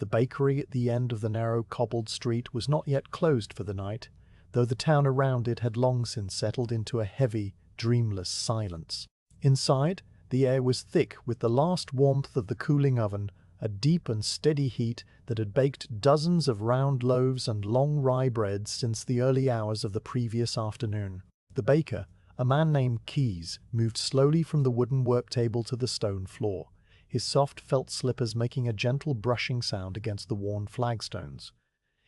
The bakery at the end of the narrow cobbled street was not yet closed for the night, though the town around it had long since settled into a heavy, dreamless silence. Inside, the air was thick with the last warmth of the cooling oven, a deep and steady heat that had baked dozens of round loaves and long rye breads since the early hours of the previous afternoon. The baker, a man named Keys, moved slowly from the wooden work table to the stone floor, his soft felt slippers making a gentle brushing sound against the worn flagstones.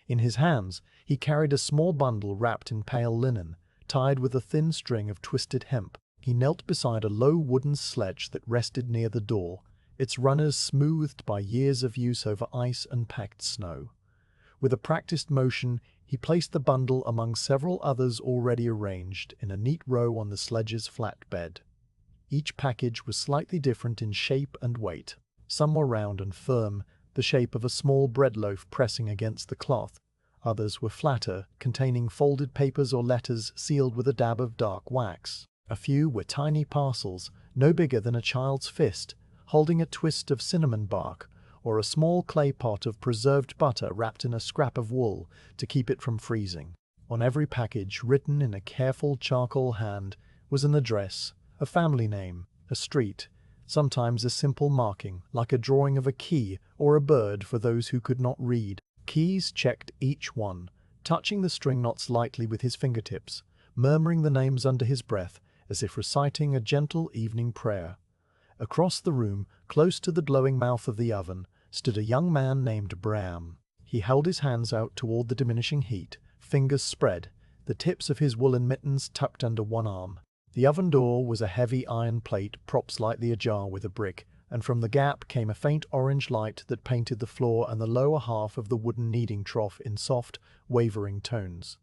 In his hands, he carried a small bundle wrapped in pale linen, tied with a thin string of twisted hemp. He knelt beside a low wooden sledge that rested near the door, its runners smoothed by years of use over ice and packed snow. With a practiced motion, he placed the bundle among several others already arranged in a neat row on the sledge's flat bed. Each package was slightly different in shape and weight. Some were round and firm, the shape of a small bread loaf pressing against the cloth. Others were flatter, containing folded papers or letters sealed with a dab of dark wax. A few were tiny parcels, no bigger than a child's fist, holding a twist of cinnamon bark, or a small clay pot of preserved butter wrapped in a scrap of wool to keep it from freezing. On every package, written in a careful charcoal hand, was an address, a family name, a street, sometimes a simple marking, like a drawing of a key or a bird for those who could not read. Keys checked each one, touching the string knots lightly with his fingertips, murmuring the names under his breath, as if reciting a gentle evening prayer. Across the room, close to the glowing mouth of the oven, stood a young man named Bram. He held his hands out toward the diminishing heat, fingers spread, the tips of his woolen mittens tucked under one arm. The oven door was a heavy iron plate propped slightly ajar with a brick, and from the gap came a faint orange light that painted the floor and the lower half of the wooden kneading trough in soft, wavering tones.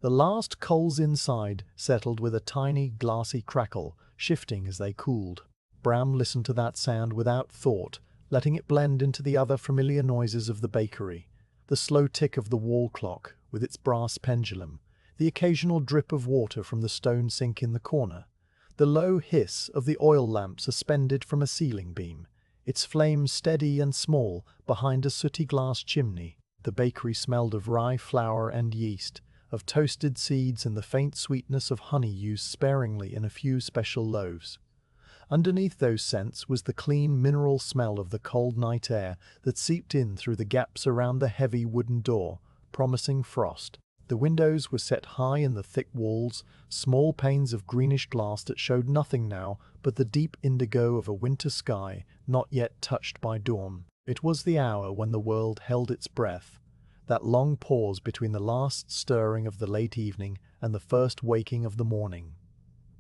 The last coals inside settled with a tiny, glassy crackle, shifting as they cooled. Bram listened to that sound without thought, letting it blend into the other familiar noises of the bakery. The slow tick of the wall clock, with its brass pendulum, the occasional drip of water from the stone sink in the corner, the low hiss of the oil lamp suspended from a ceiling beam, its flame steady and small behind a sooty glass chimney. The bakery smelled of rye flour and yeast, of toasted seeds and the faint sweetness of honey used sparingly in a few special loaves. Underneath those scents was the clean mineral smell of the cold night air that seeped in through the gaps around the heavy wooden door, promising frost. The windows were set high in the thick walls, small panes of greenish glass that showed nothing now but the deep indigo of a winter sky not yet touched by dawn. It was the hour when the world held its breath, that long pause between the last stirring of the late evening and the first waking of the morning.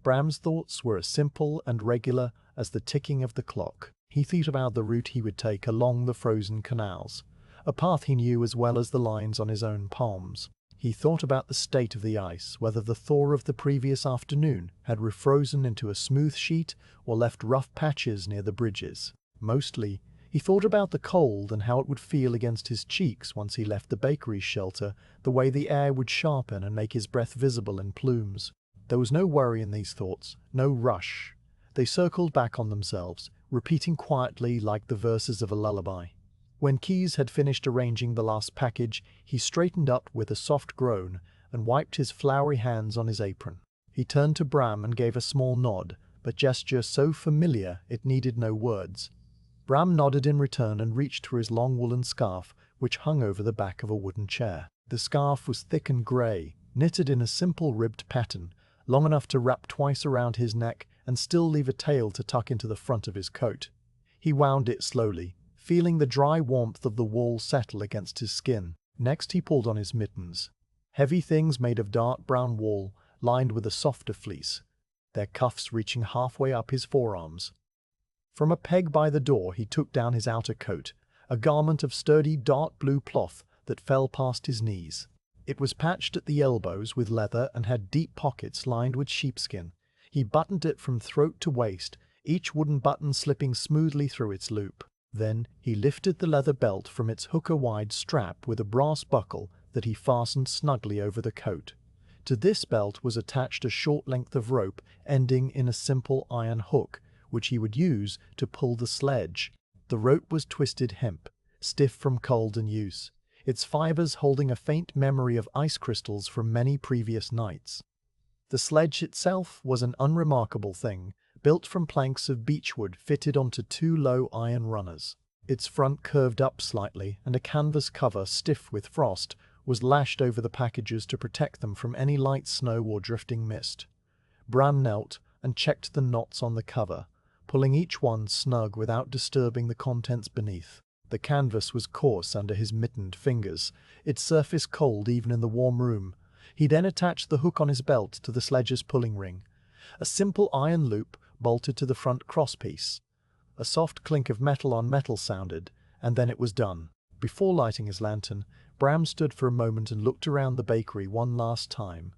Bram's thoughts were as simple and regular as the ticking of the clock. He thought about the route he would take along the frozen canals, a path he knew as well as the lines on his own palms. He thought about the state of the ice, whether the thaw of the previous afternoon had refrozen into a smooth sheet or left rough patches near the bridges. Mostly, he thought about the cold and how it would feel against his cheeks once he left the bakery's shelter, the way the air would sharpen and make his breath visible in plumes. There was no worry in these thoughts, no rush. They circled back on themselves, repeating quietly like the verses of a lullaby. When Keys had finished arranging the last package, he straightened up with a soft groan and wiped his floury hands on his apron. He turned to Bram and gave a small nod, but gesture so familiar it needed no words. Bram nodded in return and reached for his long woolen scarf, which hung over the back of a wooden chair. The scarf was thick and grey, knitted in a simple ribbed pattern, long enough to wrap twice around his neck and still leave a tail to tuck into the front of his coat. He wound it slowly, feeling the dry warmth of the wool settle against his skin. Next he pulled on his mittens, heavy things made of dark brown wool, lined with a softer fleece, their cuffs reaching halfway up his forearms. From a peg by the door he took down his outer coat, a garment of sturdy dark blue cloth that fell past his knees. It was patched at the elbows with leather and had deep pockets lined with sheepskin. He buttoned it from throat to waist, each wooden button slipping smoothly through its loop. Then he lifted the leather belt from its hooker-wide strap with a brass buckle that he fastened snugly over the coat. To this belt was attached a short length of rope ending in a simple iron hook, which he would use to pull the sledge. The rope was twisted hemp, stiff from cold and use, its fibers holding a faint memory of ice crystals from many previous nights. The sledge itself was an unremarkable thing, built from planks of beechwood fitted onto two low iron runners. Its front curved up slightly, and a canvas cover, stiff with frost, was lashed over the packages to protect them from any light snow or drifting mist. Bram knelt and checked the knots on the cover, pulling each one snug without disturbing the contents beneath. The canvas was coarse under his mittened fingers, its surface cold even in the warm room. He then attached the hook on his belt to the sledge's pulling ring. A simple iron loop bolted to the front crosspiece. A soft clink of metal on metal sounded, and then it was done. Before lighting his lantern, Bram stood for a moment and looked around the bakery one last time.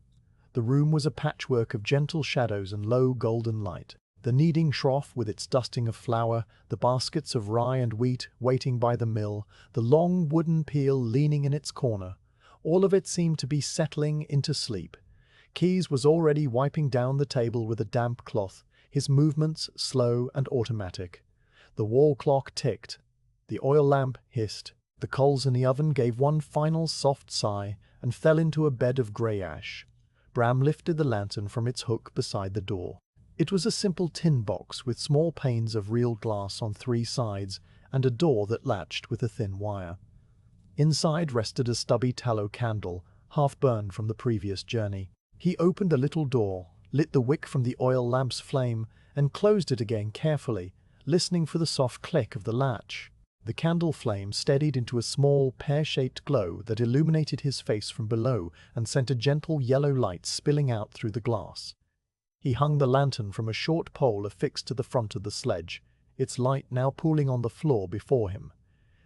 The room was a patchwork of gentle shadows and low golden light. The kneading trough with its dusting of flour, the baskets of rye and wheat waiting by the mill, the long wooden peel leaning in its corner, all of it seemed to be settling into sleep. Keyes was already wiping down the table with a damp cloth, his movements slow and automatic. The wall clock ticked. The oil lamp hissed. The coals in the oven gave one final soft sigh and fell into a bed of grey ash. Bram lifted the lantern from its hook beside the door. It was a simple tin box with small panes of real glass on three sides and a door that latched with a thin wire. Inside rested a stubby tallow candle, half burned from the previous journey. He opened the little door, lit the wick from the oil lamp's flame, and closed it again carefully, listening for the soft click of the latch. The candle flame steadied into a small, pear-shaped glow that illuminated his face from below and sent a gentle yellow light spilling out through the glass. He hung the lantern from a short pole affixed to the front of the sledge, its light now pooling on the floor before him.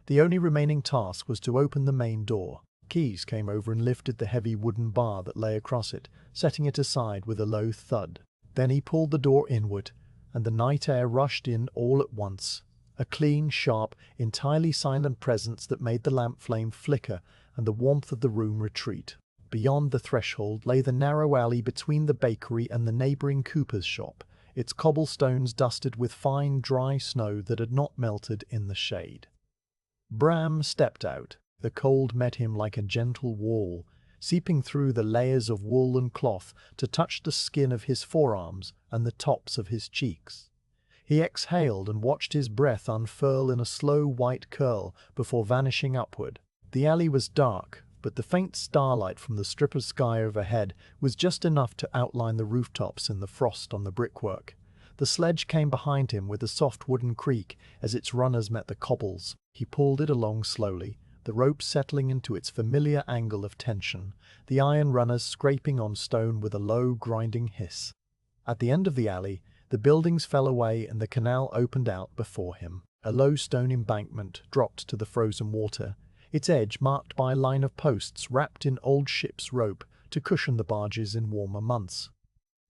The only remaining task was to open the main door. Keyes came over and lifted the heavy wooden bar that lay across it, setting it aside with a low thud. Then he pulled the door inward, and the night air rushed in all at once. A clean, sharp, entirely silent presence that made the lamp flame flicker and the warmth of the room retreat. Beyond the threshold lay the narrow alley between the bakery and the neighbouring cooper's shop, its cobblestones dusted with fine, dry snow that had not melted in the shade. Bram stepped out. The cold met him like a gentle wall, seeping through the layers of wool and cloth to touch the skin of his forearms and the tops of his cheeks. He exhaled and watched his breath unfurl in a slow white curl before vanishing upward. The alley was dark, but the faint starlight from the strip of sky overhead was just enough to outline the rooftops and the frost on the brickwork. The sledge came behind him with a soft wooden creak as its runners met the cobbles. He pulled it along slowly, the rope settling into its familiar angle of tension, the iron runners scraping on stone with a low, grinding hiss. At the end of the alley, the buildings fell away and the canal opened out before him. A low stone embankment dropped to the frozen water, its edge marked by a line of posts wrapped in old ship's rope to cushion the barges in warmer months.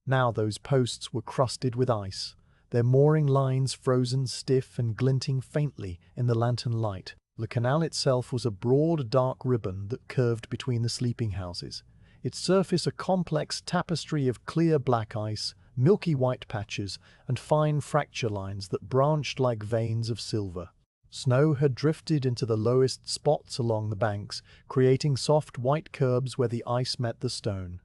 Now those posts were crusted with ice, their mooring lines frozen stiff and glinting faintly in the lantern light. The canal itself was a broad, dark ribbon that curved between the sleeping houses, its surface a complex tapestry of clear black ice, milky white patches, and fine fracture lines that branched like veins of silver. Snow had drifted into the lowest spots along the banks, creating soft white curbs where the ice met the stone.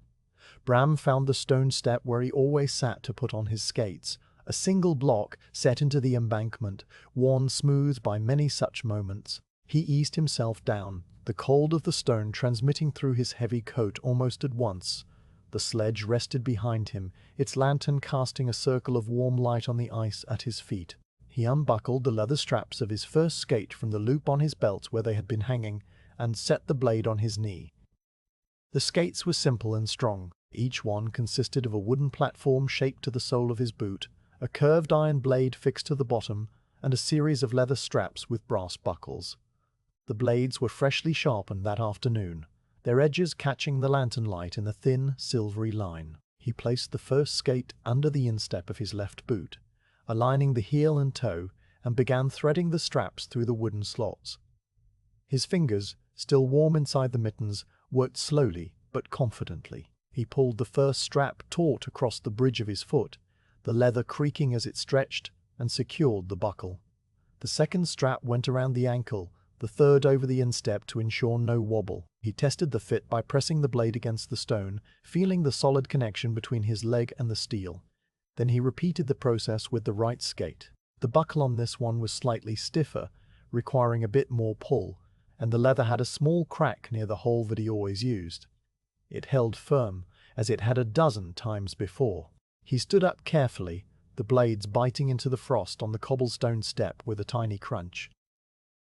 Bram found the stone step where he always sat to put on his skates, a single block set into the embankment, worn smooth by many such moments. He eased himself down, the cold of the stone transmitting through his heavy coat almost at once. The sledge rested behind him, its lantern casting a circle of warm light on the ice at his feet. He unbuckled the leather straps of his first skate from the loop on his belt where they had been hanging, and set the blade on his knee. The skates were simple and strong. Each one consisted of a wooden platform shaped to the sole of his boot, a curved iron blade fixed to the bottom, and a series of leather straps with brass buckles. The blades were freshly sharpened that afternoon, their edges catching the lantern light in a thin, silvery line. He placed the first skate under the instep of his left boot, aligning the heel and toe, and began threading the straps through the wooden slots. His fingers, still warm inside the mittens, worked slowly but confidently. He pulled the first strap taut across the bridge of his foot, the leather creaking as it stretched, and secured the buckle. The second strap went around the ankle, the third over the instep to ensure no wobble. He tested the fit by pressing the blade against the stone, feeling the solid connection between his leg and the steel. Then he repeated the process with the right skate. The buckle on this one was slightly stiffer, requiring a bit more pull, and the leather had a small crack near the hole that he always used. It held firm, as it had a dozen times before. He stood up carefully, the blades biting into the frost on the cobblestone step with a tiny crunch.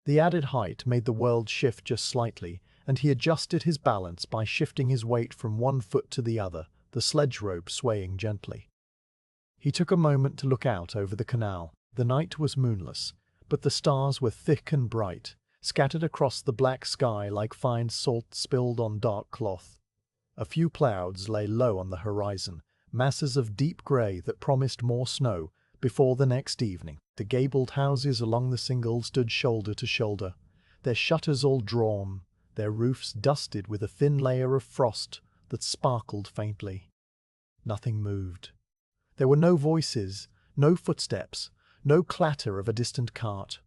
The added height made the world shift just slightly, and he adjusted his balance by shifting his weight from one foot to the other, the sledge rope swaying gently. He took a moment to look out over the canal. The night was moonless, but the stars were thick and bright, scattered across the black sky like fine salt spilled on dark cloth. A few clouds lay low on the horizon, masses of deep grey that promised more snow before the next evening. The gabled houses along the single stood shoulder to shoulder, their shutters all drawn, their roofs dusted with a thin layer of frost that sparkled faintly. Nothing moved. There were no voices, no footsteps, no clatter of a distant cart.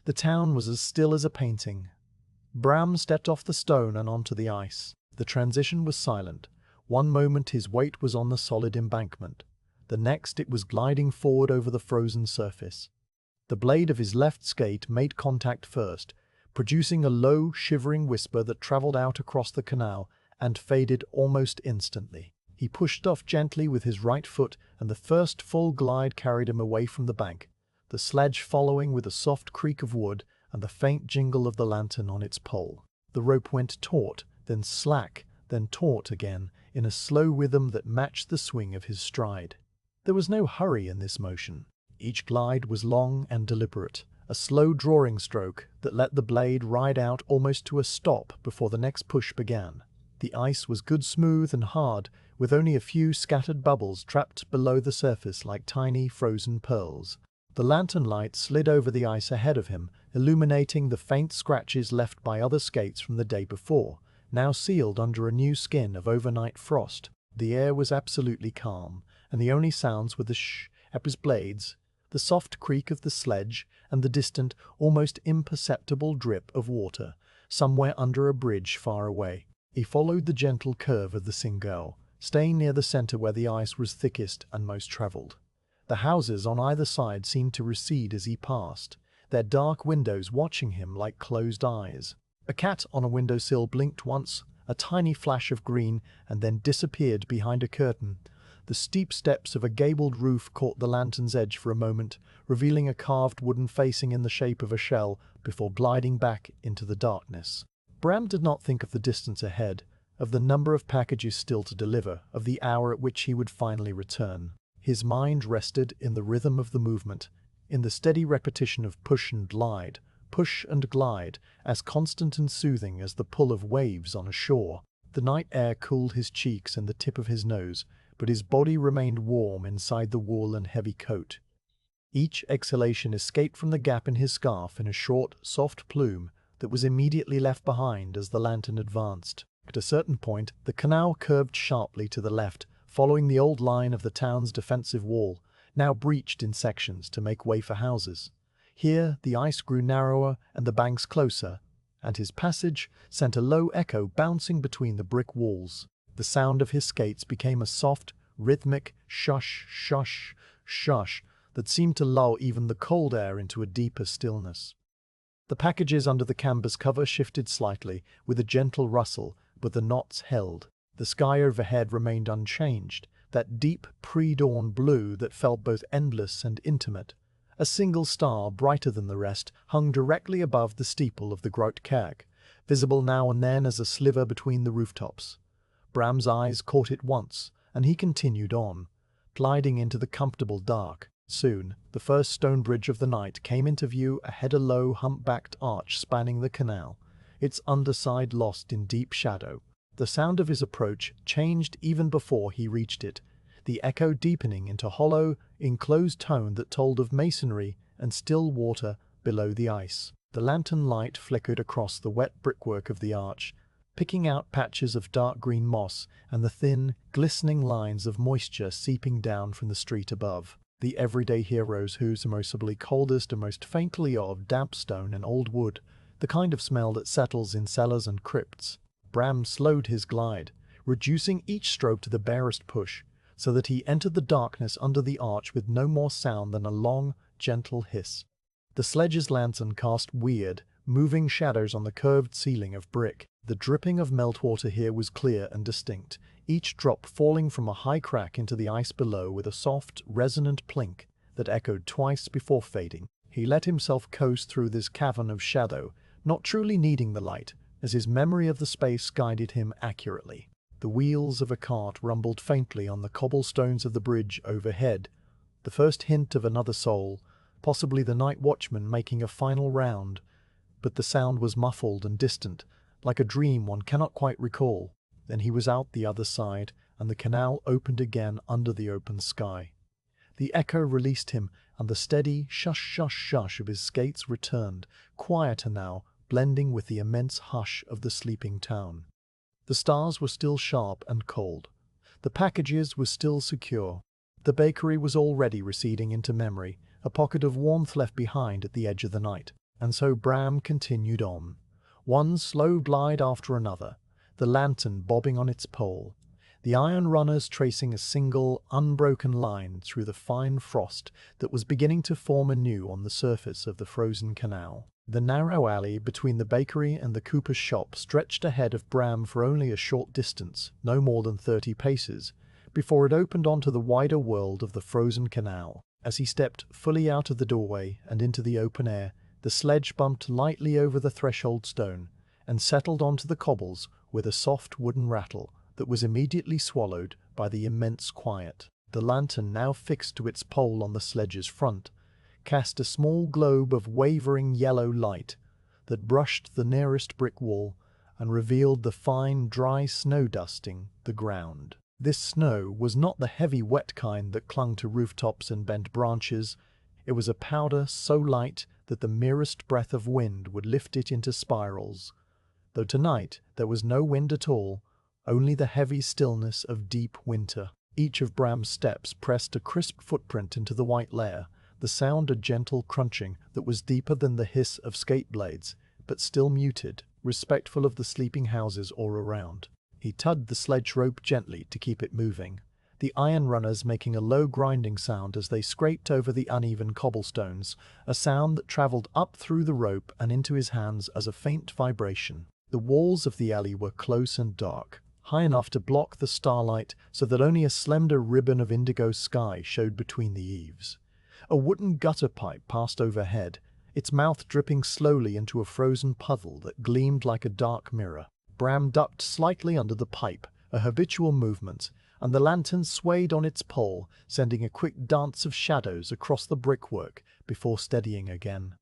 The town was as still as a painting. Bram stepped off the stone and onto the ice. The transition was silent. One moment his weight was on the solid embankment. The next it was gliding forward over the frozen surface. The blade of his left skate made contact first, producing a low, shivering whisper that travelled out across the canal and faded almost instantly. He pushed off gently with his right foot, and the first full glide carried him away from the bank, the sledge following with a soft creak of wood and the faint jingle of the lantern on its pole. The rope went taut, then slack, then taut again, in a slow rhythm that matched the swing of his stride. There was no hurry in this motion. Each glide was long and deliberate, a slow drawing stroke that let the blade ride out almost to a stop before the next push began. The ice was good smooth and hard, with only a few scattered bubbles trapped below the surface like tiny frozen pearls. The lantern light slid over the ice ahead of him, illuminating the faint scratches left by other skates from the day before, now sealed under a new skin of overnight frost. The air was absolutely calm, and the only sounds were the shh of his blades, the soft creak of the sledge, and the distant, almost imperceptible drip of water, somewhere under a bridge far away. He followed the gentle curve of the single, staying near the center where the ice was thickest and most traveled. The houses on either side seemed to recede as he passed, their dark windows watching him like closed eyes. A cat on a windowsill blinked once, a tiny flash of green, and then disappeared behind a curtain. The steep steps of a gabled roof caught the lantern's edge for a moment, revealing a carved wooden facing in the shape of a shell before gliding back into the darkness. Bram did not think of the distance ahead, of the number of packages still to deliver, of the hour at which he would finally return. His mind rested in the rhythm of the movement, in the steady repetition of push and glide, as constant and soothing as the pull of waves on a shore. The night air cooled his cheeks and the tip of his nose, but his body remained warm inside the wool and heavy coat. Each exhalation escaped from the gap in his scarf in a short, soft plume that was immediately left behind as the lantern advanced. At a certain point, the canal curved sharply to the left, following the old line of the town's defensive wall, now breached in sections to make way for houses. Here the ice grew narrower and the banks closer, and his passage sent a low echo bouncing between the brick walls. The sound of his skates became a soft, rhythmic shush, shush, shush that seemed to lull even the cold air into a deeper stillness. The packages under the canvas cover shifted slightly, with a gentle rustle, but the knots held. The sky overhead remained unchanged, that deep pre-dawn blue that felt both endless and intimate. A single star, brighter than the rest, hung directly above the steeple of the Grote Kerk, visible now and then as a sliver between the rooftops. Bram's eyes caught it once, and he continued on, gliding into the comfortable dark. Soon, the first stone bridge of the night came into view ahead, a low, hump-backed arch spanning the canal, its underside lost in deep shadow. The sound of his approach changed even before he reached it, the echo deepening into hollow, enclosed tone that told of masonry and still water below the ice. The lantern light flickered across the wet brickwork of the arch, picking out patches of dark green moss and the thin, glistening lines of moisture seeping down from the street above. The everyday heroes whose mostly coldest and most faintly of damp stone and old wood, the kind of smell that settles in cellars and crypts. Bram slowed his glide, reducing each stroke to the barest push, so that he entered the darkness under the arch with no more sound than a long, gentle hiss. The sledge's lantern cast weird, moving shadows on the curved ceiling of brick. The dripping of meltwater here was clear and distinct, each drop falling from a high crack into the ice below with a soft, resonant plink that echoed twice before fading. He let himself coast through this cavern of shadow, not truly needing the light, as his memory of the space guided him accurately. The wheels of a cart rumbled faintly on the cobblestones of the bridge overhead, the first hint of another soul, possibly the night watchman making a final round, but the sound was muffled and distant, like a dream one cannot quite recall. Then he was out the other side, and the canal opened again under the open sky. The echo released him, and the steady shush-shush-shush of his skates returned, quieter now, blending with the immense hush of the sleeping town. The stars were still sharp and cold. The packages were still secure. The bakery was already receding into memory, a pocket of warmth left behind at the edge of the night. And so Bram continued on, one slow glide after another, the lantern bobbing on its pole, the iron runners tracing a single, unbroken line through the fine frost that was beginning to form anew on the surface of the frozen canal. The narrow alley between the bakery and the cooper's shop stretched ahead of Bram for only a short distance, no more than 30 paces, before it opened onto the wider world of the frozen canal. As he stepped fully out of the doorway and into the open air, the sledge bumped lightly over the threshold stone and settled onto the cobbles with a soft wooden rattle that was immediately swallowed by the immense quiet. The lantern, now fixed to its pole on the sledge's front, cast a small globe of wavering yellow light that brushed the nearest brick wall and revealed the fine, dry snow dusting the ground. This snow was not the heavy, wet kind that clung to rooftops and bent branches. It was a powder so light that the merest breath of wind would lift it into spirals, though tonight there was no wind at all, only the heavy stillness of deep winter. Each of Bram's steps pressed a crisp footprint into the white layer, the sound a gentle crunching that was deeper than the hiss of skate blades, but still muted, respectful of the sleeping houses all around. He tugged the sledge rope gently to keep it moving, the iron runners making a low grinding sound as they scraped over the uneven cobblestones, a sound that travelled up through the rope and into his hands as a faint vibration. The walls of the alley were close and dark, high enough to block the starlight so that only a slender ribbon of indigo sky showed between the eaves. A wooden gutter pipe passed overhead, its mouth dripping slowly into a frozen puddle that gleamed like a dark mirror. Bram ducked slightly under the pipe, a habitual movement, and the lantern swayed on its pole, sending a quick dance of shadows across the brickwork before steadying again.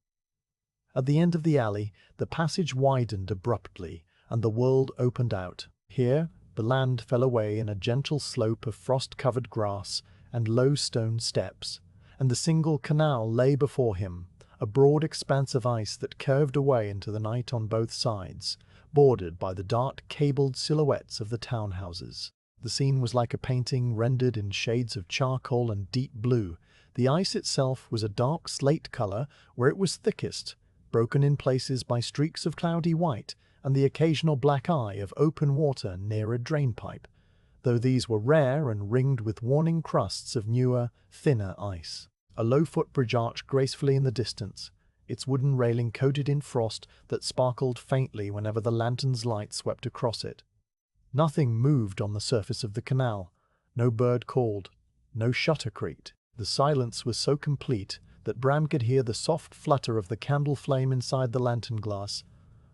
At the end of the alley, the passage widened abruptly, and the world opened out. Here, the land fell away in a gentle slope of frost-covered grass and low stone steps, and the single canal lay before him, a broad expanse of ice that curved away into the night on both sides, bordered by the dark cabled silhouettes of the townhouses. The scene was like a painting rendered in shades of charcoal and deep blue. The ice itself was a dark slate color where it was thickest, broken in places by streaks of cloudy white and the occasional black eye of open water near a drainpipe, though these were rare and ringed with warning crusts of newer, thinner ice. A low footbridge arched gracefully in the distance, its wooden railing coated in frost that sparkled faintly whenever the lantern's light swept across it. Nothing moved on the surface of the canal. No bird called, no shutter creaked. The silence was so complete that Bram could hear the soft flutter of the candle flame inside the lantern glass,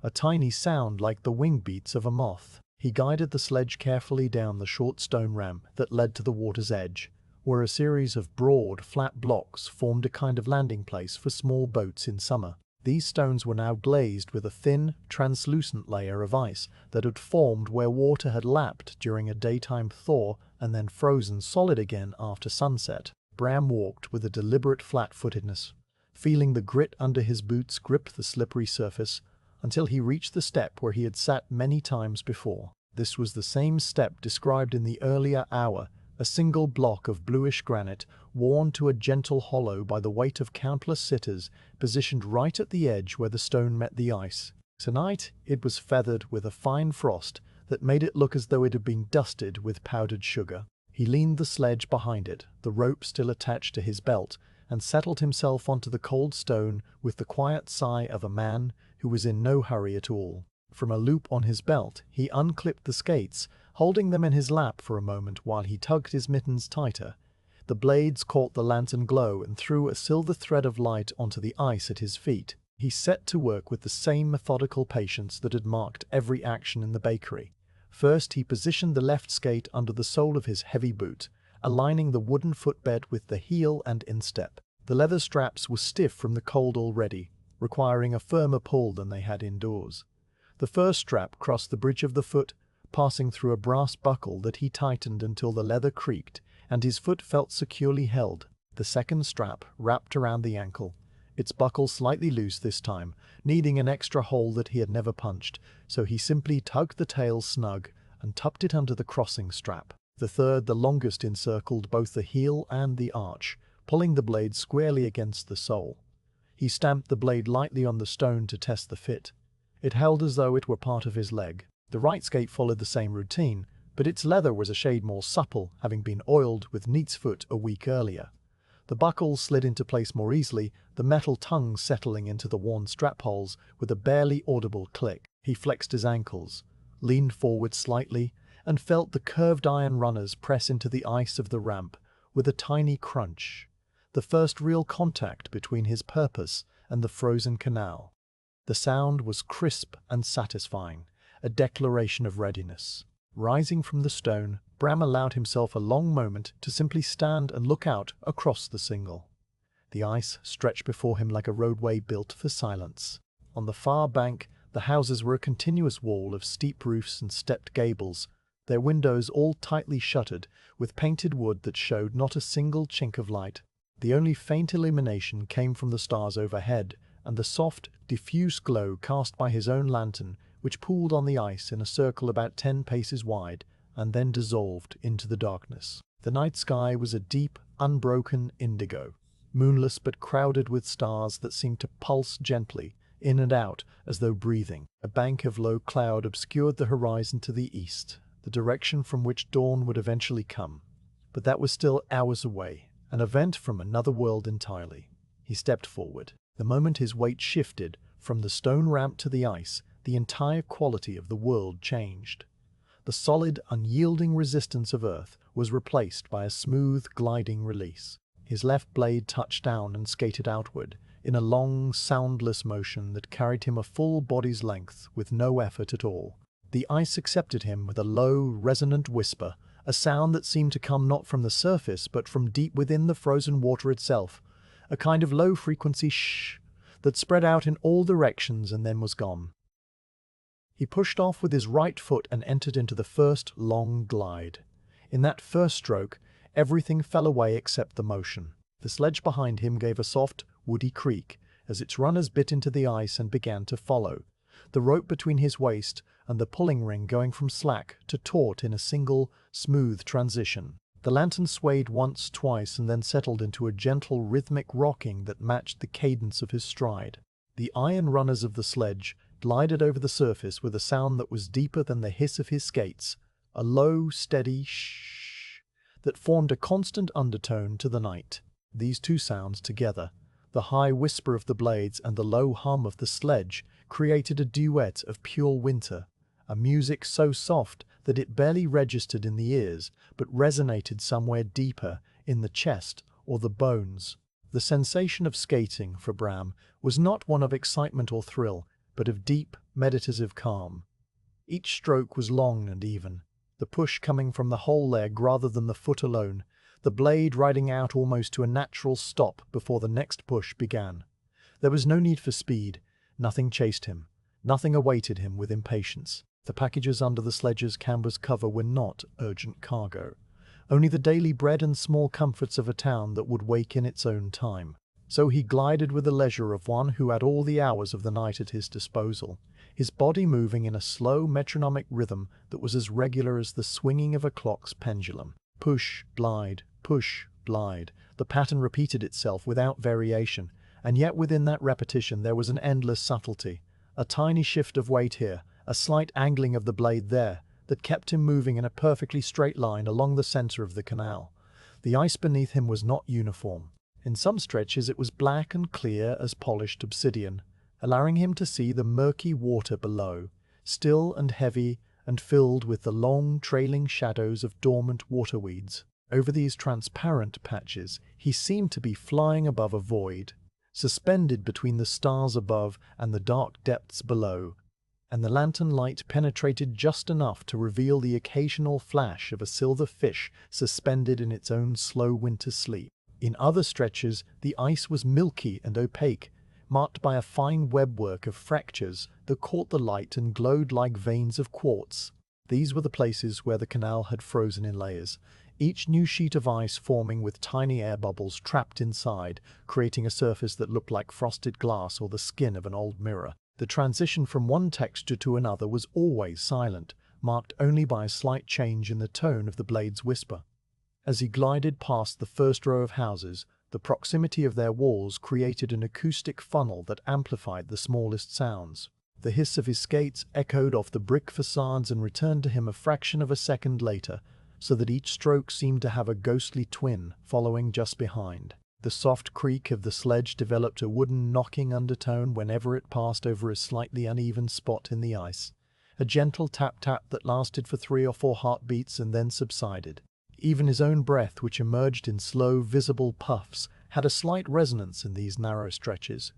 a tiny sound like the wing beats of a moth. He guided the sledge carefully down the short stone ramp that led to the water's edge, where a series of broad, flat blocks formed a kind of landing place for small boats in summer. These stones were now glazed with a thin, translucent layer of ice that had formed where water had lapped during a daytime thaw and then frozen solid again after sunset. Bram walked with a deliberate flat-footedness, feeling the grit under his boots grip the slippery surface, until he reached the step where he had sat many times before. This was the same step described in the earlier hour a single block of bluish granite, worn to a gentle hollow by the weight of countless sitters, positioned right at the edge where the stone met the ice. Tonight it was feathered with a fine frost that made it look as though it had been dusted with powdered sugar. He leaned the sledge behind it, the rope still attached to his belt, and settled himself onto the cold stone with the quiet sigh of a man who was in no hurry at all. From a loop on his belt, he unclipped the skates, holding them in his lap for a moment while he tugged his mittens tighter. The blades caught the lantern glow and threw a silver thread of light onto the ice at his feet. He set to work with the same methodical patience that had marked every action in the bakery. First, he positioned the left skate under the sole of his heavy boot, aligning the wooden footbed with the heel and instep. The leather straps were stiff from the cold already, requiring a firmer pull than they had indoors. The first strap crossed the bridge of the foot, passing through a brass buckle that he tightened until the leather creaked and his foot felt securely held. The second strap wrapped around the ankle, its buckle slightly loose this time, needing an extra hole that he had never punched, so he simply tugged the tail snug and tucked it under the crossing strap. The third, the longest, encircled both the heel and the arch, pulling the blade squarely against the sole. He stamped the blade lightly on the stone to test the fit. It held as though it were part of his leg. The right skate followed the same routine, but its leather was a shade more supple, having been oiled with neat's foot a week earlier. The buckles slid into place more easily, the metal tongue settling into the worn strap holes with a barely audible click. He flexed his ankles, leaned forward slightly, and felt the curved iron runners press into the ice of the ramp with a tiny crunch, the first real contact between his purpose and the frozen canal. The sound was crisp and satisfying, a declaration of readiness. Rising from the stone, Bram allowed himself a long moment to simply stand and look out across the single. The ice stretched before him like a roadway built for silence. On the far bank, the houses were a continuous wall of steep roofs and stepped gables, their windows all tightly shuttered, with painted wood that showed not a single chink of light. The only faint illumination came from the stars overhead, and the soft, diffuse glow cast by his own lantern, which pooled on the ice in a circle about 10 paces wide, and then dissolved into the darkness. The night sky was a deep, unbroken indigo, moonless but crowded with stars that seemed to pulse gently, in and out, as though breathing. A bank of low cloud obscured the horizon to the east, the direction from which dawn would eventually come. But that was still hours away, an event from another world entirely. He stepped forward. The moment his weight shifted from the stone ramp to the ice, the entire quality of the world changed. The solid, unyielding resistance of Earth was replaced by a smooth, gliding release. His left blade touched down and skated outward, in a long, soundless motion that carried him a full body's length with no effort at all. The ice accepted him with a low, resonant whisper, a sound that seemed to come not from the surface but from deep within the frozen water itself, a kind of low-frequency shh that spread out in all directions and then was gone. He pushed off with his right foot and entered into the first long glide. In that first stroke, everything fell away except the motion. The sledge behind him gave a soft, woody creak as its runners bit into the ice and began to follow, the rope between his waist and the pulling ring going from slack to taut in a single, smooth transition. The lantern swayed once, twice, and then settled into a gentle, rhythmic rocking that matched the cadence of his stride. The iron runners of the sledge glided over the surface with a sound that was deeper than the hiss of his skates, a low, steady shh that formed a constant undertone to the night. These two sounds together, the high whisper of the blades and the low hum of the sledge, created a duet of pure winter, a music so soft that it barely registered in the ears, but resonated somewhere deeper, in the chest or the bones. The sensation of skating, for Bram, was not one of excitement or thrill, but of deep, meditative calm. Each stroke was long and even, the push coming from the whole leg rather than the foot alone, the blade riding out almost to a natural stop before the next push began. There was no need for speed, nothing chased him, nothing awaited him with impatience. The packages under the sledge's canvas cover were not urgent cargo, only the daily bread and small comforts of a town that would wake in its own time. So he glided with the leisure of one who had all the hours of the night at his disposal, his body moving in a slow metronomic rhythm that was as regular as the swinging of a clock's pendulum. push, glide, push, glide. The pattern repeated itself without variation, and yet within that repetition there was an endless subtlety. A tiny shift of weight here, a slight angling of the blade there, that kept him moving in a perfectly straight line along the center of the canal. The ice beneath him was not uniform. In some stretches it was black and clear as polished obsidian, allowing him to see the murky water below, still and heavy and filled with the long, trailing shadows of dormant waterweeds. Over these transparent patches he seemed to be flying above a void, suspended between the stars above and the dark depths below, and the lantern light penetrated just enough to reveal the occasional flash of a silver fish suspended in its own slow winter sleep. In other stretches the ice was milky and opaque, marked by a fine webwork of fractures that caught the light and glowed like veins of quartz. These were the places where the canal had frozen in layers, each new sheet of ice forming with tiny air bubbles trapped inside, creating a surface that looked like frosted glass or the skin of an old mirror. The transition from one texture to another was always silent, marked only by a slight change in the tone of the blade's whisper. As he glided past the first row of houses, the proximity of their walls created an acoustic funnel that amplified the smallest sounds. The hiss of his skates echoed off the brick facades and returned to him a fraction of a second later, so that each stroke seemed to have a ghostly twin following just behind. The soft creak of the sledge developed a wooden knocking undertone whenever it passed over a slightly uneven spot in the ice, a gentle tap-tap that lasted for 3 or 4 heartbeats and then subsided. Even his own breath, which emerged in slow, visible puffs, had a slight resonance in these narrow stretches.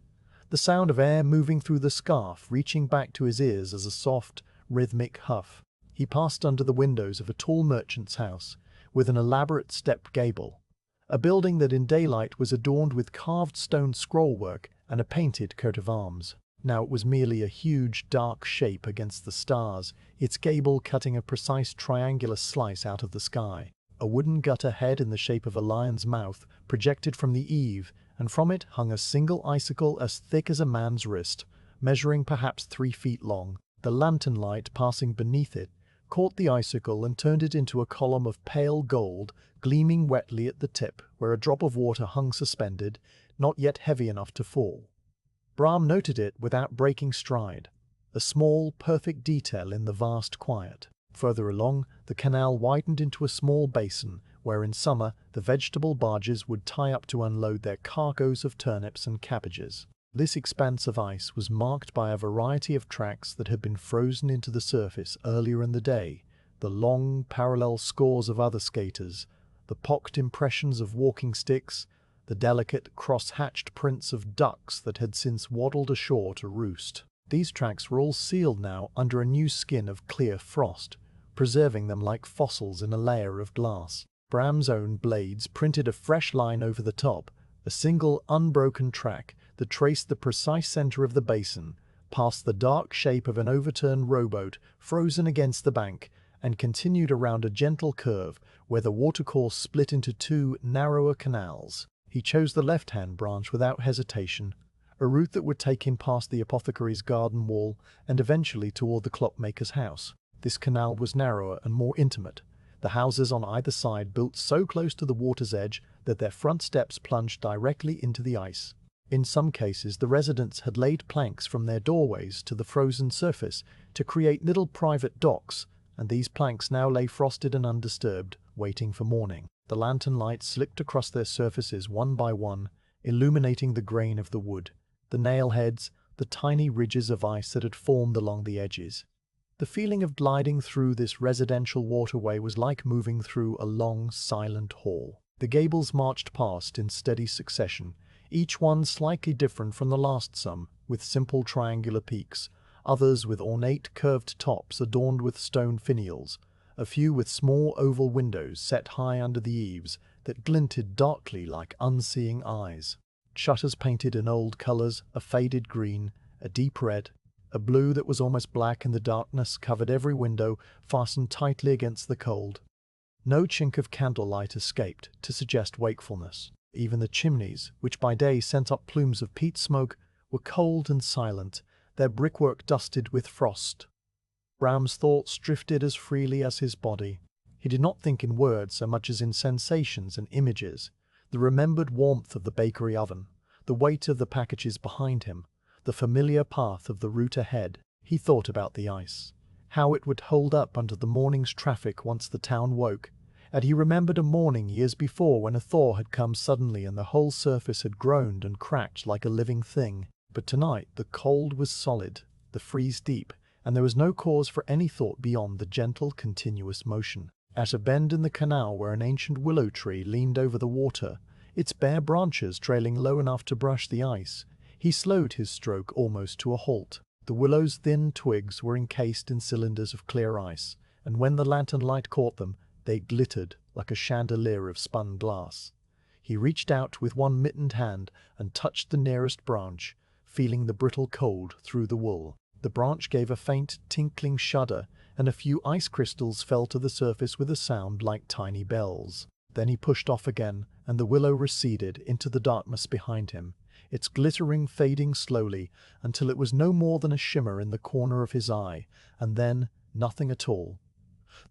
The sound of air moving through the scarf reaching back to his ears as a soft, rhythmic huff. He passed under the windows of a tall merchant's house, with an elaborate stepped gable, a building that in daylight was adorned with carved stone scrollwork and a painted coat of arms. Now it was merely a huge, dark shape against the stars, its gable cutting a precise triangular slice out of the sky. A wooden gutter head in the shape of a lion's mouth projected from the eave, and from it hung a single icicle as thick as a man's wrist, measuring perhaps 3 feet long. The lantern light passing beneath it caught the icicle and turned it into a column of pale gold, gleaming wetly at the tip, where a drop of water hung suspended, not yet heavy enough to fall. Bram noted it without breaking stride, a small, perfect detail in the vast quiet. Further along, the canal widened into a small basin, where in summer the vegetable barges would tie up to unload their cargoes of turnips and cabbages. This expanse of ice was marked by a variety of tracks that had been frozen into the surface earlier in the day, the long, parallel scores of other skaters, the pocked impressions of walking sticks, the delicate, cross-hatched prints of ducks that had since waddled ashore to roost. These tracks were all sealed now under a new skin of clear frost, preserving them like fossils in a layer of glass. Bram's own blades printed a fresh line over the top, a single unbroken track that traced the precise center of the basin, past the dark shape of an overturned rowboat frozen against the bank, and continued around a gentle curve where the watercourse split into 2 narrower canals. He chose the left-hand branch without hesitation, a route that would take him past the apothecary's garden wall and eventually toward the clockmaker's house. This canal was narrower and more intimate, the houses on either side built so close to the water's edge that their front steps plunged directly into the ice. In some cases, the residents had laid planks from their doorways to the frozen surface to create little private docks, and these planks now lay frosted and undisturbed, waiting for morning. The lantern lights slipped across their surfaces one by one, illuminating the grain of the wood, the nail heads, the tiny ridges of ice that had formed along the edges. The feeling of gliding through this residential waterway was like moving through a long, silent hall. The gables marched past in steady succession, each one slightly different from the last some, with simple triangular peaks, others with ornate curved tops adorned with stone finials, a few with small oval windows set high under the eaves that glinted darkly like unseeing eyes. Shutters painted in old colors, a faded green, a deep red, a blue that was almost black in the darkness covered every window, fastened tightly against the cold. No chink of candlelight escaped to suggest wakefulness. Even the chimneys, which by day sent up plumes of peat smoke, were cold and silent, their brickwork dusted with frost. Bram's thoughts drifted as freely as his body. He did not think in words so much as in sensations and images. The remembered warmth of the bakery oven, the weight of the packages behind him, the familiar path of the route ahead. He thought about the ice, how it would hold up under the morning's traffic once the town woke, and he remembered a morning years before when a thaw had come suddenly and the whole surface had groaned and cracked like a living thing. But tonight the cold was solid, the freeze deep, and there was no cause for any thought beyond the gentle, continuous motion. At a bend in the canal where an ancient willow tree leaned over the water, its bare branches trailing low enough to brush the ice, he slowed his stroke almost to a halt. The willow's thin twigs were encased in cylinders of clear ice, and when the lantern light caught them, they glittered like a chandelier of spun glass. He reached out with one mittened hand and touched the nearest branch, feeling the brittle cold through the wool. The branch gave a faint, tinkling shudder, and a few ice crystals fell to the surface with a sound like tiny bells. Then he pushed off again, and the willow receded into the darkness behind him, its glittering fading slowly until it was no more than a shimmer in the corner of his eye, and then nothing at all.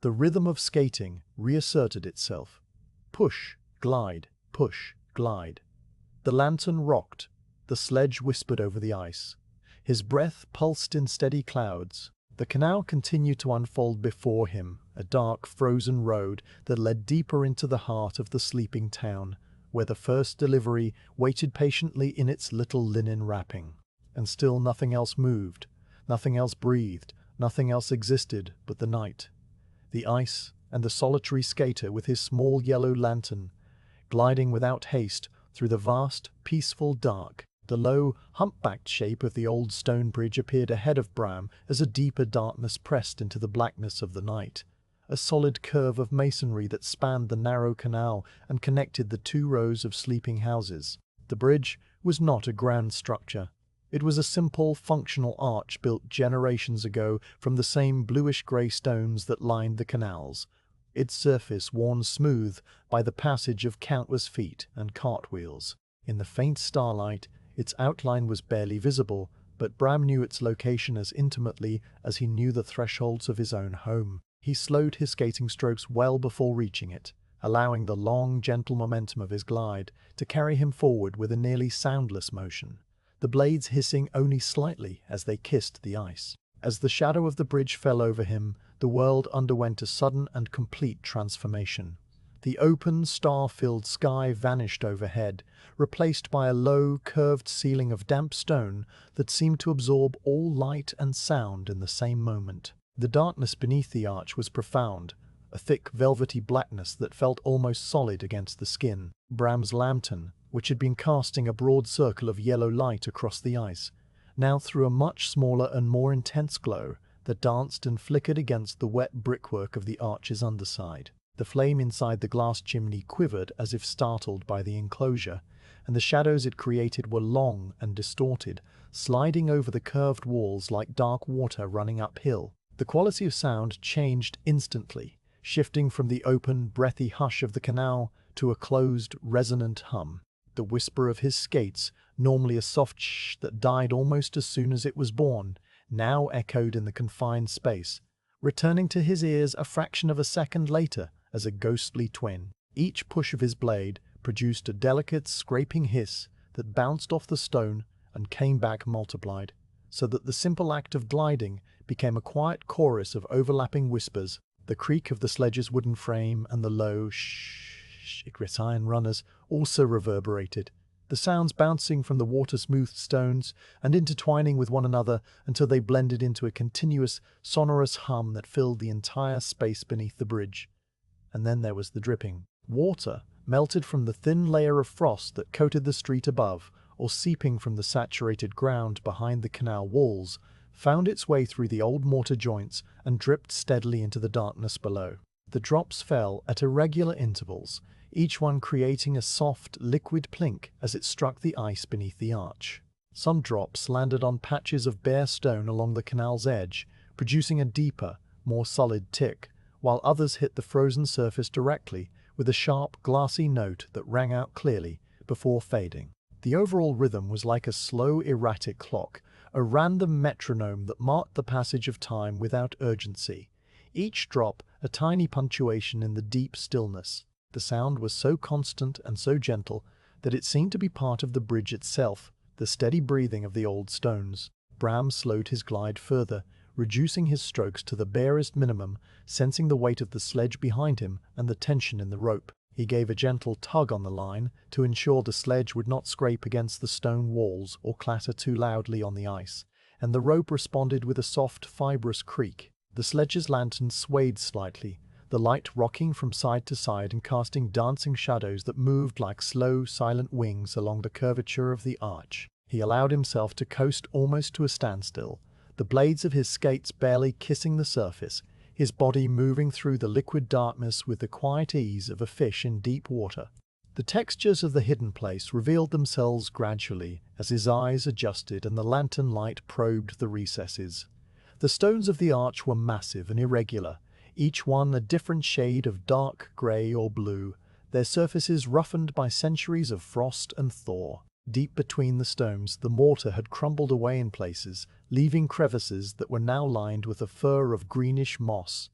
The rhythm of skating reasserted itself. Push, glide, push, glide. The lantern rocked. The sledge whispered over the ice. His breath pulsed in steady clouds. The canal continued to unfold before him, a dark, frozen road that led deeper into the heart of the sleeping town, where the first delivery waited patiently in its little linen wrapping. And still nothing else moved, nothing else breathed, nothing else existed but the night, the ice, and the solitary skater with his small yellow lantern, gliding without haste through the vast, peaceful dark. The low, humpbacked shape of the old stone bridge appeared ahead of Bram as a deeper darkness pressed into the blackness of the night, a solid curve of masonry that spanned the narrow canal and connected the two rows of sleeping houses. The bridge was not a grand structure. It was a simple, functional arch built generations ago from the same bluish-grey stones that lined the canals, its surface worn smooth by the passage of countless feet and cartwheels. In the faint starlight, its outline was barely visible, but Bram knew its location as intimately as he knew the thresholds of his own home. He slowed his skating strokes well before reaching it, allowing the long, gentle momentum of his glide to carry him forward with a nearly soundless motion, the blades hissing only slightly as they kissed the ice. As the shadow of the bridge fell over him, the world underwent a sudden and complete transformation. The open, star-filled sky vanished overhead, replaced by a low, curved ceiling of damp stone that seemed to absorb all light and sound in the same moment. The darkness beneath the arch was profound, a thick, velvety blackness that felt almost solid against the skin. Bram's lantern, which had been casting a broad circle of yellow light across the ice, now threw a much smaller and more intense glow that danced and flickered against the wet brickwork of the arch's underside. The flame inside the glass chimney quivered as if startled by the enclosure, and the shadows it created were long and distorted, sliding over the curved walls like dark water running uphill. The quality of sound changed instantly, shifting from the open, breathy hush of the canal to a closed, resonant hum. The whisper of his skates, normally a soft shh that died almost as soon as it was born, now echoed in the confined space, returning to his ears a fraction of a second later as a ghostly twin. Each push of his blade produced a delicate, scraping hiss that bounced off the stone and came back multiplied, so that the simple act of gliding became a quiet chorus of overlapping whispers. The creak of the sledge's wooden frame and the low shh of iron runners also reverberated, the sounds bouncing from the water-smoothed stones and intertwining with one another until they blended into a continuous, sonorous hum that filled the entire space beneath the bridge. And then there was the dripping. Water, melted from the thin layer of frost that coated the street above, or seeping from the saturated ground behind the canal walls, found its way through the old mortar joints and dripped steadily into the darkness below. The drops fell at irregular intervals, each one creating a soft, liquid plink as it struck the ice beneath the arch. Some drops landed on patches of bare stone along the canal's edge, producing a deeper, more solid tick, while others hit the frozen surface directly with a sharp, glassy note that rang out clearly before fading. The overall rhythm was like a slow, erratic clock, a random metronome that marked the passage of time without urgency. each drop a tiny punctuation in the deep stillness. The sound was so constant and so gentle that it seemed to be part of the bridge itself, the steady breathing of the old stones. Bram slowed his glide further, reducing his strokes to the barest minimum, sensing the weight of the sledge behind him and the tension in the rope. He gave a gentle tug on the line to ensure the sledge would not scrape against the stone walls or clatter too loudly on the ice, and the rope responded with a soft, fibrous creak. The sledge's lantern swayed slightly, the light rocking from side to side and casting dancing shadows that moved like slow, silent wings along the curvature of the arch. He allowed himself to coast almost to a standstill, the blades of his skates barely kissing the surface, his body moving through the liquid darkness with the quiet ease of a fish in deep water. The textures of the hidden place revealed themselves gradually as his eyes adjusted and the lantern light probed the recesses. The stones of the arch were massive and irregular, each one a different shade of dark grey or blue, their surfaces roughened by centuries of frost and thaw. Deep between the stones, the mortar had crumbled away in places, leaving crevices that were now lined with a fur of greenish moss.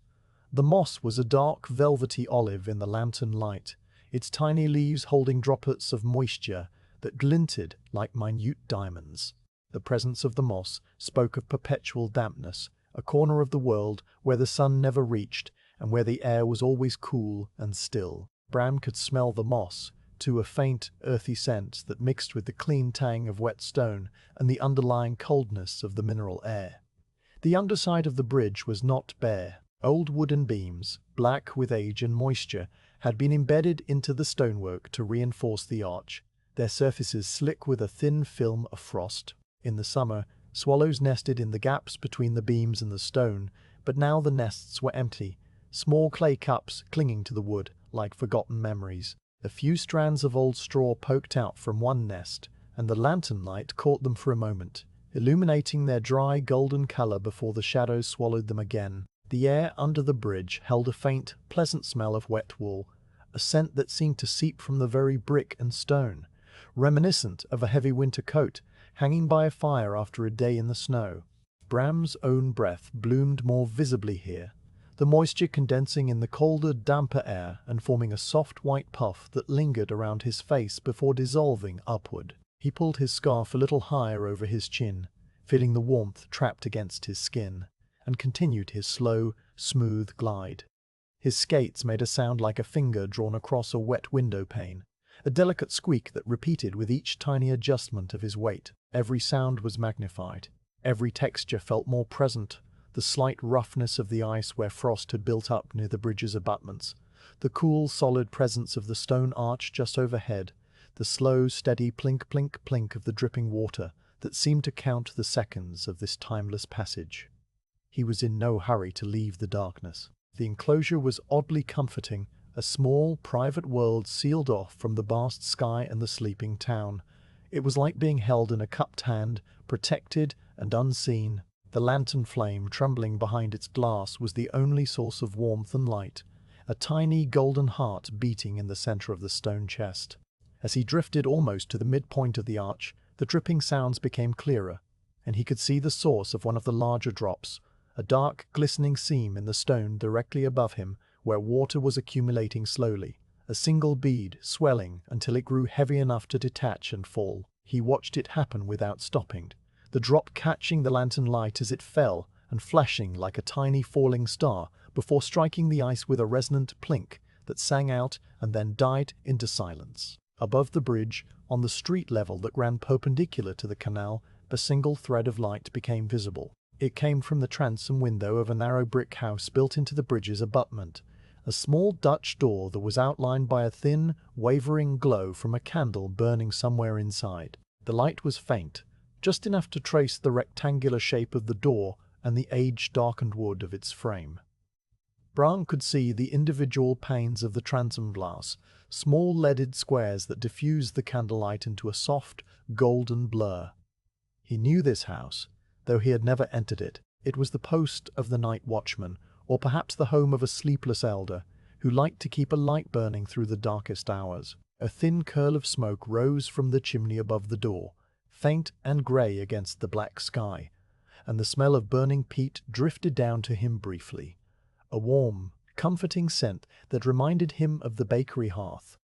The moss was a dark, velvety olive in the lantern light, its tiny leaves holding droplets of moisture that glinted like minute diamonds. The presence of the moss spoke of perpetual dampness, a corner of the world where the sun never reached and where the air was always cool and still. Bram could smell the moss, to a faint, earthy scent that mixed with the clean tang of wet stone and the underlying coldness of the mineral air. The underside of the bridge was not bare. Old wooden beams, black with age and moisture, had been embedded into the stonework to reinforce the arch, their surfaces slick with a thin film of frost. In the summer, swallows nested in the gaps between the beams and the stone, but now the nests were empty, small clay cups clinging to the wood like forgotten memories. A few strands of old straw poked out from one nest, and the lantern light caught them for a moment, illuminating their dry golden color before the shadows swallowed them again. The air under the bridge held a faint, pleasant smell of wet wool, a scent that seemed to seep from the very brick and stone, reminiscent of a heavy winter coat hanging by a fire after a day in the snow. Bram's own breath bloomed more visibly here, the moisture condensing in the colder, damper air and forming a soft white puff that lingered around his face before dissolving upward. He pulled his scarf a little higher over his chin, feeling the warmth trapped against his skin, and continued his slow, smooth glide. His skates made a sound like a finger drawn across a wet window pane, a delicate squeak that repeated with each tiny adjustment of his weight. Every sound was magnified. Every texture felt more present. The slight roughness of the ice where frost had built up near the bridge's abutments, the cool, solid presence of the stone arch just overhead, the slow, steady plink, plink, plink of the dripping water that seemed to count the seconds of this timeless passage. He was in no hurry to leave the darkness. The enclosure was oddly comforting, a small, private world sealed off from the vast sky and the sleeping town. It was like being held in a cupped hand, protected and unseen. The lantern flame trembling behind its glass was the only source of warmth and light, a tiny golden heart beating in the center of the stone chest. As he drifted almost to the midpoint of the arch, the dripping sounds became clearer, and he could see the source of one of the larger drops, a dark, glistening seam in the stone directly above him where water was accumulating slowly, a single bead swelling until it grew heavy enough to detach and fall. He watched it happen without stopping, the drop catching the lantern light as it fell and flashing like a tiny falling star before striking the ice with a resonant plink that sang out and then died into silence. Above the bridge, on the street level that ran perpendicular to the canal, a single thread of light became visible. It came from the transom window of a narrow brick house built into the bridge's abutment, a small Dutch door that was outlined by a thin, wavering glow from a candle burning somewhere inside. The light was faint, just enough to trace the rectangular shape of the door and the age-darkened wood of its frame. Bram could see the individual panes of the transom glass, small leaded squares that diffused the candlelight into a soft, golden blur. He knew this house, though he had never entered it. It was the post of the night watchman, or perhaps the home of a sleepless elder, who liked to keep a light burning through the darkest hours. A thin curl of smoke rose from the chimney above the door, faint and grey against the black sky, and the smell of burning peat drifted down to him briefly. a warm, comforting scent that reminded him of the bakery hearth.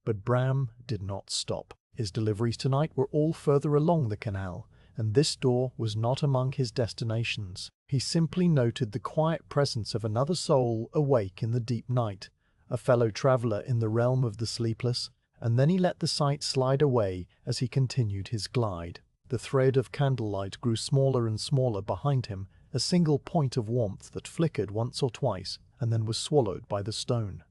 But Bram did not stop. His deliveries tonight were all further along the canal, and this door was not among his destinations. He simply noted the quiet presence of another soul awake in the deep night, a fellow traveler in the realm of the sleepless, and then he let the sight slide away as he continued his glide. The thread of candlelight grew smaller and smaller behind him, a single point of warmth that flickered once or twice and then was swallowed by the stone.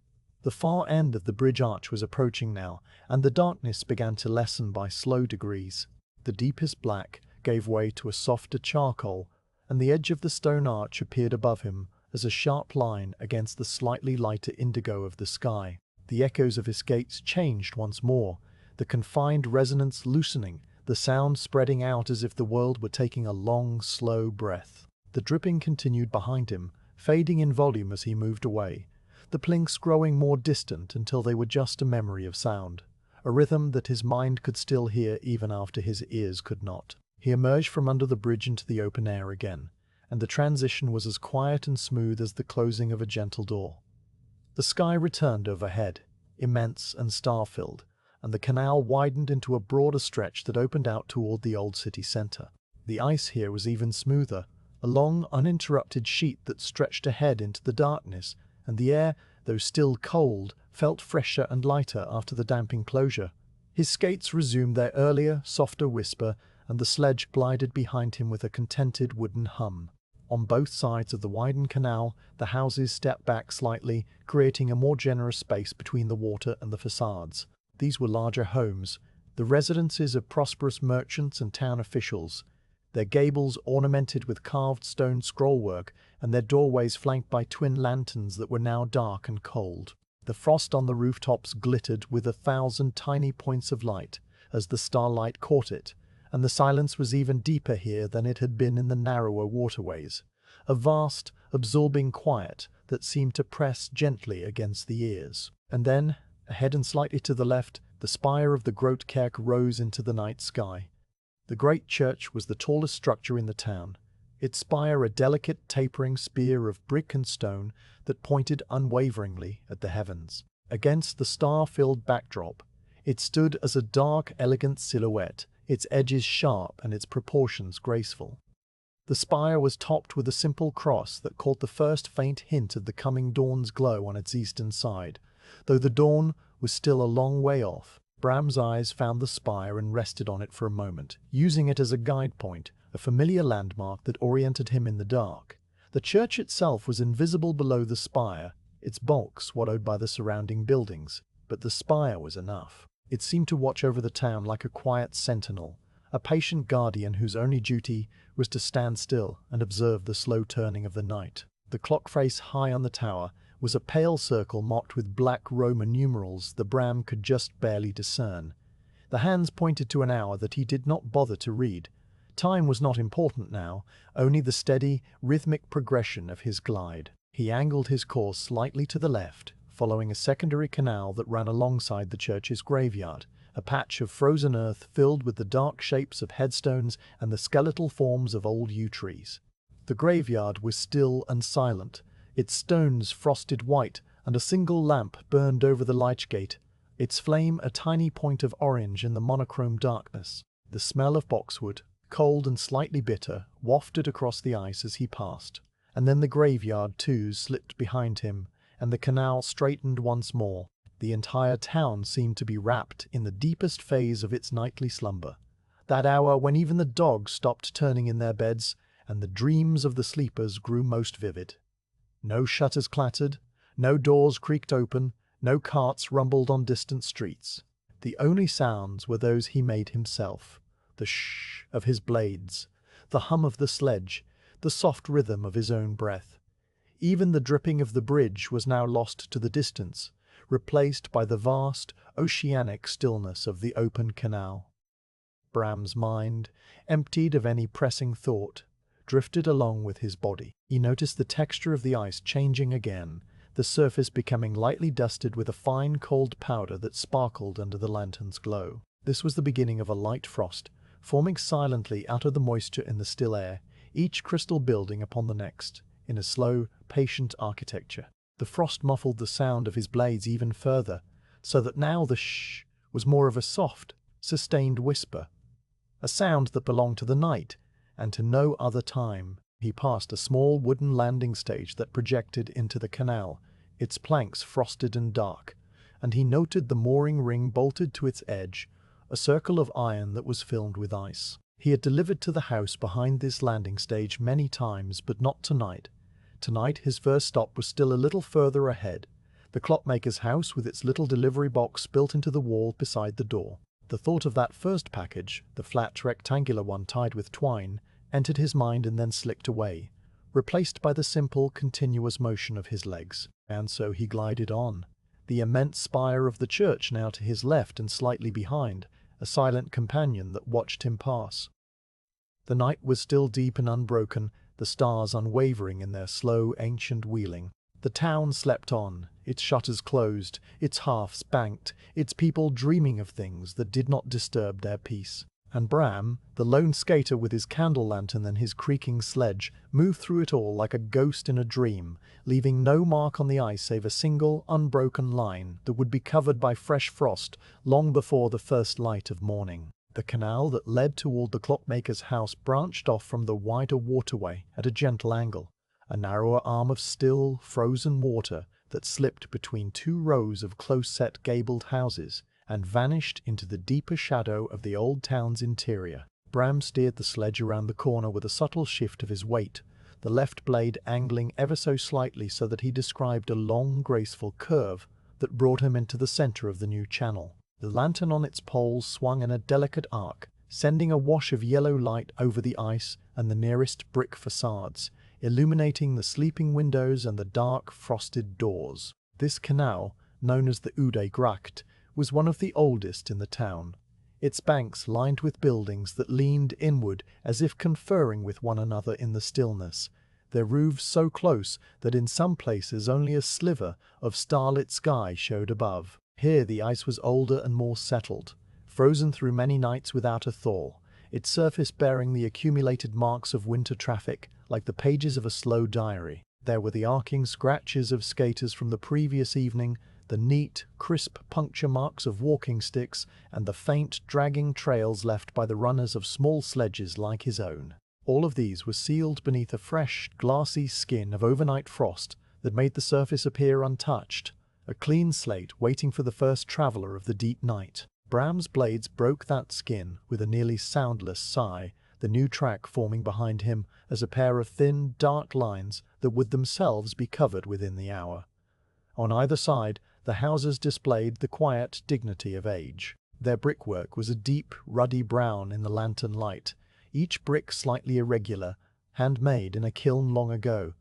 The far end of the bridge arch was approaching now, and the darkness began to lessen by slow degrees. The deepest black gave way to a softer charcoal, and the edge of the stone arch appeared above him as a sharp line against the slightly lighter indigo of the sky. The echoes of his gates changed once more, the confined resonance loosening, the sound spreading out as if the world were taking a long, slow breath. The dripping continued behind him, fading in volume as he moved away, the plinks growing more distant until they were just a memory of sound, a rhythm that his mind could still hear even after his ears could not. He emerged from under the bridge into the open air again, and the transition was as quiet and smooth as the closing of a gentle door. The sky returned overhead, immense and star-filled, and the canal widened into a broader stretch that opened out toward the old city centre. The ice here was even smoother, a long, uninterrupted sheet that stretched ahead into the darkness, and the air, though still cold, felt fresher and lighter after the damp enclosure. His skates resumed their earlier, softer whisper, and the sledge glided behind him with a contented wooden hum. On both sides of the widened canal, the houses stepped back slightly, creating a more generous space between the water and the facades. These were larger homes, the residences of prosperous merchants and town officials, their gables ornamented with carved stone scrollwork and their doorways flanked by twin lanterns that were now dark and cold. The frost on the rooftops glittered with 1,000 tiny points of light as the starlight caught it, and the silence was even deeper here than it had been in the narrower waterways, a vast, absorbing quiet that seemed to press gently against the ears. And then, ahead and slightly to the left, the spire of the Grote Kerk rose into the night sky. The great church was the tallest structure in the town, its spire a delicate tapering spear of brick and stone that pointed unwaveringly at the heavens. Against the star-filled backdrop, it stood as a dark, elegant silhouette, its edges sharp and its proportions graceful. The spire was topped with a simple cross that caught the first faint hint of the coming dawn's glow on its eastern side, though the dawn was still a long way off. Bram's eyes found the spire and rested on it for a moment, using it as a guide point, a familiar landmark that oriented him in the dark. The church itself was invisible below the spire, its bulk swallowed by the surrounding buildings, but the spire was enough. It seemed to watch over the town like a quiet sentinel, a patient guardian whose only duty was to stand still and observe the slow turning of the night. The clock face high on the tower was a pale circle marked with black Roman numerals that Bram could just barely discern. The hands pointed to an hour that he did not bother to read. Time was not important now, only the steady, rhythmic progression of his glide. He angled his course slightly to the left, following a secondary canal that ran alongside the church's graveyard, a patch of frozen earth filled with the dark shapes of headstones and the skeletal forms of old yew trees. The graveyard was still and silent, its stones frosted white, and a single lamp burned over the lich-gate, its flame a tiny point of orange in the monochrome darkness. The smell of boxwood, cold and slightly bitter, wafted across the ice as he passed, and then the graveyard too slipped behind him, and the canal straightened once more. The entire town seemed to be wrapped in the deepest phase of its nightly slumber, that hour when even the dogs stopped turning in their beds, and the dreams of the sleepers grew most vivid. No shutters clattered, no doors creaked open, no carts rumbled on distant streets. The only sounds were those he made himself, the shh of his blades, the hum of the sledge, the soft rhythm of his own breath. Even the dripping of the bridge was now lost to the distance, replaced by the vast, oceanic stillness of the open canal. Bram's mind, emptied of any pressing thought, drifted along with his body. He noticed the texture of the ice changing again, the surface becoming lightly dusted with a fine cold powder that sparkled under the lantern's glow. This was the beginning of a light frost, forming silently out of the moisture in the still air, each crystal building upon the next, in a slow, patient architecture. The frost muffled the sound of his blades even further, so that now the shh was more of a soft, sustained whisper, a sound that belonged to the night and to no other time. He passed a small wooden landing stage that projected into the canal, its planks frosted and dark, and he noted the mooring ring bolted to its edge, a circle of iron that was filled with ice. He had delivered to the house behind this landing stage many times, but not tonight. Tonight his first stop was still a little further ahead, the clockmaker's house with its little delivery box built into the wall beside the door. The thought of that first package, the flat rectangular one tied with twine, entered his mind and then slipped away, replaced by the simple, continuous motion of his legs. And so he glided on, the immense spire of the church now to his left and slightly behind, a silent companion that watched him pass. The night was still deep and unbroken, the stars unwavering in their slow, ancient wheeling. The town slept on, its shutters closed, its hearths banked, its people dreaming of things that did not disturb their peace. And Bram, the lone skater with his candle lantern and his creaking sledge, moved through it all like a ghost in a dream, leaving no mark on the ice save a single, unbroken line that would be covered by fresh frost long before the first light of morning. The canal that led toward the clockmaker's house branched off from the wider waterway at a gentle angle, a narrower arm of still, frozen water that slipped between two rows of close-set gabled houses and vanished into the deeper shadow of the old town's interior. Bram steered the sledge around the corner with a subtle shift of his weight, the left blade angling ever so slightly so that he described a long, graceful curve that brought him into the center of the new channel. The lantern on its poles swung in a delicate arc, sending a wash of yellow light over the ice and the nearest brick facades, illuminating the sleeping windows and the dark, frosted doors. This canal, known as the Ude Gracht, was one of the oldest in the town, its banks lined with buildings that leaned inward as if conferring with one another in the stillness, their roofs so close that in some places only a sliver of starlit sky showed above. Here the ice was older and more settled, frozen through many nights without a thaw, its surface bearing the accumulated marks of winter traffic like the pages of a slow diary. There were the arcing scratches of skaters from the previous evening, the neat, crisp puncture marks of walking sticks, and the faint, dragging trails left by the runners of small sledges like his own. All of these were sealed beneath a fresh, glassy skin of overnight frost that made the surface appear untouched, a clean slate waiting for the first traveler of the deep night. Bram's blades broke that skin with a nearly soundless sigh, the new track forming behind him as a pair of thin, dark lines that would themselves be covered within the hour. On either side, the houses displayed the quiet dignity of age. Their brickwork was a deep, ruddy brown in the lantern light, each brick slightly irregular, handmade in a kiln long ago.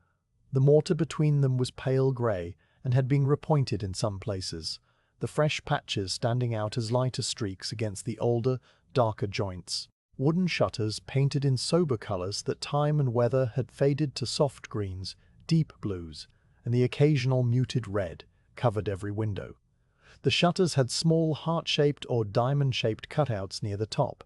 The mortar between them was pale grey and had been repointed in some places, the fresh patches standing out as lighter streaks against the older, darker joints. Wooden shutters painted in sober colours that time and weather had faded to soft greens, deep blues, and the occasional muted red covered every window. The shutters had small heart-shaped or diamond-shaped cutouts near the top,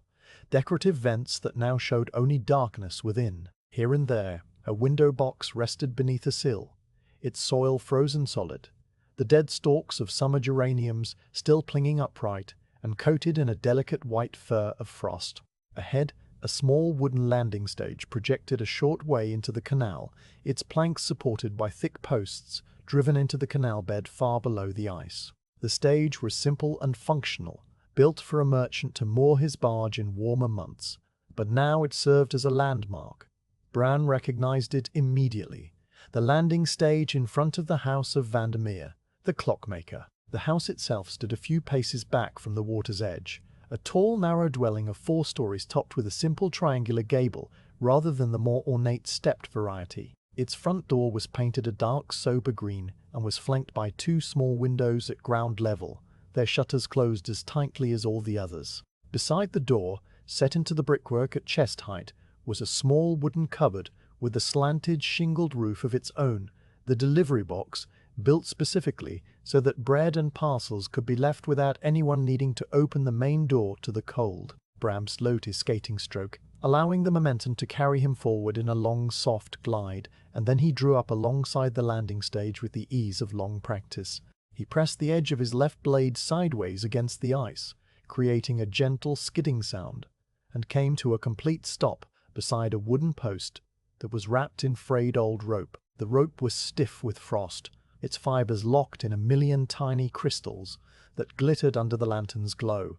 decorative vents that now showed only darkness within. Here and there, a window box rested beneath a sill, its soil frozen solid, the dead stalks of summer geraniums still clinging upright and coated in a delicate white fur of frost. Ahead, a small wooden landing stage projected a short way into the canal, its planks supported by thick posts driven into the canal bed far below the ice. The stage was simple and functional, built for a merchant to moor his barge in warmer months, but now it served as a landmark. Bran recognized it immediately, the landing stage in front of the house of Vandermeer, the clockmaker. The house itself stood a few paces back from the water's edge, a tall, narrow dwelling of 4 stories topped with a simple triangular gable rather than the more ornate stepped variety. Its front door was painted a dark, sober green and was flanked by 2 small windows at ground level, their shutters closed as tightly as all the others. Beside the door, set into the brickwork at chest height, was a small wooden cupboard with a slanted, shingled roof of its own, the delivery box, built specifically so that bread and parcels could be left without anyone needing to open the main door to the cold. Bram slowed his skating stroke, allowing the momentum to carry him forward in a long, soft glide, and then he drew up alongside the landing stage with the ease of long practice. He pressed the edge of his left blade sideways against the ice, creating a gentle skidding sound, and came to a complete stop beside a wooden post that was wrapped in frayed old rope. The rope was stiff with frost, its fibers locked in a million tiny crystals that glittered under the lantern's glow.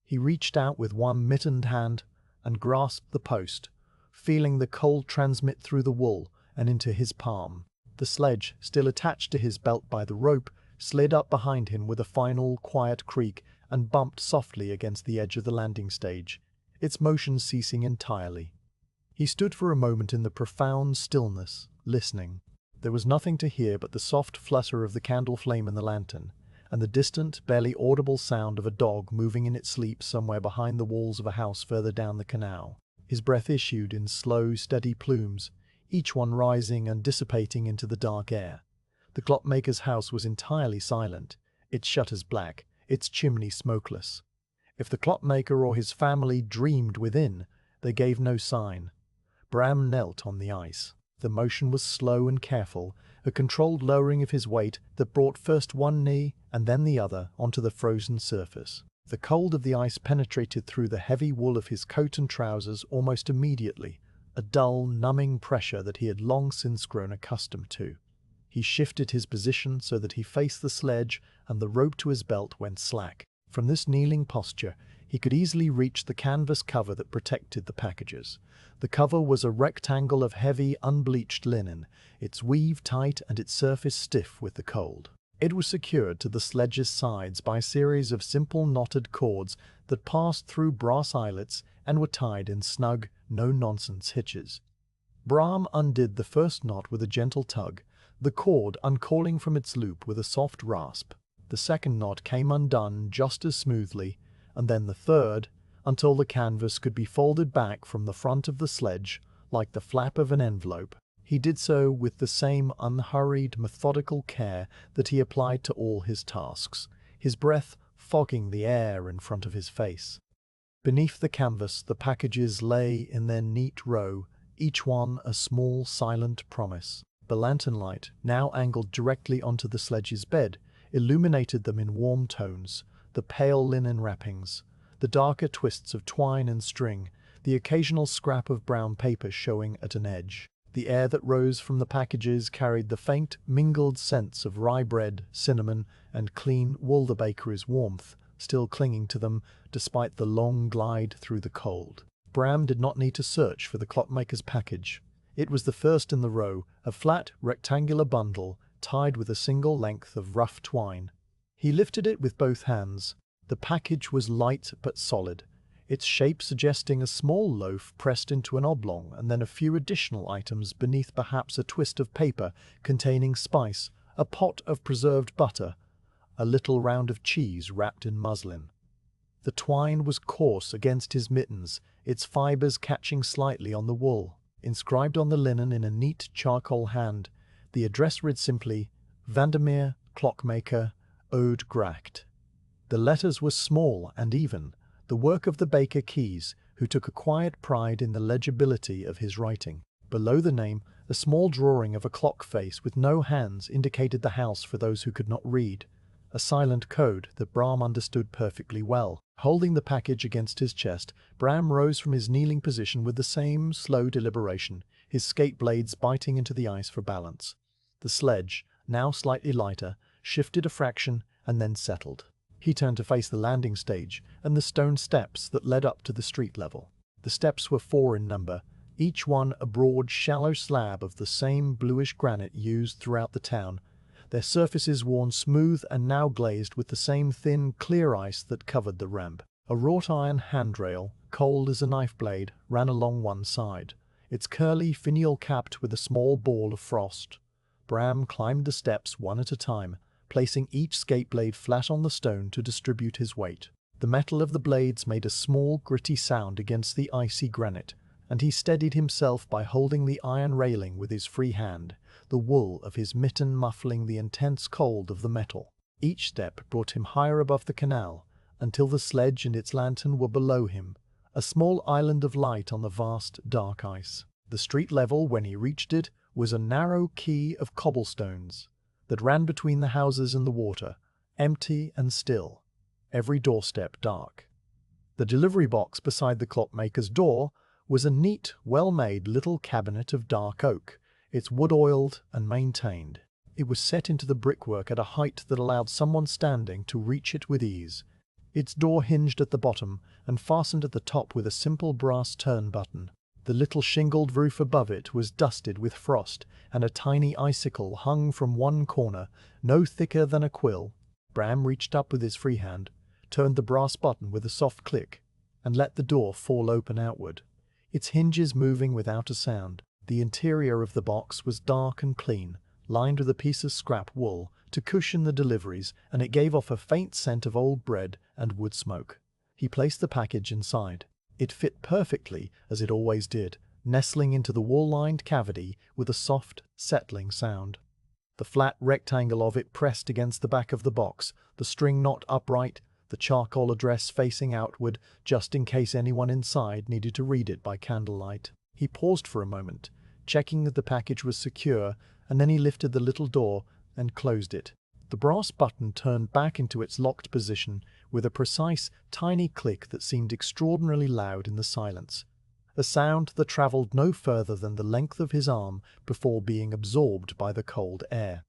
He reached out with one mittened hand and grasped the post, feeling the cold transmit through the wool and into his palm. The sledge, still attached to his belt by the rope, slid up behind him with a final quiet creak and bumped softly against the edge of the landing stage, its motion ceasing entirely. He stood for a moment in the profound stillness, listening. There was nothing to hear but the soft flutter of the candle flame in the lantern, and the distant, barely audible sound of a dog moving in its sleep somewhere behind the walls of a house further down the canal. His breath issued in slow, steady plumes, each one rising and dissipating into the dark air. The clockmaker's house was entirely silent, its shutters black, its chimney smokeless. If the clockmaker or his family dreamed within, they gave no sign. Bram knelt on the ice. The motion was slow and careful, a controlled lowering of his weight that brought first one knee and then the other onto the frozen surface. The cold of the ice penetrated through the heavy wool of his coat and trousers almost immediately, a dull, numbing pressure that he had long since grown accustomed to. He shifted his position so that he faced the sledge, and the rope to his belt went slack. From this kneeling posture, he could easily reach the canvas cover that protected the packages. The cover was a rectangle of heavy, unbleached linen, its weave tight and its surface stiff with the cold. It was secured to the sledge's sides by a series of simple knotted cords that passed through brass eyelets and were tied in snug, no-nonsense hitches. Bram undid the first knot with a gentle tug, the cord uncalling from its loop with a soft rasp. The second knot came undone just as smoothly, and then the third, until the canvas could be folded back from the front of the sledge like the flap of an envelope. He did so with the same unhurried, methodical care that he applied to all his tasks, his breath fogging the air in front of his face. Beneath the canvas, the packages lay in their neat row, each one a small, silent promise. The lantern light, now angled directly onto the sledge's bed, illuminated them in warm tones, the pale linen wrappings, the darker twists of twine and string, the occasional scrap of brown paper showing at an edge. The air that rose from the packages carried the faint, mingled scents of rye bread, cinnamon, and clean wool, the bakery's warmth still clinging to them despite the long glide through the cold. Bram did not need to search for the clockmaker's package. It was the first in the row, a flat, rectangular bundle tied with a single length of rough twine. He lifted it with both hands. The package was light but solid, its shape suggesting a small loaf pressed into an oblong and then a few additional items beneath, perhaps a twist of paper containing spice, a pot of preserved butter, a little round of cheese wrapped in muslin. The twine was coarse against his mittens, its fibers catching slightly on the wool. Inscribed on the linen in a neat charcoal hand, the address read simply, Vandermeer, Clockmaker, Ode Gracht. The letters were small and even, the work of the baker Keys, who took a quiet pride in the legibility of his writing. Below the name, a small drawing of a clock face with no hands indicated the house for those who could not read, a silent code that Bram understood perfectly well. Holding the package against his chest, Bram rose from his kneeling position with the same slow deliberation, his skate blades biting into the ice for balance. The sledge, now slightly lighter, shifted a fraction and then settled. He turned to face the landing stage and the stone steps that led up to the street level. The steps were 4 in number, each one a broad, shallow slab of the same bluish granite used throughout the town, their surfaces worn smooth and now glazed with the same thin, clear ice that covered the ramp. A wrought iron handrail, cold as a knife blade, ran along one side, its curly finial capped with a small ball of frost. Bram climbed the steps one at a time, placing each skate blade flat on the stone to distribute his weight. The metal of the blades made a small, gritty sound against the icy granite, and he steadied himself by holding the iron railing with his free hand, the wool of his mitten muffling the intense cold of the metal. Each step brought him higher above the canal, until the sledge and its lantern were below him, a small island of light on the vast, dark ice. The street level, when he reached it, was a narrow quay of cobblestones that ran between the houses and the water, empty and still, every doorstep dark. The delivery box beside the clockmaker's door was a neat, well-made little cabinet of dark oak, its wood-oiled and maintained. It was set into the brickwork at a height that allowed someone standing to reach it with ease. Its door hinged at the bottom and fastened at the top with a simple brass turn button. The little shingled roof above it was dusted with frost, and a tiny icicle hung from one corner, no thicker than a quill. Bram reached up with his free hand, turned the brass button with a soft click, and let the door fall open outward, its hinges moving without a sound. The interior of the box was dark and clean, lined with a piece of scrap wool to cushion the deliveries, and it gave off a faint scent of old bread and wood smoke. He placed the package inside. It fit perfectly, as it always did, nestling into the wool-lined cavity with a soft, settling sound. The flat rectangle of it pressed against the back of the box, the string knot upright, the charcoal address facing outward, just in case anyone inside needed to read it by candlelight. He paused for a moment, checking that the package was secure, and then he lifted the little door and closed it. The brass button turned back into its locked position with a precise, tiny click that seemed extraordinarily loud in the silence, a sound that travelled no further than the length of his arm before being absorbed by the cold air.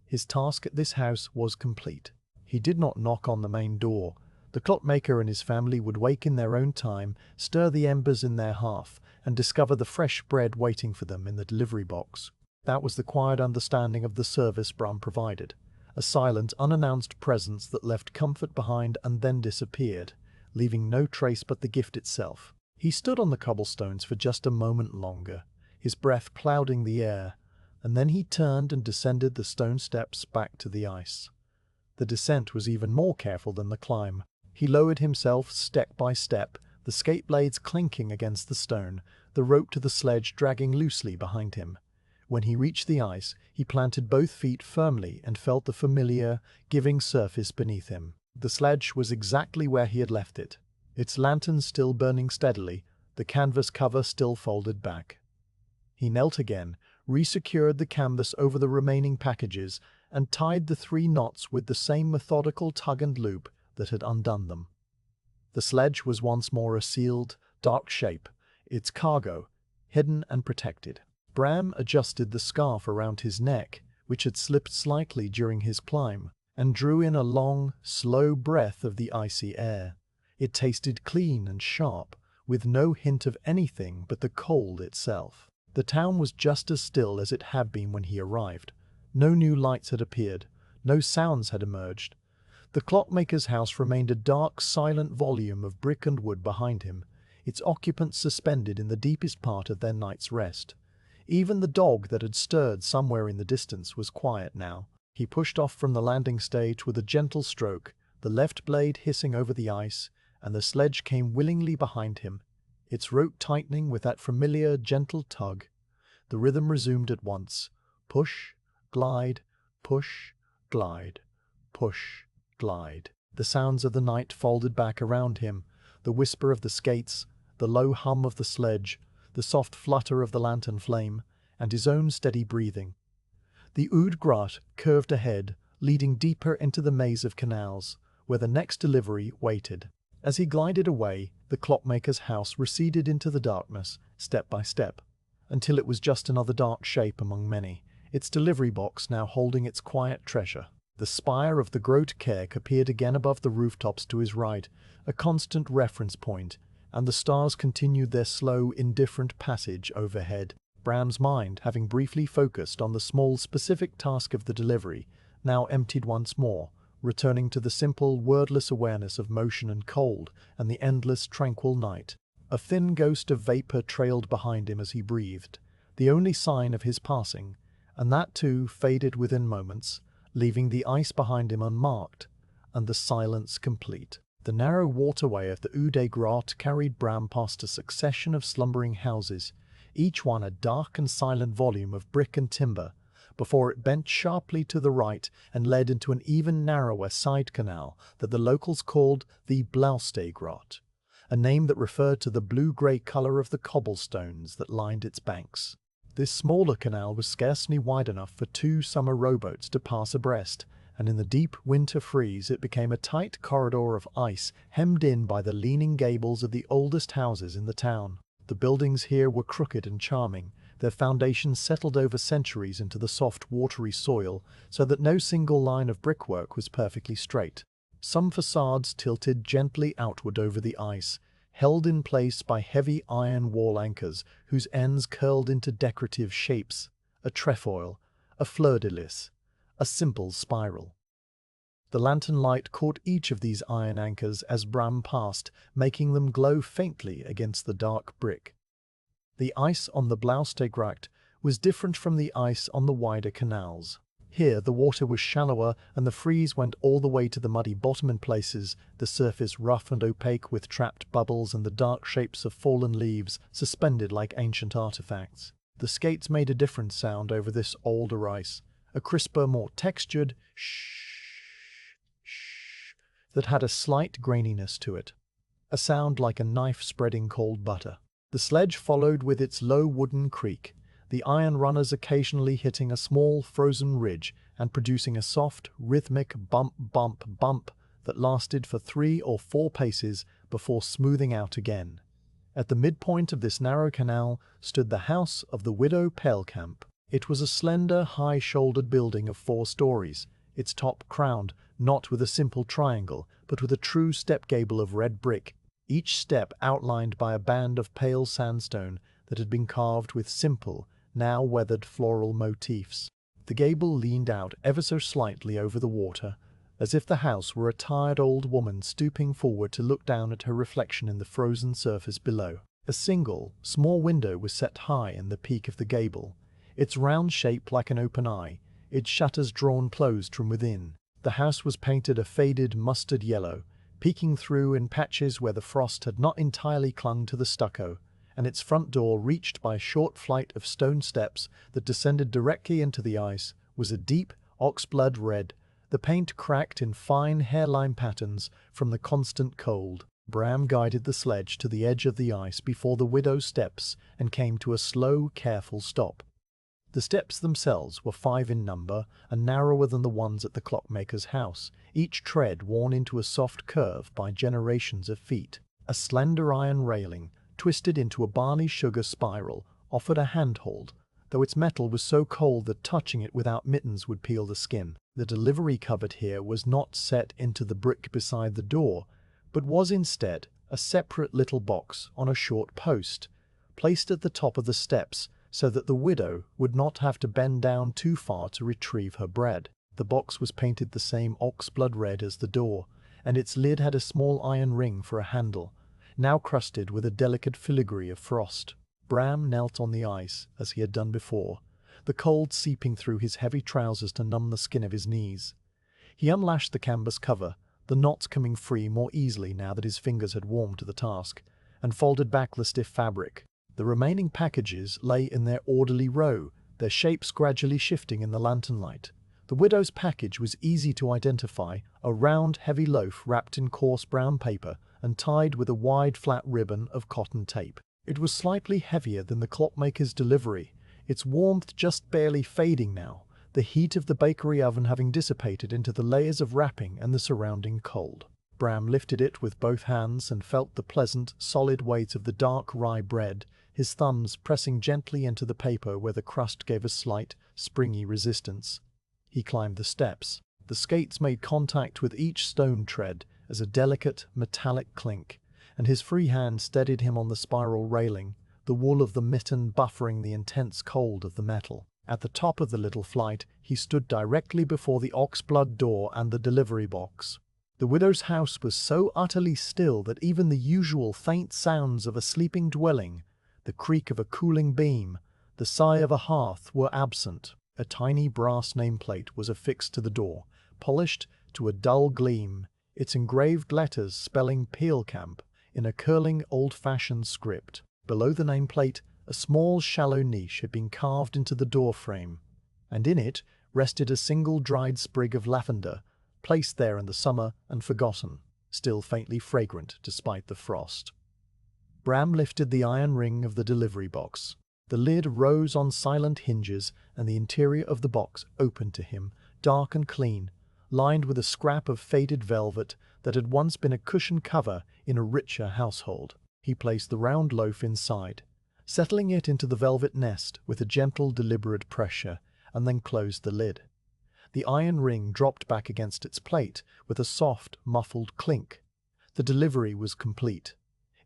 His task at this house was complete. He did not knock on the main door. The clockmaker and his family would wake in their own time, stir the embers in their hearth, and discover the fresh bread waiting for them in the delivery box. That was the quiet understanding of the service Bram provided. A silent, unannounced presence that left comfort behind and then disappeared, leaving no trace but the gift itself. He stood on the cobblestones for just a moment longer, his breath clouding the air, and then he turned and descended the stone steps back to the ice. The descent was even more careful than the climb. He lowered himself step by step, the skate blades clinking against the stone, the rope to the sledge dragging loosely behind him. When he reached the ice, he planted both feet firmly and felt the familiar, giving surface beneath him. The sledge was exactly where he had left it, its lantern still burning steadily, the canvas cover still folded back. He knelt again, resecured the canvas over the remaining packages, and tied the 3 knots with the same methodical tug and loop that had undone them. The sledge was once more a sealed, dark shape, its cargo hidden and protected. Bram adjusted the scarf around his neck, which had slipped slightly during his climb, and drew in a long, slow breath of the icy air. It tasted clean and sharp, with no hint of anything but the cold itself. The town was just as still as it had been when he arrived. No new lights had appeared, no sounds had emerged. The clockmaker's house remained a dark, silent volume of brick and wood behind him, its occupants suspended in the deepest part of their night's rest. Even the dog that had stirred somewhere in the distance was quiet now. He pushed off from the landing stage with a gentle stroke, the left blade hissing over the ice, and the sledge came willingly behind him, its rope tightening with that familiar, gentle tug. The rhythm resumed at once. Push, glide, push, glide, push, glide. The sounds of the night folded back around him, the whisper of the skates, the low hum of the sledge, the soft flutter of the lantern flame, and his own steady breathing. The Oud Grat curved ahead, leading deeper into the maze of canals, where the next delivery waited. As he glided away, the clockmaker's house receded into the darkness, step by step, until it was just another dark shape among many, its delivery box now holding its quiet treasure. The spire of the Grote Kerk appeared again above the rooftops to his right, a constant reference point, and the stars continued their slow, indifferent passage overhead. Bram's mind, having briefly focused on the small, specific task of the delivery, now emptied once more, returning to the simple, wordless awareness of motion and cold and the endless, tranquil night. A thin ghost of vapor trailed behind him as he breathed, the only sign of his passing, and that too faded within moments, leaving the ice behind him unmarked, and the silence complete. The narrow waterway of the Oude Gracht carried Bram past a succession of slumbering houses, each one a dark and silent volume of brick and timber, before it bent sharply to the right and led into an even narrower side canal that the locals called the Blausteegracht, a name that referred to the blue-grey colour of the cobblestones that lined its banks. This smaller canal was scarcely wide enough for 2 summer rowboats to pass abreast, and in the deep winter freeze it became a tight corridor of ice hemmed in by the leaning gables of the oldest houses in the town. The buildings here were crooked and charming, their foundations settled over centuries into the soft watery soil so that no single line of brickwork was perfectly straight. Some facades tilted gently outward over the ice, held in place by heavy iron wall anchors whose ends curled into decorative shapes, a trefoil, a fleur-de-lis, a simple spiral. The lantern light caught each of these iron anchors as Bram passed, making them glow faintly against the dark brick. The ice on the Blaustegracht was different from the ice on the wider canals. Here the water was shallower and the freeze went all the way to the muddy bottom in places, the surface rough and opaque with trapped bubbles and the dark shapes of fallen leaves suspended like ancient artifacts. The skates made a different sound over this older ice, a crisper, more textured shh that had a slight graininess to it, a sound like a knife spreading cold butter. The sledge followed with its low wooden creak, the iron runners occasionally hitting a small frozen ridge and producing a soft, rhythmic bump, bump, bump that lasted for 3 or 4 paces before smoothing out again. At the midpoint of this narrow canal stood the house of the widow Pelkamp. It was a slender, high-shouldered building of 4 stories, its top crowned not with a simple triangle, but with a true step gable of red brick, each step outlined by a band of pale sandstone that had been carved with simple, now weathered floral motifs. The gable leaned out ever so slightly over the water, as if the house were a tired old woman stooping forward to look down at her reflection in the frozen surface below. A single, small window was set high in the peak of the gable, its round shape like an open eye, its shutters drawn closed from within. The house was painted a faded mustard yellow, peeking through in patches where the frost had not entirely clung to the stucco, and its front door, reached by a short flight of stone steps that descended directly into the ice, was a deep oxblood red, the paint cracked in fine hairline patterns from the constant cold. Bram guided the sledge to the edge of the ice before the widow's steps and came to a slow, careful stop. The steps themselves were 5 in number and narrower than the ones at the clockmaker's house, each tread worn into a soft curve by generations of feet. A slender iron railing, twisted into a barley sugar spiral, offered a handhold, though its metal was so cold that touching it without mittens would peel the skin. The delivery cupboard here was not set into the brick beside the door, but was instead a separate little box on a short post, placed at the top of the steps so that the widow would not have to bend down too far to retrieve her bread. The box was painted the same oxblood red as the door, and its lid had a small iron ring for a handle, now crusted with a delicate filigree of frost. Bram knelt on the ice, as he had done before, the cold seeping through his heavy trousers to numb the skin of his knees. He unlashed the canvas cover, the knots coming free more easily now that his fingers had warmed to the task, and folded back the stiff fabric. The remaining packages lay in their orderly row, their shapes gradually shifting in the lantern light. The widow's package was easy to identify, a round, heavy loaf wrapped in coarse brown paper and tied with a wide, flat ribbon of cotton tape. It was slightly heavier than the clockmaker's delivery, its warmth just barely fading now, the heat of the bakery oven having dissipated into the layers of wrapping and the surrounding cold. Bram lifted it with both hands and felt the pleasant, solid weight of the dark rye bread, his thumbs pressing gently into the paper where the crust gave a slight, springy resistance. He climbed the steps. The skates made contact with each stone tread as a delicate, metallic clink, and his free hand steadied him on the spiral railing, the wool of the mitten buffering the intense cold of the metal. At the top of the little flight, he stood directly before the oxblood door and the delivery box. The widow's house was so utterly still that even the usual faint sounds of a sleeping dwelling, the creak of a cooling beam, the sigh of a hearth, were absent. A tiny brass nameplate was affixed to the door, polished to a dull gleam, its engraved letters spelling Pelkamp in a curling old-fashioned script. Below the nameplate, a small shallow niche had been carved into the door frame, and in it rested a single dried sprig of lavender, placed there in the summer and forgotten, still faintly fragrant despite the frost. Bram lifted the iron ring of the delivery box. The lid rose on silent hinges, and the interior of the box opened to him, dark and clean, lined with a scrap of faded velvet that had once been a cushioned cover in a richer household. He placed the round loaf inside, settling it into the velvet nest with a gentle, deliberate pressure, and then closed the lid. The iron ring dropped back against its plate with a soft, muffled clink. The delivery was complete.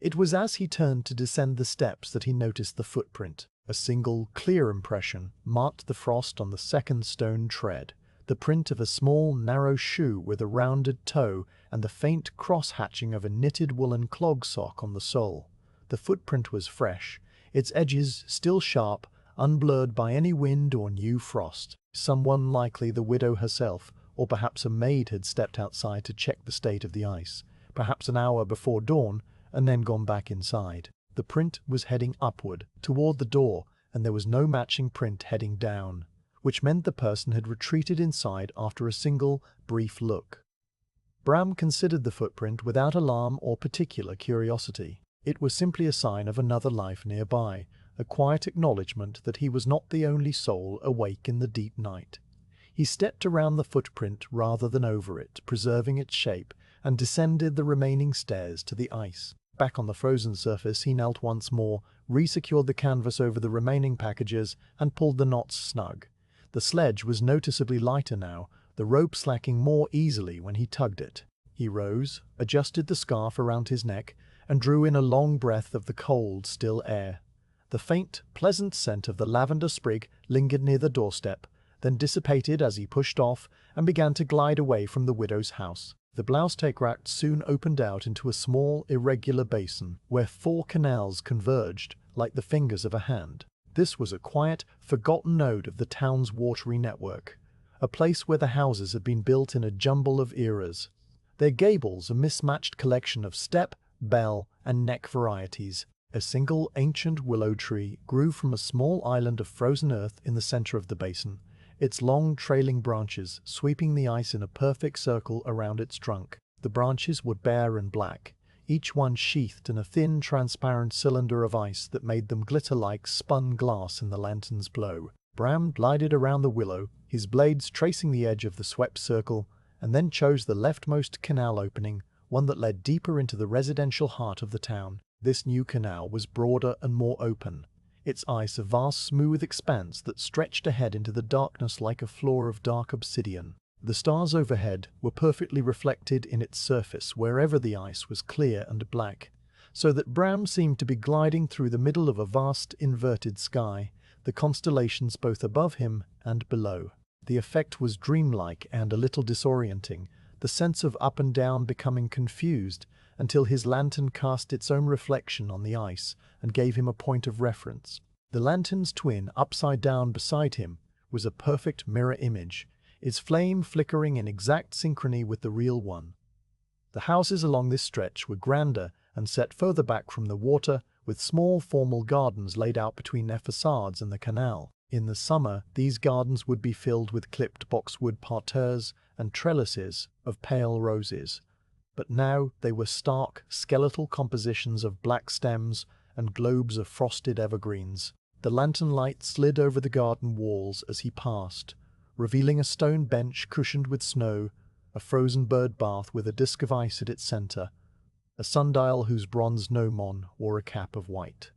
It was as he turned to descend the steps that he noticed the footprint. A single, clear impression marked the frost on the second stone tread, the print of a small, narrow shoe with a rounded toe and the faint cross-hatching of a knitted woolen clog sock on the sole. The footprint was fresh, its edges still sharp, unblurred by any wind or new frost. Someone, likely the widow herself, or perhaps a maid, had stepped outside to check the state of the ice, perhaps an hour before dawn, and then gone back inside. The print was heading upward, toward the door, and there was no matching print heading down, which meant the person had retreated inside after a single, brief look. Bram considered the footprint without alarm or particular curiosity. It was simply a sign of another life nearby, a quiet acknowledgement that he was not the only soul awake in the deep night. He stepped around the footprint rather than over it, preserving its shape, and descended the remaining stairs to the ice. Back on the frozen surface, he knelt once more, resecured the canvas over the remaining packages, and pulled the knots snug. The sledge was noticeably lighter now, the rope slacking more easily when he tugged it. He rose, adjusted the scarf around his neck, and drew in a long breath of the cold, still air. The faint, pleasant scent of the lavender sprig lingered near the doorstep, then dissipated as he pushed off and began to glide away from the widow's house. The blouse-take rack soon opened out into a small, irregular basin, where 4 canals converged like the fingers of a hand. This was a quiet, forgotten node of the town's watery network, a place where the houses had been built in a jumble of eras, their gables a mismatched collection of step, bell, and neck varieties. A single ancient willow tree grew from a small island of frozen earth in the center of the basin, its long trailing branches sweeping the ice in a perfect circle around its trunk. The branches were bare and black, each one sheathed in a thin, transparent cylinder of ice that made them glitter like spun glass in the lantern's glow. Bram glided around the willow, his blades tracing the edge of the swept circle, and then chose the leftmost canal opening, one that led deeper into the residential heart of the town. This new canal was broader and more open, its ice a vast smooth expanse that stretched ahead into the darkness like a floor of dark obsidian. The stars overhead were perfectly reflected in its surface wherever the ice was clear and black, so that Bram seemed to be gliding through the middle of a vast inverted sky, the constellations both above him and below. The effect was dreamlike and a little disorienting, the sense of up and down becoming confused, until his lantern cast its own reflection on the ice and gave him a point of reference. The lantern's twin, upside down beside him, was a perfect mirror image, its flame flickering in exact synchrony with the real one. The houses along this stretch were grander and set further back from the water, with small formal gardens laid out between their facades and the canal. In the summer, these gardens would be filled with clipped boxwood parterres and trellises of pale roses, but now they were stark, skeletal compositions of black stems and globes of frosted evergreens. The lantern light slid over the garden walls as he passed, revealing a stone bench cushioned with snow, a frozen bird bath with a disk of ice at its center, a sundial whose bronze gnomon wore a cap of white.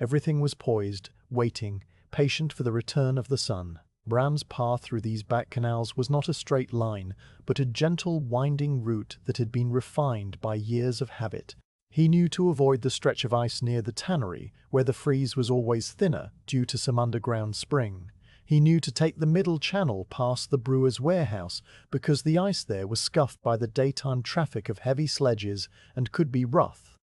Everything was poised, waiting, patient for the return of the sun. Bram's path through these back canals was not a straight line, but a gentle, winding route that had been refined by years of habit. He knew to avoid the stretch of ice near the tannery, where the freeze was always thinner due to some underground spring. He knew to take the middle channel past the brewer's warehouse, because the ice there was scuffed by the daytime traffic of heavy sledges and could be rough.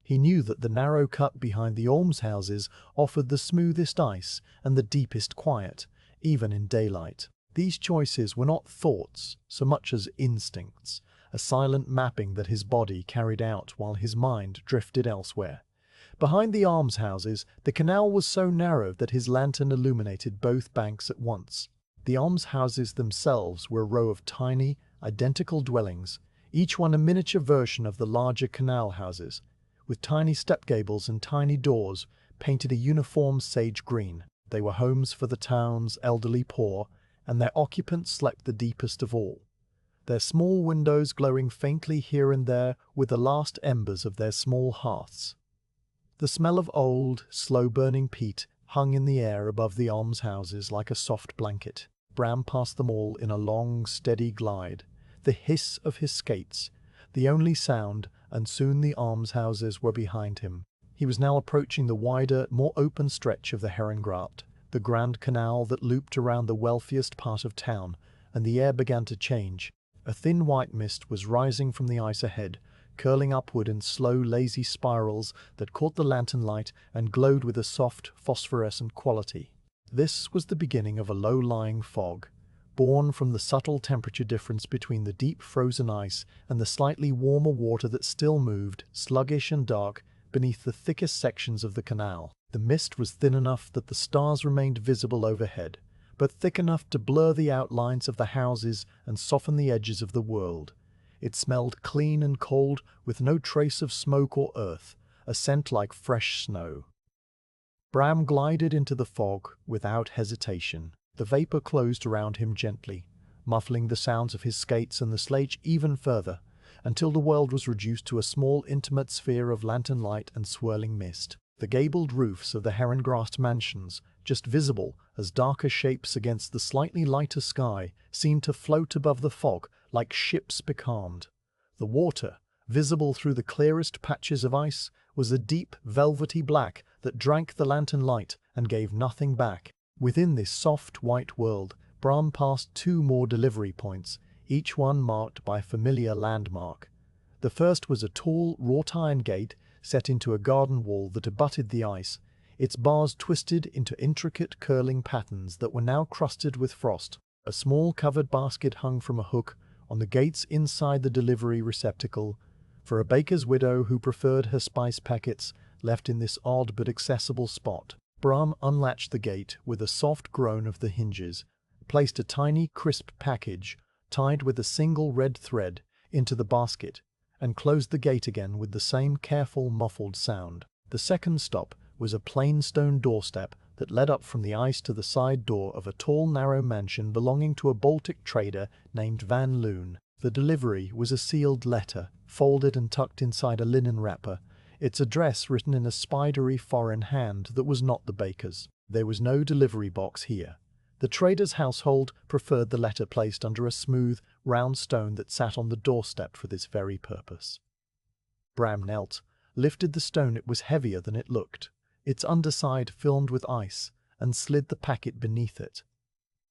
He knew that the narrow cut behind the almshouses offered the smoothest ice and the deepest quiet, even in daylight. These choices were not thoughts so much as instincts, a silent mapping that his body carried out while his mind drifted elsewhere. Behind the almshouses, the canal was so narrow that his lantern illuminated both banks at once. The almshouses themselves were a row of tiny, identical dwellings, each one a miniature version of the larger canal houses, with tiny step gables and tiny doors painted a uniform sage green. They were homes for the town's elderly poor, and their occupants slept the deepest of all, their small windows glowing faintly here and there with the last embers of their small hearths. The smell of old, slow-burning peat hung in the air above the almshouses like a soft blanket. Bram passed them all in a long, steady glide, the hiss of his skates the only sound, and soon the almshouses were behind him. He was now approaching the wider, more open stretch of the Herrengracht, the grand canal that looped around the wealthiest part of town, and the air began to change. A thin white mist was rising from the ice ahead, curling upward in slow, lazy spirals that caught the lantern light and glowed with a soft, phosphorescent quality. This was the beginning of a low-lying fog, born from the subtle temperature difference between the deep frozen ice and the slightly warmer water that still moved, sluggish and dark, beneath the thickest sections of the canal. The mist was thin enough that the stars remained visible overhead, but thick enough to blur the outlines of the houses and soften the edges of the world. It smelled clean and cold, with no trace of smoke or earth, a scent like fresh snow. Bram glided into the fog without hesitation. The vapor closed around him gently, muffling the sounds of his skates and the sledge even further, until the world was reduced to a small, intimate sphere of lantern light and swirling mist. The gabled roofs of the Herrengracht mansions, just visible as darker shapes against the slightly lighter sky, seemed to float above the fog like ships becalmed. The water, visible through the clearest patches of ice, was a deep, velvety black that drank the lantern light and gave nothing back. Within this soft, white world, Bram passed 2 more delivery points, each one marked by a familiar landmark. The first was a tall, wrought-iron gate set into a garden wall that abutted the ice, its bars twisted into intricate curling patterns that were now crusted with frost. A small covered basket hung from a hook on the gate's inside the delivery receptacle, for a baker's widow who preferred her spice packets left in this odd but accessible spot. Bram unlatched the gate with a soft groan of the hinges, placed a tiny, crisp package, tied with a single red thread, into the basket, and closed the gate again with the same careful, muffled sound. The second stop was a plain stone doorstep that led up from the ice to the side door of a tall, narrow mansion belonging to a Baltic trader named Van Loon. The delivery was a sealed letter, folded and tucked inside a linen wrapper, its address written in a spidery foreign hand that was not the baker's. There was no delivery box here. The trader's household preferred the letter placed under a smooth, round stone that sat on the doorstep for this very purpose. Bram knelt, lifted the stone. It was heavier than it looked, its underside filmed with ice, and slid the packet beneath it.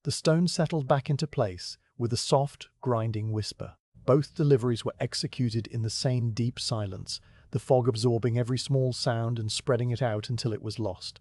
The stone settled back into place with a soft, grinding whisper. Both deliveries were executed in the same deep silence, the fog absorbing every small sound and spreading it out until it was lost.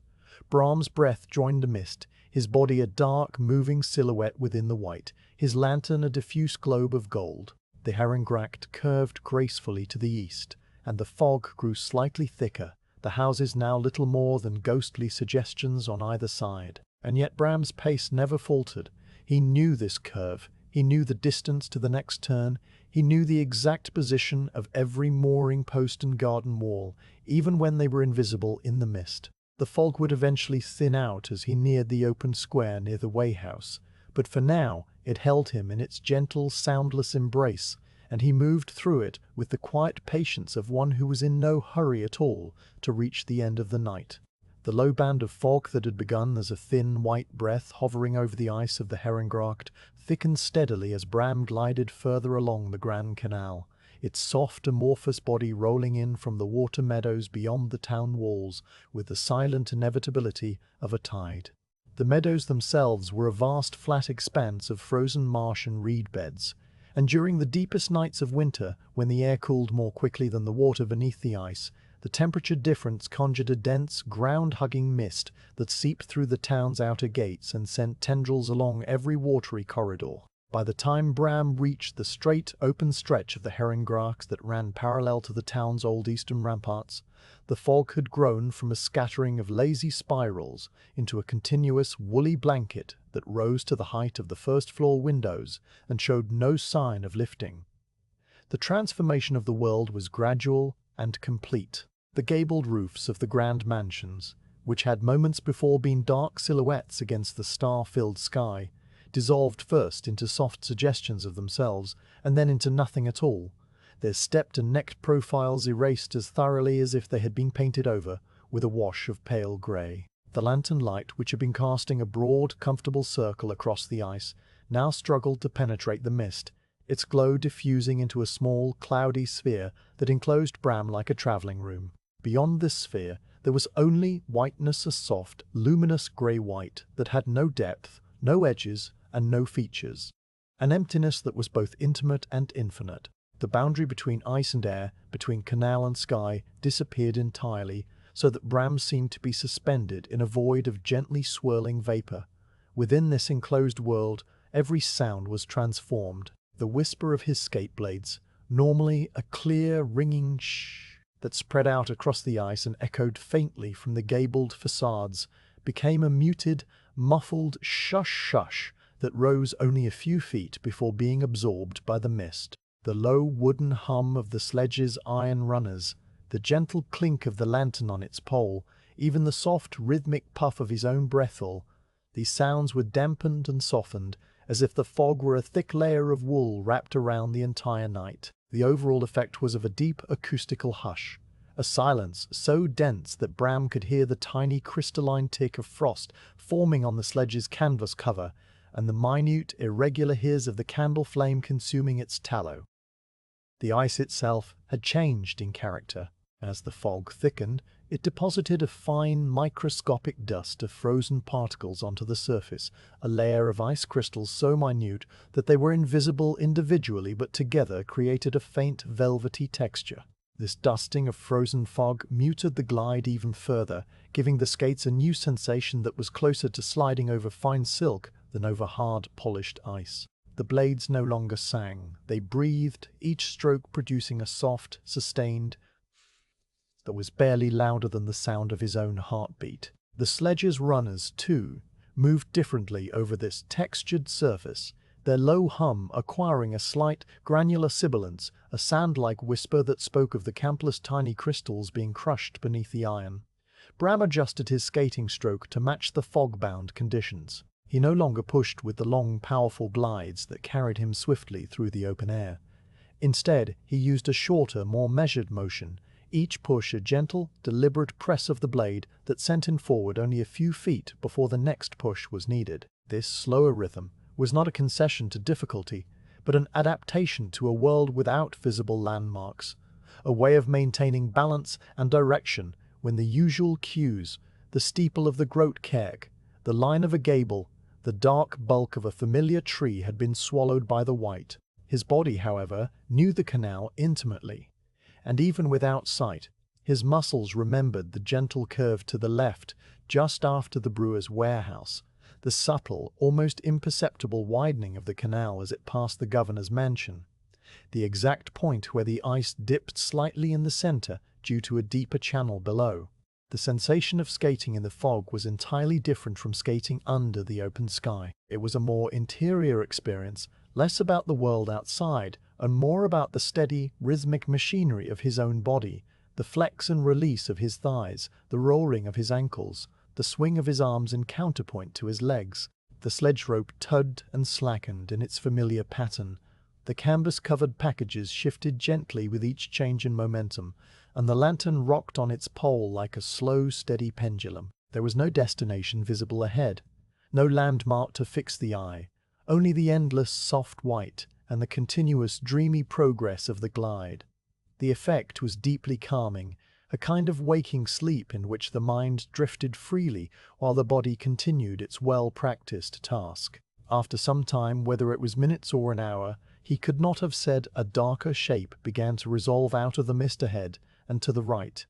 Bram's breath joined the mist, his body a dark, moving silhouette within the white, his lantern a diffuse globe of gold. The Herrengracht curved gracefully to the east, and the fog grew slightly thicker, the houses now little more than ghostly suggestions on either side. And yet Bram's pace never faltered. He knew this curve, he knew the distance to the next turn, he knew the exact position of every mooring post and garden wall, even when they were invisible in the mist. The fog would eventually thin out as he neared the open square near the weighhouse, but for now it held him in its gentle, soundless embrace, and he moved through it with the quiet patience of one who was in no hurry at all to reach the end of the night. The low band of fog that had begun as a thin, white breath hovering over the ice of the Herrengracht thickened steadily as Bram glided further along the Grand Canal, its soft, amorphous body rolling in from the water meadows beyond the town walls with the silent inevitability of a tide. The meadows themselves were a vast flat expanse of frozen marsh and reed beds, and during the deepest nights of winter, when the air cooled more quickly than the water beneath the ice, the temperature difference conjured a dense, ground-hugging mist that seeped through the town's outer gates and sent tendrils along every watery corridor. By the time Bram reached the straight, open stretch of the Herrengracht that ran parallel to the town's old eastern ramparts, the fog had grown from a scattering of lazy spirals into a continuous, woolly blanket that rose to the height of the first-floor windows and showed no sign of lifting. The transformation of the world was gradual and complete. The gabled roofs of the grand mansions, which had moments before been dark silhouettes against the star-filled sky, dissolved first into soft suggestions of themselves and then into nothing at all, their stepped and necked profiles erased as thoroughly as if they had been painted over with a wash of pale grey. The lantern light, which had been casting a broad, comfortable circle across the ice, now struggled to penetrate the mist, its glow diffusing into a small, cloudy sphere that enclosed Bram like a travelling room. Beyond this sphere, there was only whiteness, a soft, luminous grey-white that had no depth, no edges, and no features. An emptiness that was both intimate and infinite. The boundary between ice and air, between canal and sky, disappeared entirely, so that Bram seemed to be suspended in a void of gently swirling vapour. Within this enclosed world, every sound was transformed. The whisper of his skate blades, normally a clear, ringing shh that spread out across the ice and echoed faintly from the gabled facades, became a muted, muffled shush-shush that rose only a few feet before being absorbed by the mist. The low wooden hum of the sledge's iron runners, the gentle clink of the lantern on its pole, even the soft, rhythmic puff of his own breathful, these sounds were dampened and softened, as if the fog were a thick layer of wool wrapped around the entire night. The overall effect was of a deep acoustical hush, a silence so dense that Bram could hear the tiny crystalline tick of frost forming on the sledge's canvas cover, and the minute, irregular hiss of the candle flame consuming its tallow. The ice itself had changed in character. As the fog thickened, it deposited a fine, microscopic dust of frozen particles onto the surface, a layer of ice crystals so minute that they were invisible individually but together created a faint, velvety texture. This dusting of frozen fog muted the glide even further, giving the skates a new sensation that was closer to sliding over fine silk than over hard, polished ice. The blades no longer sang. They breathed, each stroke producing a soft, sustained that was barely louder than the sound of his own heartbeat. The sledge's runners, too, moved differently over this textured surface, their low hum acquiring a slight, granular sibilance, a sound-like whisper that spoke of the countless tiny crystals being crushed beneath the iron. Bram adjusted his skating stroke to match the fog-bound conditions. He no longer pushed with the long, powerful glides that carried him swiftly through the open air. Instead, he used a shorter, more measured motion, each push a gentle, deliberate press of the blade that sent him forward only a few feet before the next push was needed. This slower rhythm was not a concession to difficulty, but an adaptation to a world without visible landmarks, a way of maintaining balance and direction when the usual cues, the steeple of the Grote Kerk, the line of a gable, the dark bulk of a familiar tree had been swallowed by the white. His body, however, knew the canal intimately, and even without sight, his muscles remembered the gentle curve to the left just after the brewer's warehouse, the subtle, almost imperceptible widening of the canal as it passed the governor's mansion, the exact point where the ice dipped slightly in the center due to a deeper channel below. The sensation of skating in the fog was entirely different from skating under the open sky. It was a more interior experience, less about the world outside, and more about the steady, rhythmic machinery of his own body, the flex and release of his thighs, the rolling of his ankles, the swing of his arms in counterpoint to his legs. The sledge rope tugged and slackened in its familiar pattern. The canvas-covered packages shifted gently with each change in momentum, and the lantern rocked on its pole like a slow, steady pendulum. There was no destination visible ahead, no landmark to fix the eye, only the endless soft white and the continuous dreamy progress of the glide. The effect was deeply calming, a kind of waking sleep in which the mind drifted freely while the body continued its well-practiced task. After some time, whether it was minutes or an hour, he could not have said, a darker shape began to resolve out of the mist ahead and to the right.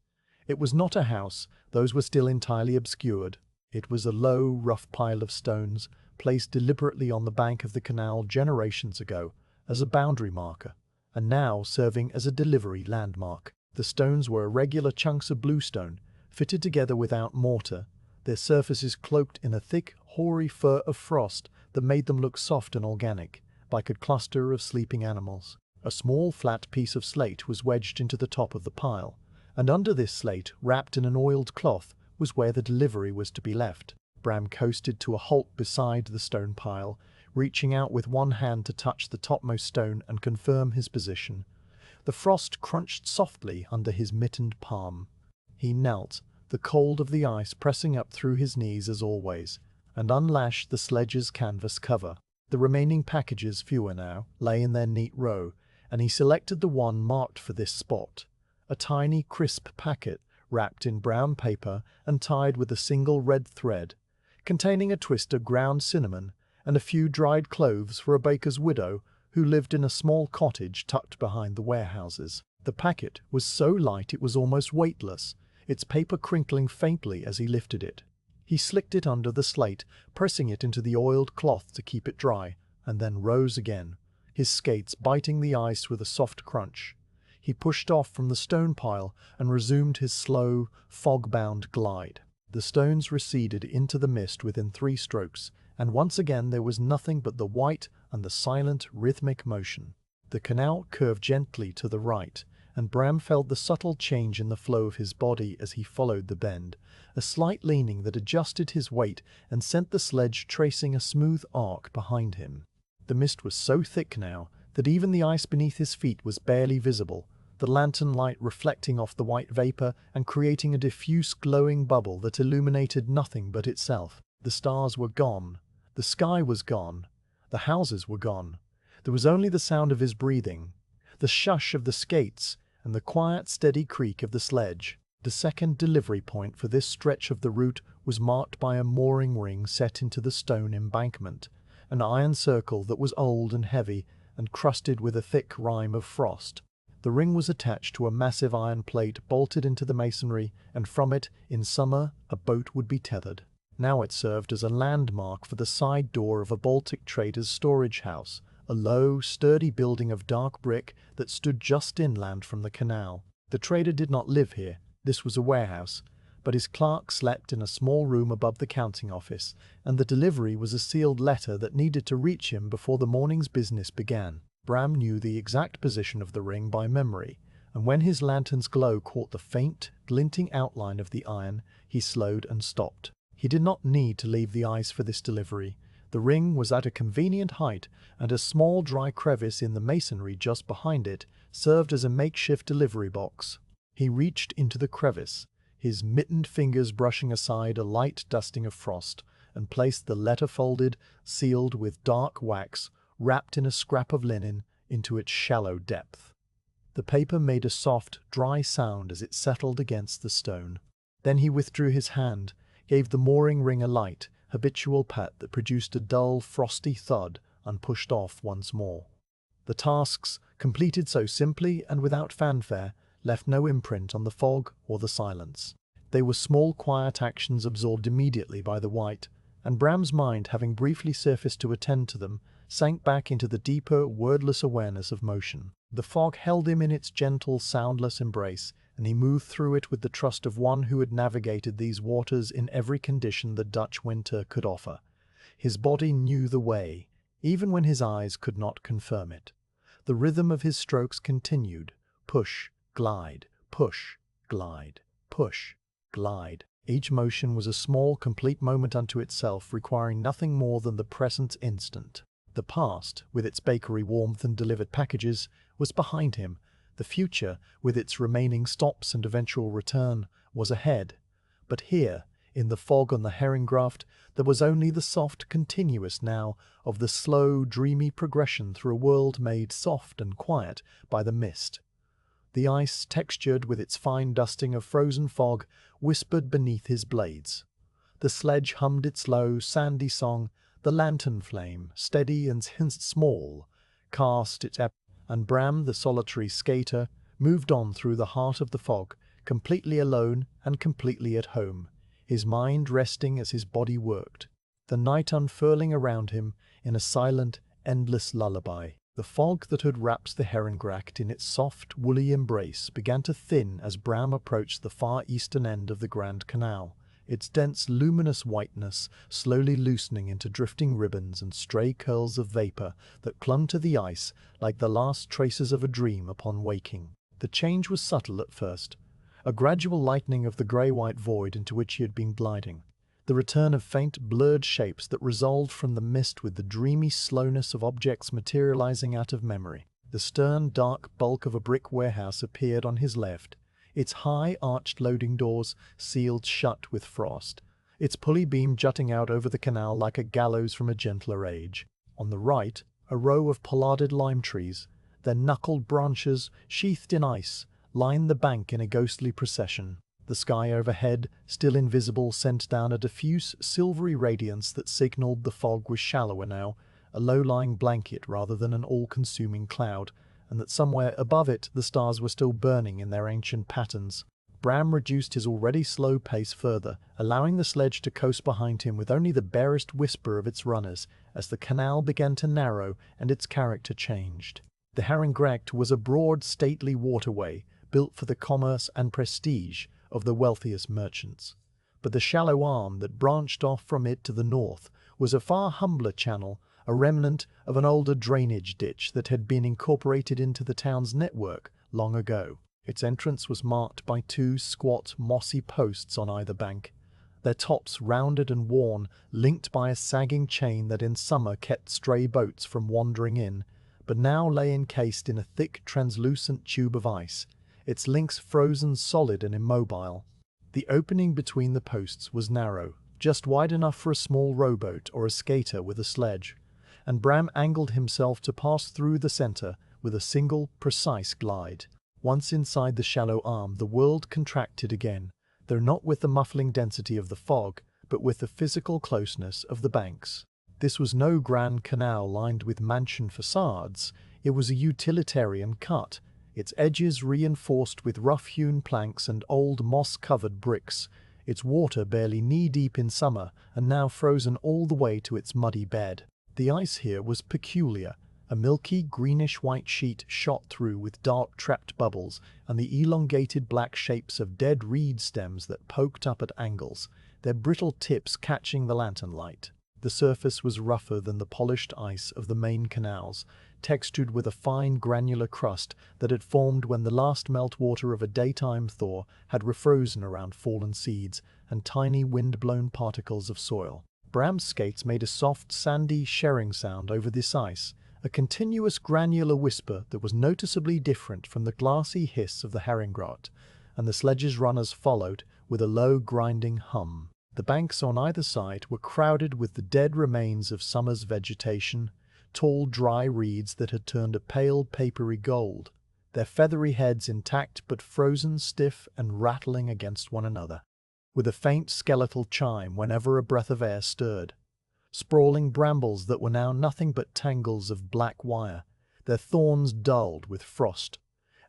It was not a house, those were still entirely obscured. It was a low, rough pile of stones, placed deliberately on the bank of the canal generations ago as a boundary marker, and now serving as a delivery landmark. The stones were irregular chunks of bluestone, fitted together without mortar, their surfaces cloaked in a thick, hoary fur of frost that made them look soft and organic, like a cluster of sleeping animals. A small, flat piece of slate was wedged into the top of the pile, and under this slate, wrapped in an oiled cloth, was where the delivery was to be left. Bram coasted to a halt beside the stone pile, reaching out with one hand to touch the topmost stone and confirm his position. The frost crunched softly under his mittened palm. He knelt, the cold of the ice pressing up through his knees as always, and unlashed the sledge's canvas cover. The remaining packages, fewer now, lay in their neat row, and he selected the one marked for this spot. A tiny, crisp packet, wrapped in brown paper and tied with a single red thread, containing a twist of ground cinnamon and a few dried cloves for a baker's widow who lived in a small cottage tucked behind the warehouses. The packet was so light it was almost weightless, its paper crinkling faintly as he lifted it. He slicked it under the slate, pressing it into the oiled cloth to keep it dry, and then rose again, his skates biting the ice with a soft crunch. He pushed off from the stone pile and resumed his slow, fog-bound glide. The stones receded into the mist within 3 strokes, and once again there was nothing but the white and the silent, rhythmic motion. The canal curved gently to the right, and Bram felt the subtle change in the flow of his body as he followed the bend, a slight leaning that adjusted his weight and sent the sledge tracing a smooth arc behind him. The mist was so thick now that even the ice beneath his feet was barely visible, the lantern light reflecting off the white vapor and creating a diffuse glowing bubble that illuminated nothing but itself. The stars were gone. The sky was gone. The houses were gone. There was only the sound of his breathing, the shush of the skates, and the quiet, steady creak of the sledge. The second delivery point for this stretch of the route was marked by a mooring ring set into the stone embankment, an iron circle that was old and heavy and crusted with a thick rime of frost. The ring was attached to a massive iron plate bolted into the masonry, and from it, in summer, a boat would be tethered. Now it served as a landmark for the side door of a Baltic trader's storage house, a low, sturdy building of dark brick that stood just inland from the canal. The trader did not live here. This was a warehouse, but his clerk slept in a small room above the counting office, and the delivery was a sealed letter that needed to reach him before the morning's business began. Bram knew the exact position of the ring by memory, and when his lantern's glow caught the faint, glinting outline of the iron, he slowed and stopped. He did not need to leave the ice for this delivery. The ring was at a convenient height, and a small dry crevice in the masonry just behind it served as a makeshift delivery box. He reached into the crevice, his mittened fingers brushing aside a light dusting of frost, and placed the letter folded, sealed with dark wax, wrapped in a scrap of linen, into its shallow depth. The paper made a soft, dry sound as it settled against the stone. Then he withdrew his hand, gave the mooring ring a light, habitual pat that produced a dull, frosty thud, and pushed off once more. The tasks, completed so simply and without fanfare, left no imprint on the fog or the silence. They were small, quiet actions absorbed immediately by the white, and Bram's mind, having briefly surfaced to attend to them, sank back into the deeper, wordless awareness of motion. The fog held him in its gentle, soundless embrace, and he moved through it with the trust of one who had navigated these waters in every condition the Dutch winter could offer. His body knew the way, even when his eyes could not confirm it. The rhythm of his strokes continued: push, glide, push, glide, push, glide. Each motion was a small, complete moment unto itself, requiring nothing more than the present instant. The past, with its bakery warmth and delivered packages, was behind him. The future, with its remaining stops and eventual return, was ahead. But here, in the fog on the herring-graft, there was only the soft continuous now of the slow, dreamy progression through a world made soft and quiet by the mist. The ice, textured with its fine dusting of frozen fog, whispered beneath his blades. The sledge hummed its low, sandy song. The lantern flame, steady and small, cast its and Bram, the solitary skater, moved on through the heart of the fog, completely alone and completely at home, his mind resting as his body worked, the night unfurling around him in a silent, endless lullaby. The fog that had wrapped the Herrengracht in its soft, woolly embrace began to thin as Bram approached the far eastern end of the Grand Canal, its dense, luminous whiteness slowly loosening into drifting ribbons and stray curls of vapor that clung to the ice like the last traces of a dream upon waking. The change was subtle at first. a gradual lightening of the grey-white void into which he had been gliding, the return of faint, blurred shapes that resolved from the mist with the dreamy slowness of objects materializing out of memory. The stern, dark bulk of a brick warehouse appeared on his left, its high, arched loading doors sealed shut with frost, its pulley beam jutting out over the canal like a gallows from a gentler age. On the right, a row of pollarded lime trees, their knuckled branches sheathed in ice, lined the bank in a ghostly procession. The sky overhead, still invisible, sent down a diffuse, silvery radiance that signaled the fog was shallower now, a low-lying blanket rather than an all-consuming cloud, and that somewhere above it the stars were still burning in their ancient patterns. Bram reduced his already slow pace further, allowing the sledge to coast behind him with only the barest whisper of its runners, as the canal began to narrow and its character changed. The Haringrecht was a broad, stately waterway, built for the commerce and prestige of the wealthiest merchants. But the shallow arm that branched off from it to the north was a far humbler channel, a remnant of an older drainage ditch that had been incorporated into the town's network long ago. Its entrance was marked by two squat, mossy posts on either bank, their tops rounded and worn, linked by a sagging chain that in summer kept stray boats from wandering in, but now lay encased in a thick, translucent tube of ice, its links frozen solid and immobile. The opening between the posts was narrow, just wide enough for a small rowboat or a skater with a sledge, and Bram angled himself to pass through the center with a single, precise glide. Once inside the shallow arm, the world contracted again, though not with the muffling density of the fog, but with the physical closeness of the banks. This was no grand canal lined with mansion facades. It was a utilitarian cut, its edges reinforced with rough-hewn planks and old moss-covered bricks, its water barely knee-deep in summer and now frozen all the way to its muddy bed. The ice here was peculiar, a milky greenish-white sheet shot through with dark trapped bubbles and the elongated black shapes of dead reed stems that poked up at angles, their brittle tips catching the lantern light. The surface was rougher than the polished ice of the main canals, textured with a fine granular crust that had formed when the last meltwater of a daytime thaw had refrozen around fallen seeds and tiny wind-blown particles of soil. Bram's skates made a soft, sandy shering sound over this ice, a continuous granular whisper that was noticeably different from the glassy hiss of the Haringrecht, and the sledge's runners followed with a low, grinding hum. The banks on either side were crowded with the dead remains of summer's vegetation, tall, dry reeds that had turned a pale, papery gold, their feathery heads intact but frozen stiff and rattling against one another, with a faint skeletal chime whenever a breath of air stirred. Sprawling brambles that were now nothing but tangles of black wire, their thorns dulled with frost,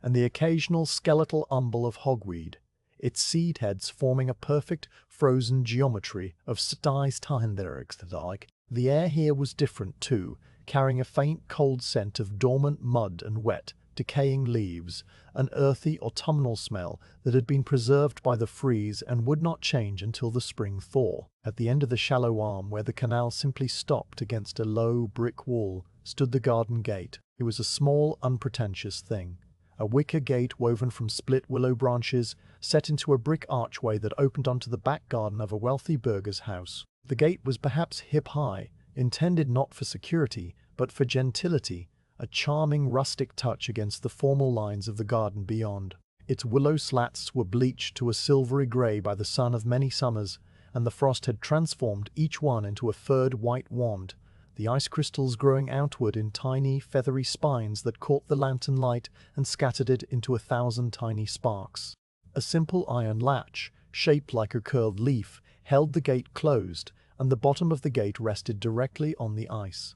and the occasional skeletal umbel of hogweed, its seed heads forming a perfect frozen geometry of Steindergstag. The air here was different too, carrying a faint cold scent of dormant mud and wet, decaying leaves, an earthy autumnal smell that had been preserved by the freeze and would not change until the spring thaw. At the end of the shallow arm, where the canal simply stopped against a low brick wall, stood the garden gate. It was a small, unpretentious thing, a wicker gate woven from split willow branches, set into a brick archway that opened onto the back garden of a wealthy burgher's house. The gate was perhaps hip-high, intended not for security, but for gentility, a charming rustic touch against the formal lines of the garden beyond. Its willow slats were bleached to a silvery grey by the sun of many summers, and the frost had transformed each one into a furred white wand, the ice crystals growing outward in tiny, feathery spines that caught the lantern light and scattered it into 1,000 tiny sparks. A simple iron latch, shaped like a curled leaf, held the gate closed, and the bottom of the gate rested directly on the ice.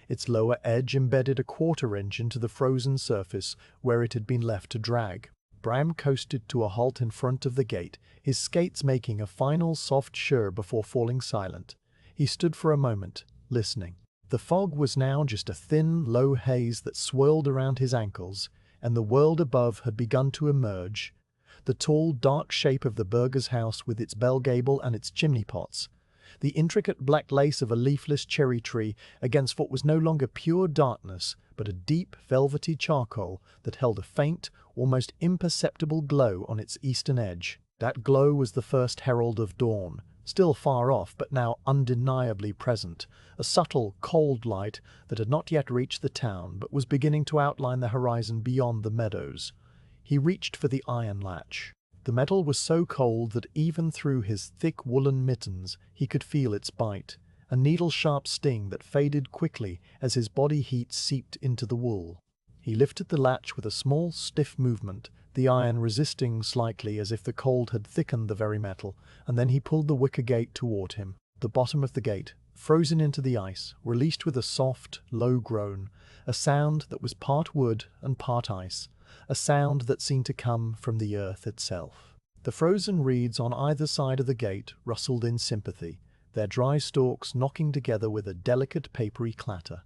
Its lower edge embedded a quarter-inch into the frozen surface where it had been left to drag. Bram coasted to a halt in front of the gate, his skates making a final soft shur before falling silent. He stood for a moment, listening. The fog was now just a thin, low haze that swirled around his ankles, and the world above had begun to emerge. The tall, dark shape of the burgher's house with its bell gable and its chimney pots, the intricate black lace of a leafless cherry tree against what was no longer pure darkness, but a deep, velvety charcoal that held a faint, almost imperceptible glow on its eastern edge. That glow was the first herald of dawn, still far off but now undeniably present, a subtle, cold light that had not yet reached the town but was beginning to outline the horizon beyond the meadows. He reached for the iron latch. The metal was so cold that even through his thick woolen mittens he could feel its bite, a needle-sharp sting that faded quickly as his body heat seeped into the wool. He lifted the latch with a small, stiff movement, the iron resisting slightly as if the cold had thickened the very metal, and then he pulled the wicker gate toward him. The bottom of the gate, frozen into the ice, released with a soft, low groan, a sound that was part wood and part ice, a sound that seemed to come from the earth itself. The frozen reeds on either side of the gate rustled in sympathy, their dry stalks knocking together with a delicate papery clatter.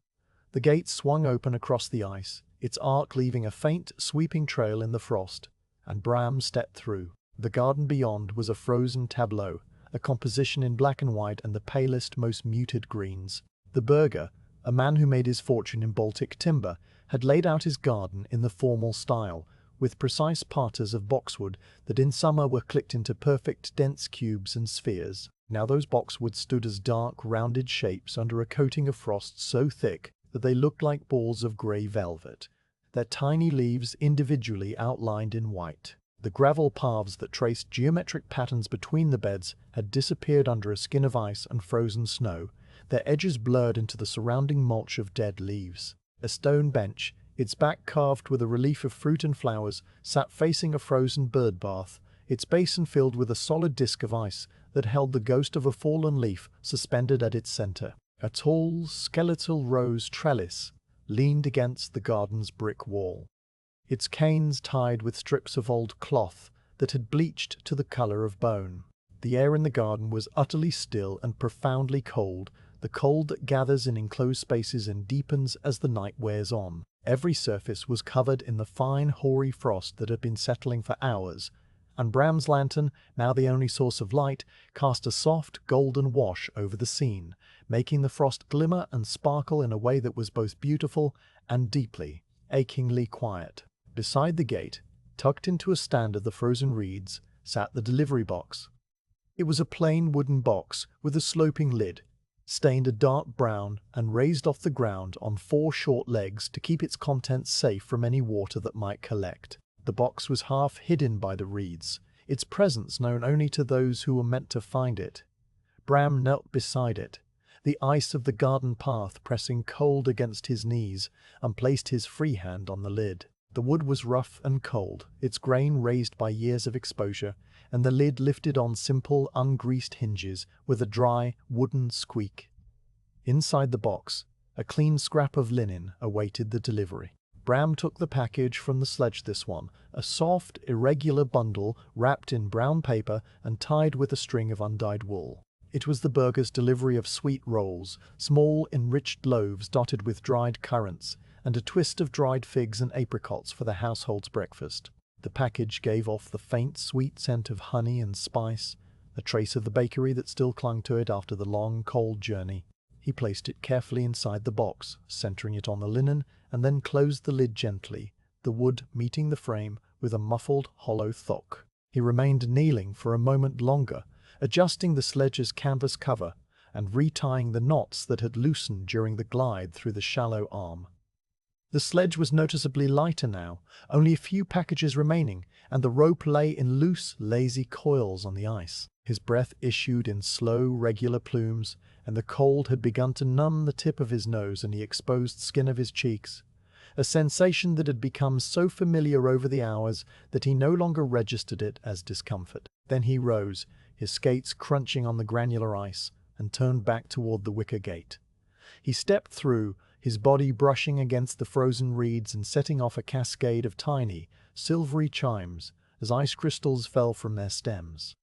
The gate swung open across the ice, its arc leaving a faint, sweeping trail in the frost, and Bram stepped through. The garden beyond was a frozen tableau, a composition in black and white and the palest, most muted greens. The burgher, a man who made his fortune in Baltic timber, had laid out his garden in the formal style, with precise parterres of boxwood that in summer were clicked into perfect dense cubes and spheres. Now those boxwoods stood as dark, rounded shapes under a coating of frost so thick that they looked like balls of grey velvet, their tiny leaves individually outlined in white. The gravel paths that traced geometric patterns between the beds had disappeared under a skin of ice and frozen snow, their edges blurred into the surrounding mulch of dead leaves. A stone bench, its back carved with a relief of fruit and flowers, sat facing a frozen bird bath, its basin filled with a solid disk of ice that held the ghost of a fallen leaf suspended at its center. A tall, skeletal rose trellis leaned against the garden's brick wall, its canes tied with strips of old cloth that had bleached to the color of bone. The air in the garden was utterly still and profoundly cold, the cold that gathers in enclosed spaces and deepens as the night wears on. Every surface was covered in the fine, hoary frost that had been settling for hours, and Bram's lantern, now the only source of light, cast a soft, golden wash over the scene, making the frost glimmer and sparkle in a way that was both beautiful and deeply, achingly quiet. Beside the gate, tucked into a stand of the frozen reeds, sat the delivery box. It was a plain wooden box with a sloping lid, stained a dark brown and raised off the ground on 4 short legs to keep its contents safe from any water that might collect. The box was half hidden by the reeds, its presence known only to those who were meant to find it. Bram knelt beside it, the ice of the garden path pressing cold against his knees, and placed his free hand on the lid. The wood was rough and cold, its grain raised by years of exposure, and the lid lifted on simple, ungreased hinges with a dry, wooden squeak. Inside the box, a clean scrap of linen awaited the delivery. Bram took the package from the sledge, this one, a soft, irregular bundle wrapped in brown paper and tied with a string of undyed wool. It was the burgher's delivery of sweet rolls, small enriched loaves dotted with dried currants, and a twist of dried figs and apricots for the household's breakfast. The package gave off the faint, sweet scent of honey and spice, a trace of the bakery that still clung to it after the long, cold journey. He placed it carefully inside the box, centering it on the linen, and then closed the lid gently, the wood meeting the frame with a muffled, hollow thunk. He remained kneeling for a moment longer, adjusting the sledge's canvas cover and retying the knots that had loosened during the glide through the shallow arm. The sledge was noticeably lighter now, only a few packages remaining, and the rope lay in loose, lazy coils on the ice. His breath issued in slow, regular plumes, and the cold had begun to numb the tip of his nose and the exposed skin of his cheeks, a sensation that had become so familiar over the hours that he no longer registered it as discomfort. Then he rose, his skates crunching on the granular ice, and turned back toward the wicker gate. He stepped through, his body brushing against the frozen reeds and setting off a cascade of tiny, silvery chimes as ice crystals fell from their stems.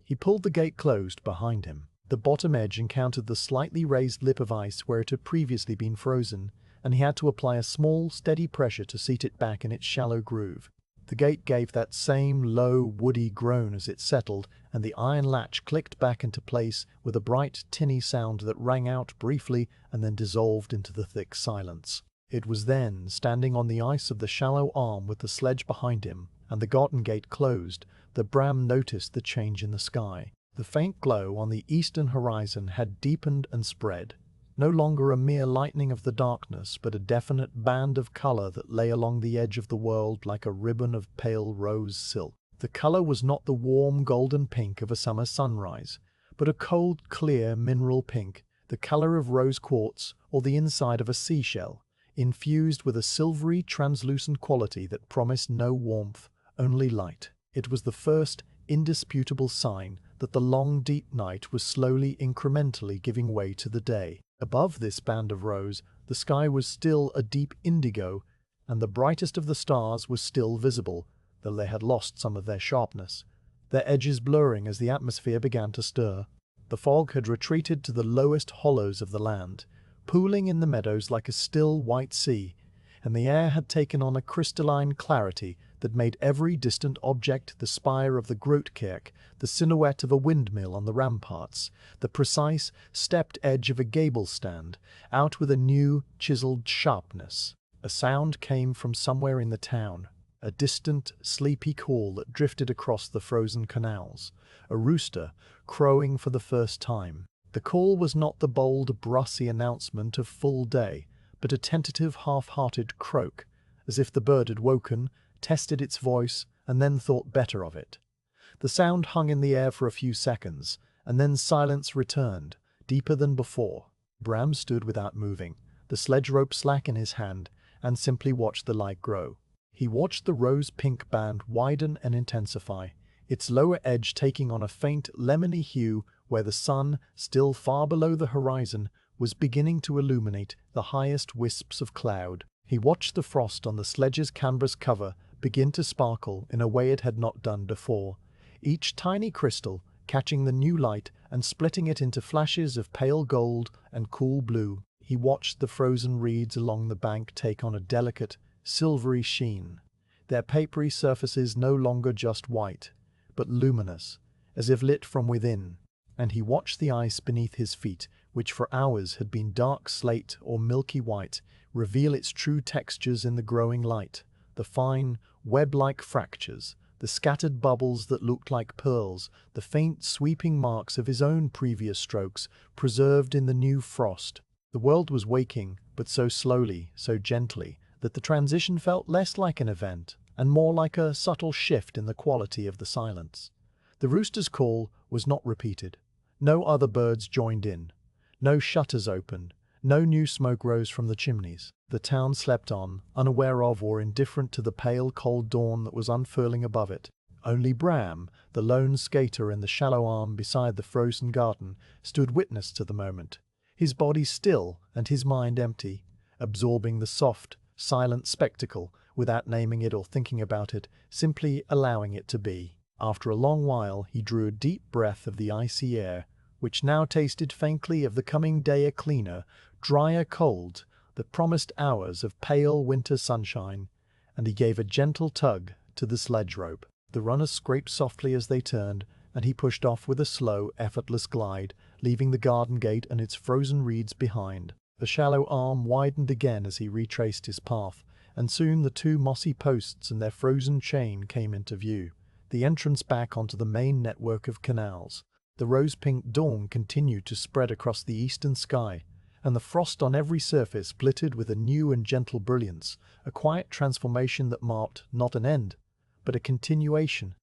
He pulled the gate closed behind him. The bottom edge encountered the slightly raised lip of ice where it had previously been frozen, and he had to apply a small, steady pressure to seat it back in its shallow groove. The gate gave that same low, woody groan as it settled, and the iron latch clicked back into place with a bright, tinny sound that rang out briefly and then dissolved into the thick silence. It was then, standing on the ice of the shallow arm with the sledge behind him and the garden gate closed, that Bram noticed the change in the sky. The faint glow on the eastern horizon had deepened and spread, no longer a mere lightening of the darkness, but a definite band of color that lay along the edge of the world like a ribbon of pale rose silk. The color was not the warm golden pink of a summer sunrise, but a cold, clear mineral pink, the color of rose quartz or the inside of a seashell, infused with a silvery, translucent quality that promised no warmth, only light. It was the first indisputable sign that the long, deep night was slowly, incrementally giving way to the day. Above this band of rose, the sky was still a deep indigo, and the brightest of the stars was still visible, though they had lost some of their sharpness, their edges blurring as the atmosphere began to stir. The fog had retreated to the lowest hollows of the land, pooling in the meadows like a still white sea, and the air had taken on a crystalline clarity that made every distant object the spire of the Grootkirk, the silhouette of a windmill on the ramparts, the precise, stepped edge of a gable stand, out with a new, chiseled sharpness. A sound came from somewhere in the town, a distant, sleepy call that drifted across the frozen canals, a rooster crowing for the first time. The call was not the bold, brassy announcement of full day, but a tentative, half-hearted croak, as if the bird had woken, tested its voice, and then thought better of it. The sound hung in the air for a few seconds, and then silence returned, deeper than before. Bram stood without moving, the sledge rope slack in his hand, and simply watched the light grow. He watched the rose-pink band widen and intensify, its lower edge taking on a faint, lemony hue where the sun, still far below the horizon, was beginning to illuminate the highest wisps of cloud. He watched the frost on the sledge's canvas cover begin to sparkle in a way it had not done before, each tiny crystal catching the new light and splitting it into flashes of pale gold and cool blue. He watched the frozen reeds along the bank take on a delicate, silvery sheen, their papery surfaces no longer just white, but luminous, as if lit from within. And he watched the ice beneath his feet, which for hours had been dark slate or milky white, reveal its true textures in the growing light, the fine, web-like fractures, the scattered bubbles that looked like pearls, the faint, sweeping marks of his own previous strokes, preserved in the new frost. The world was waking, but so slowly, so gently, that the transition felt less like an event, and more like a subtle shift in the quality of the silence. The rooster's call was not repeated. No other birds joined in. No shutters opened. No new smoke rose from the chimneys. The town slept on, unaware of or indifferent to the pale, cold dawn that was unfurling above it. Only Bram, the lone skater in the shallow arm beside the frozen garden, stood witness to the moment, his body still and his mind empty, absorbing the soft, silent spectacle without naming it or thinking about it, simply allowing it to be. After a long while he drew a deep breath of the icy air, which now tasted faintly of the coming day, a cleaner, drier cold that promised hours of pale winter sunshine, and he gave a gentle tug to the sledge rope. The runners scraped softly as they turned, and he pushed off with a slow, effortless glide, leaving the garden gate and its frozen reeds behind. The shallow arm widened again as he retraced his path, and soon the two mossy posts and their frozen chain came into view, the entrance back onto the main network of canals. The rose-pink dawn continued to spread across the eastern sky, and the frost on every surface glittered with a new and gentle brilliance, a quiet transformation that marked not an end, but a continuation.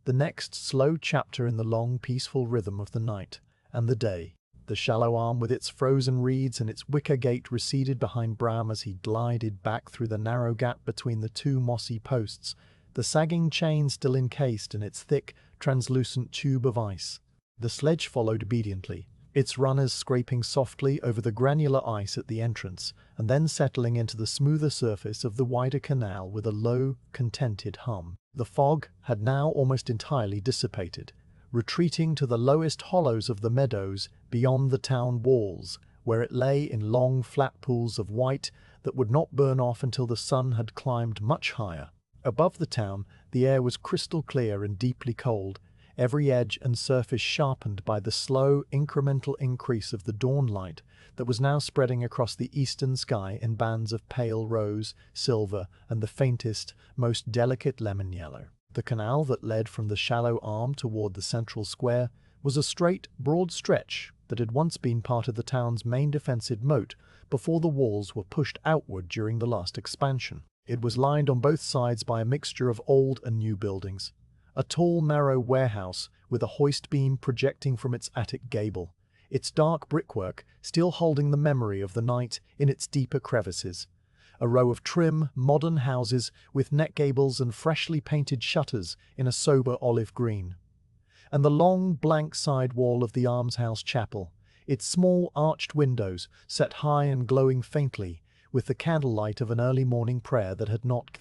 The next slow chapter in the long, peaceful rhythm of the night and the day. The shallow arm with its frozen reeds and its wicker gate receded behind Bram as he glided back through the narrow gap between the two mossy posts, the sagging chain still encased in its thick, translucent tube of ice. The sledge followed obediently, its runners scraping softly over the granular ice at the entrance, and then settling into the smoother surface of the wider canal with a low, contented hum. The fog had now almost entirely dissipated, retreating to the lowest hollows of the meadows beyond the town walls, where it lay in long, flat pools of white that would not burn off until the sun had climbed much higher. Above the town, the air was crystal clear and deeply cold, every edge and surface sharpened by the slow, incremental increase of the dawn light that was now spreading across the eastern sky in bands of pale rose, silver, and the faintest, most delicate lemon yellow. The canal that led from the shallow arm toward the central square was a straight, broad stretch that had once been part of the town's main defensive moat before the walls were pushed outward during the last expansion. It was lined on both sides by a mixture of old and new buildings. A tall, narrow warehouse with a hoist beam projecting from its attic gable, its dark brickwork still holding the memory of the night in its deeper crevices. A row of trim, modern houses with net gables and freshly painted shutters in a sober olive green. And the long, blank side wall of the almshouse chapel, its small arched windows set high and glowing faintly with the candlelight of an early morning prayer that had not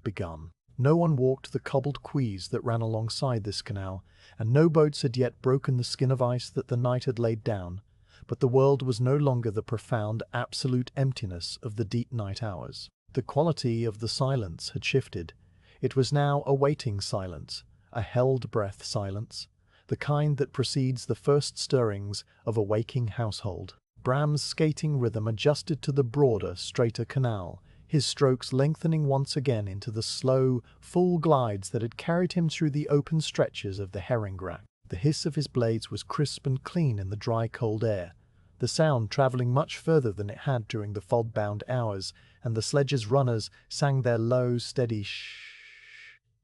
begun. No one walked the cobbled quays that ran alongside this canal, and no boats had yet broken the skin of ice that the night had laid down, but the world was no longer the profound, absolute emptiness of the deep night hours. The quality of the silence had shifted. It was now a waiting silence, a held-breath silence, the kind that precedes the first stirrings of a waking household. Bram's skating rhythm adjusted to the broader, straighter canal, his strokes lengthening once again into the slow, full glides that had carried him through the open stretches of the herring rack. The hiss of his blades was crisp and clean in the dry, cold air, the sound travelling much further than it had during the fog-bound hours, and the sledge's runners sang their low, steady shh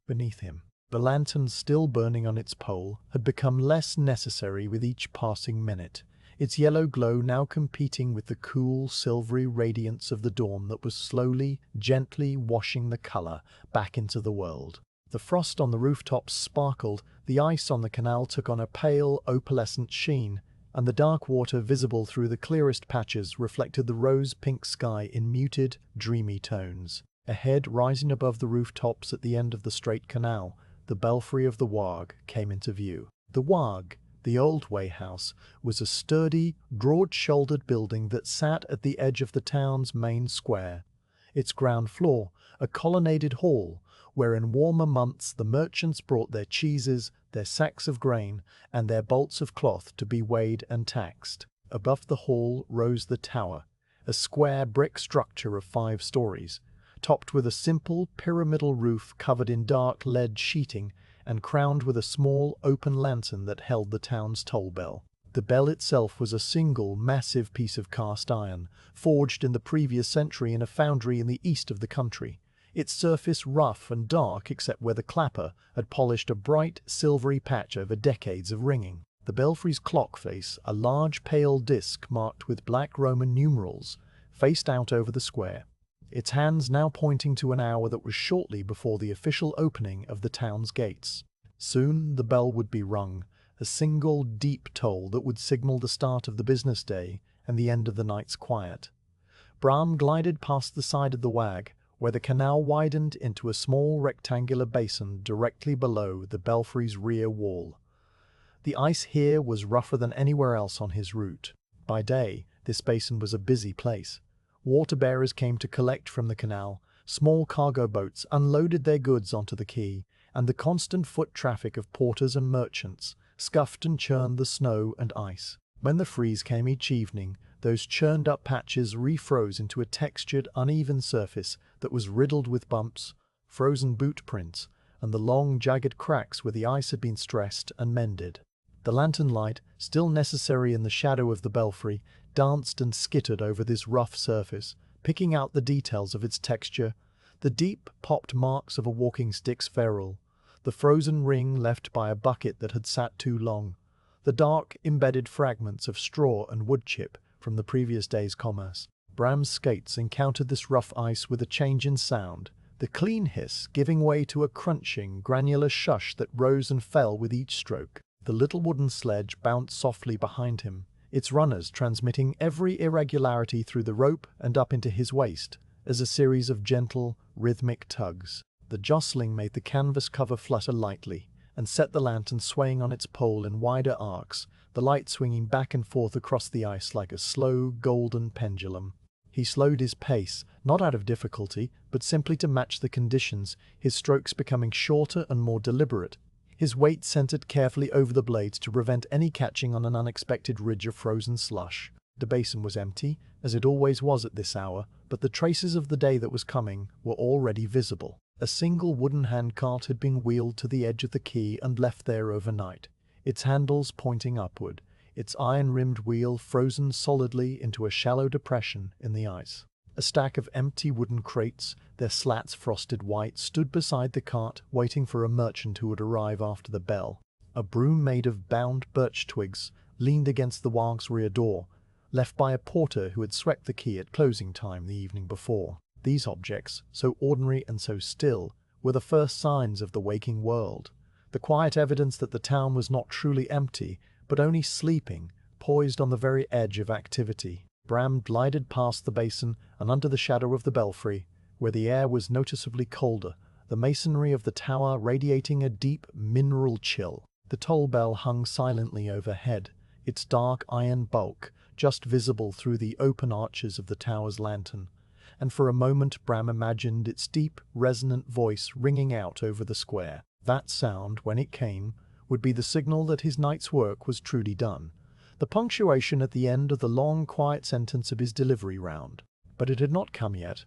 beneath him. The lantern, still burning on its pole, had become less necessary with each passing minute, its yellow glow now competing with the cool, silvery radiance of the dawn that was slowly, gently washing the colour back into the world. The frost on the rooftops sparkled, the ice on the canal took on a pale, opalescent sheen, and the dark water visible through the clearest patches reflected the rose-pink sky in muted, dreamy tones. Ahead, rising above the rooftops at the end of the straight canal, the belfry of the Wag came into view. The Wag, the old way house, was a sturdy, broad-shouldered building that sat at the edge of the town's main square. Its ground floor, a colonnaded hall, where in warmer months the merchants brought their cheeses, their sacks of grain, and their bolts of cloth to be weighed and taxed. Above the hall rose the tower, a square brick structure of 5 stories, topped with a simple pyramidal roof covered in dark lead sheeting and crowned with a small open lantern that held the town's toll bell. The bell itself was a single, massive piece of cast iron, forged in the previous century in a foundry in the east of the country, its surface rough and dark except where the clapper had polished a bright, silvery patch over decades of ringing. The belfry's clock face, a large pale disc marked with black Roman numerals, faced out over the square, its hands now pointing to an hour that was shortly before the official opening of the town's gates. Soon the bell would be rung, a single deep toll that would signal the start of the business day and the end of the night's quiet. Bram glided past the side of the Wag, where the canal widened into a small rectangular basin directly below the belfry's rear wall. The ice here was rougher than anywhere else on his route. By day, this basin was a busy place. Water-bearers came to collect from the canal, small cargo boats unloaded their goods onto the quay, and the constant foot traffic of porters and merchants scuffed and churned the snow and ice. When the freeze came each evening, those churned-up patches refroze into a textured, uneven surface that was riddled with bumps, frozen boot prints, and the long, jagged cracks where the ice had been stressed and mended. The lantern light, still necessary in the shadow of the belfry, danced and skittered over this rough surface, picking out the details of its texture, the deep, popped marks of a walking stick's ferrule, the frozen ring left by a bucket that had sat too long, the dark, embedded fragments of straw and wood chip from the previous day's commerce. Bram's skates encountered this rough ice with a change in sound, the clean hiss giving way to a crunching, granular shush that rose and fell with each stroke. The little wooden sledge bounced softly behind him, its runners transmitting every irregularity through the rope and up into his waist, as a series of gentle, rhythmic tugs. The jostling made the canvas cover flutter lightly, and set the lantern swaying on its pole in wider arcs, the light swinging back and forth across the ice like a slow, golden pendulum. He slowed his pace, not out of difficulty, but simply to match the conditions, his strokes becoming shorter and more deliberate, His weight centered carefully over the blades to prevent any catching on an unexpected ridge of frozen slush. The basin was empty, as it always was at this hour, but the traces of the day that was coming were already visible. A single wooden handcart had been wheeled to the edge of the quay and left there overnight, its handles pointing upward, its iron-rimmed wheel frozen solidly into a shallow depression in the ice. A stack of empty wooden crates, their slats frosted white, stood beside the cart, waiting for a merchant who would arrive after the bell. A broom made of bound birch twigs leaned against the wharf's rear door, left by a porter who had swept the quay at closing time the evening before. These objects, so ordinary and so still, were the first signs of the waking world, the quiet evidence that the town was not truly empty, but only sleeping, poised on the very edge of activity. Bram glided past the basin and under the shadow of the belfry, where the air was noticeably colder, the masonry of the tower radiating a deep mineral chill. The toll bell hung silently overhead, its dark iron bulk just visible through the open arches of the tower's lantern, and for a moment Bram imagined its deep, resonant voice ringing out over the square. That sound, when it came, would be the signal that his night's work was truly done, the punctuation at the end of the long, quiet sentence of his delivery round. But it had not come yet.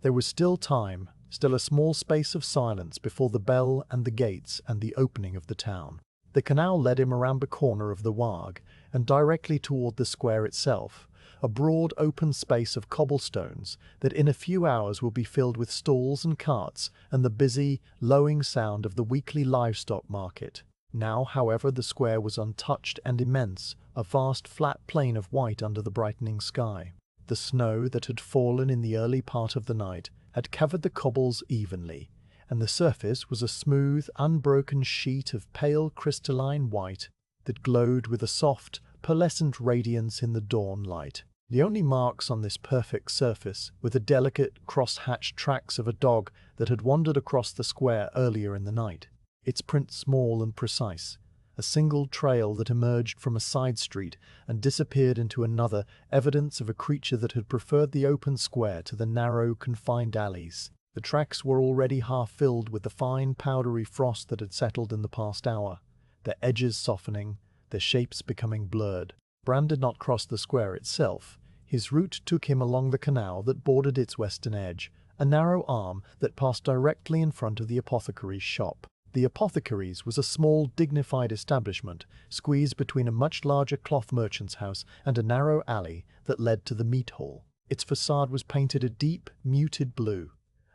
There was still time, still a small space of silence before the bell and the gates and the opening of the town. The canal led him around the corner of the Wag and directly toward the square itself, a broad open space of cobblestones that in a few hours would be filled with stalls and carts and the busy, lowing sound of the weekly livestock market. Now, however, the square was untouched and immense, a vast flat plain of white under the brightening sky. The snow that had fallen in the early part of the night had covered the cobbles evenly, and the surface was a smooth, unbroken sheet of pale crystalline white that glowed with a soft, pearlescent radiance in the dawn light. The only marks on this perfect surface were the delicate, cross-hatched tracks of a dog that had wandered across the square earlier in the night, its print small and precise, a single trail that emerged from a side street and disappeared into another, evidence of a creature that had preferred the open square to the narrow, confined alleys. The tracks were already half filled with the fine, powdery frost that had settled in the past hour, their edges softening, their shapes becoming blurred. Bram did not cross the square itself. His route took him along the canal that bordered its western edge, a narrow arm that passed directly in front of the apothecary's shop. The apothecary's was a small, dignified establishment, squeezed between a much larger cloth merchant's house and a narrow alley that led to the meat hall. Its facade was painted a deep, muted blue,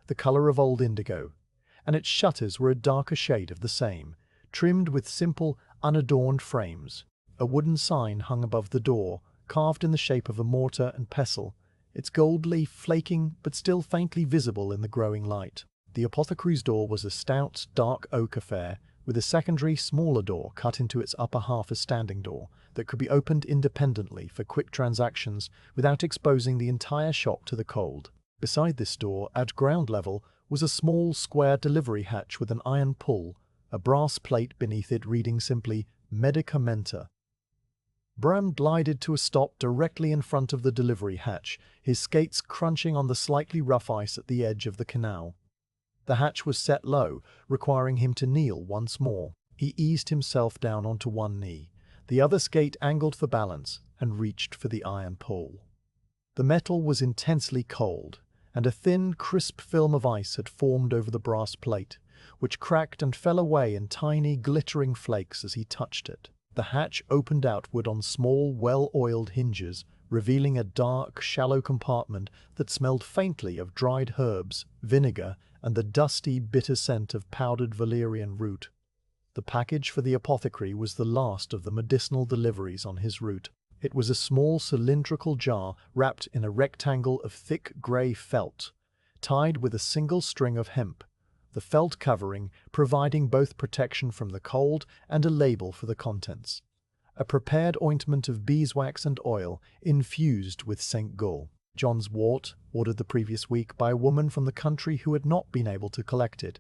the color of old indigo, and its shutters were a darker shade of the same, trimmed with simple, unadorned frames. A wooden sign hung above the door, carved in the shape of a mortar and pestle, its gold leaf flaking but still faintly visible in the growing light. The apothecary's door was a stout, dark oak affair, with a secondary, smaller door cut into its upper half as standing door that could be opened independently for quick transactions without exposing the entire shop to the cold. Beside this door, at ground level, was a small, square delivery hatch with an iron pull, a brass plate beneath it reading simply, "Medicamenta." Bram glided to a stop directly in front of the delivery hatch, his skates crunching on the slightly rough ice at the edge of the canal. The hatch was set low, requiring him to kneel once more. He eased himself down onto one knee. The other skate angled for balance and reached for the iron pole. The metal was intensely cold, and a thin, crisp film of ice had formed over the brass plate, which cracked and fell away in tiny, glittering flakes as he touched it. The hatch opened outward on small, well-oiled hinges, revealing a dark, shallow compartment that smelled faintly of dried herbs, vinegar, and the dusty, bitter scent of powdered valerian root. The package for the apothecary was the last of the medicinal deliveries on his route. It was a small cylindrical jar wrapped in a rectangle of thick grey felt, tied with a single string of hemp, the felt covering providing both protection from the cold and a label for the contents. A prepared ointment of beeswax and oil infused with St. Gall. John's wort, ordered the previous week by a woman from the country who had not been able to collect it.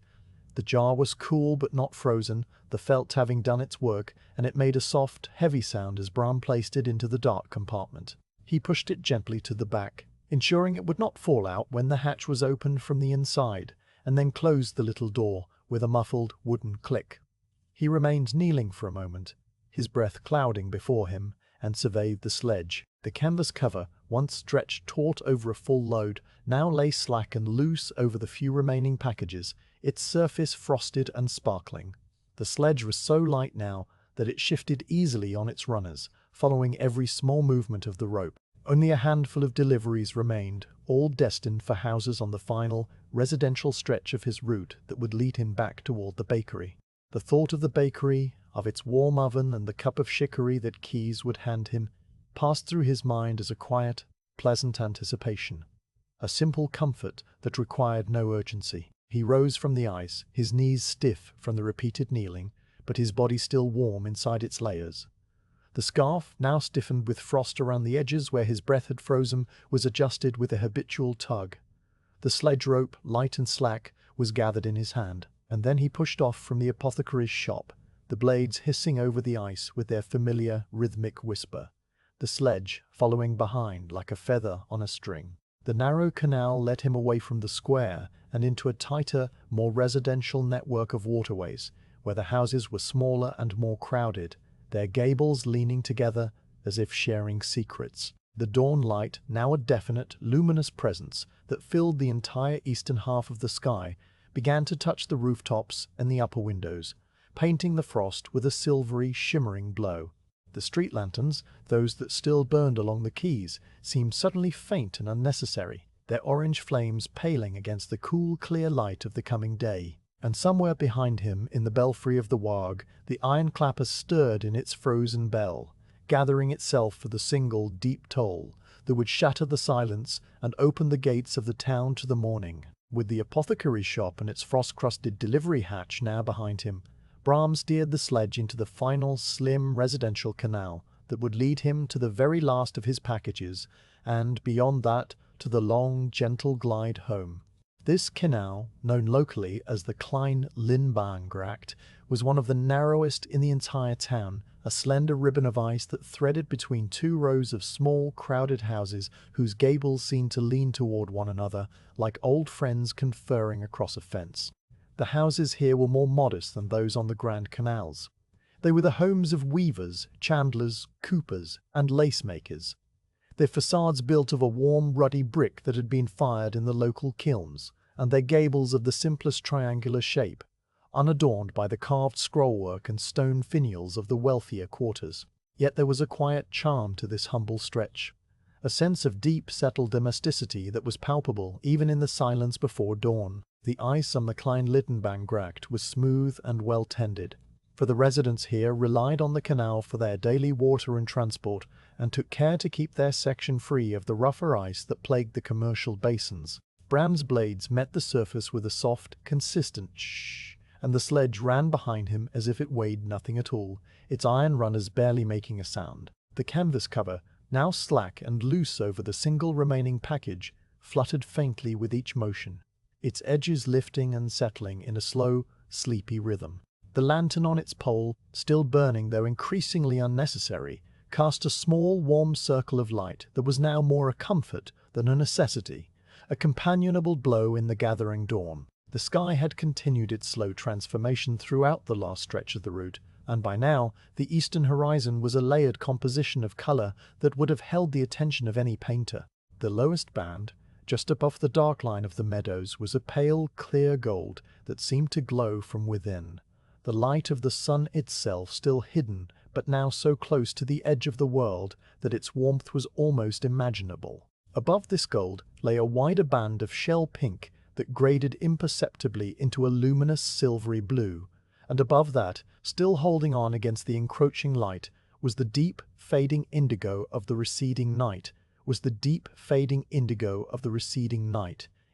The jar was cool but not frozen, the felt having done its work, and it made a soft, heavy sound as Bram placed it into the dark compartment. He pushed it gently to the back, ensuring it would not fall out when the hatch was opened from the inside, and then closed the little door with a muffled wooden click. He remained kneeling for a moment, his breath clouding before him, and surveyed the sledge. The canvas cover, once stretched taut over a full load, now lay slack and loose over the few remaining packages, its surface frosted and sparkling. The sledge was so light now that it shifted easily on its runners, following every small movement of the rope. Only a handful of deliveries remained, all destined for houses on the final, residential stretch of his route that would lead him back toward the bakery. The thought of the bakery, of its warm oven and the cup of chicory that Keyes would hand him, passed through his mind as a quiet, pleasant anticipation. A simple comfort that required no urgency. He rose from the ice, his knees stiff from the repeated kneeling, but his body still warm inside its layers. The scarf, now stiffened with frost around the edges where his breath had frozen, was adjusted with a habitual tug. The sledge rope, light and slack, was gathered in his hand, and then he pushed off from the apothecary's shop, the blades hissing over the ice with their familiar, rhythmic whisper, the sledge following behind like a feather on a string. The narrow canal led him away from the square and into a tighter, more residential network of waterways, where the houses were smaller and more crowded, their gables leaning together as if sharing secrets. The dawn light, now a definite, luminous presence that filled the entire eastern half of the sky, began to touch the rooftops and the upper windows, painting the frost with a silvery, shimmering glow. The street lanterns, those that still burned along the quays, seemed suddenly faint and unnecessary, their orange flames paling against the cool, clear light of the coming day. And somewhere behind him, in the belfry of the Wag, the iron clapper stirred in its frozen bell, gathering itself for the single, deep toll that would shatter the silence and open the gates of the town to the morning. With the apothecary's shop and its frost-crusted delivery hatch now behind him, Bram steered the sledge into the final, slim residential canal that would lead him to the very last of his packages, and, beyond that, to the long, gentle glide home. This canal, known locally as the Klein Linnbahngracht, was one of the narrowest in the entire town, a slender ribbon of ice that threaded between two rows of small, crowded houses whose gables seemed to lean toward one another, like old friends conferring across a fence. The houses here were more modest than those on the Grand Canals. They were the homes of weavers, chandlers, coopers, and lace-makers, their facades built of a warm, ruddy brick that had been fired in the local kilns, and their gables of the simplest triangular shape, unadorned by the carved scrollwork and stone finials of the wealthier quarters. Yet there was a quiet charm to this humble stretch, a sense of deep, settled domesticity that was palpable even in the silence before dawn. The ice on the Klein Linnbahngracht was smooth and well tended, for the residents here relied on the canal for their daily water and transport, and took care to keep their section free of the rougher ice that plagued the commercial basins. Bram's blades met the surface with a soft, consistent shh, and the sledge ran behind him as if it weighed nothing at all, its iron runners barely making a sound. The canvas cover, now slack and loose over the single remaining package, fluttered faintly with each motion, its edges lifting and settling in a slow, sleepy rhythm. The lantern on its pole, still burning though increasingly unnecessary, cast a small, warm circle of light that was now more a comfort than a necessity, a companionable glow in the gathering dawn. The sky had continued its slow transformation throughout the last stretch of the route, and by now the eastern horizon was a layered composition of colour that would have held the attention of any painter. The lowest band, just above the dark line of the meadows, was a pale, clear gold that seemed to glow from within, the light of the sun itself still hidden, but now so close to the edge of the world that its warmth was almost imaginable. Above this gold lay a wider band of shell pink that graded imperceptibly into a luminous silvery blue, and above that, still holding on against the encroaching light, was the deep, fading indigo of the receding night,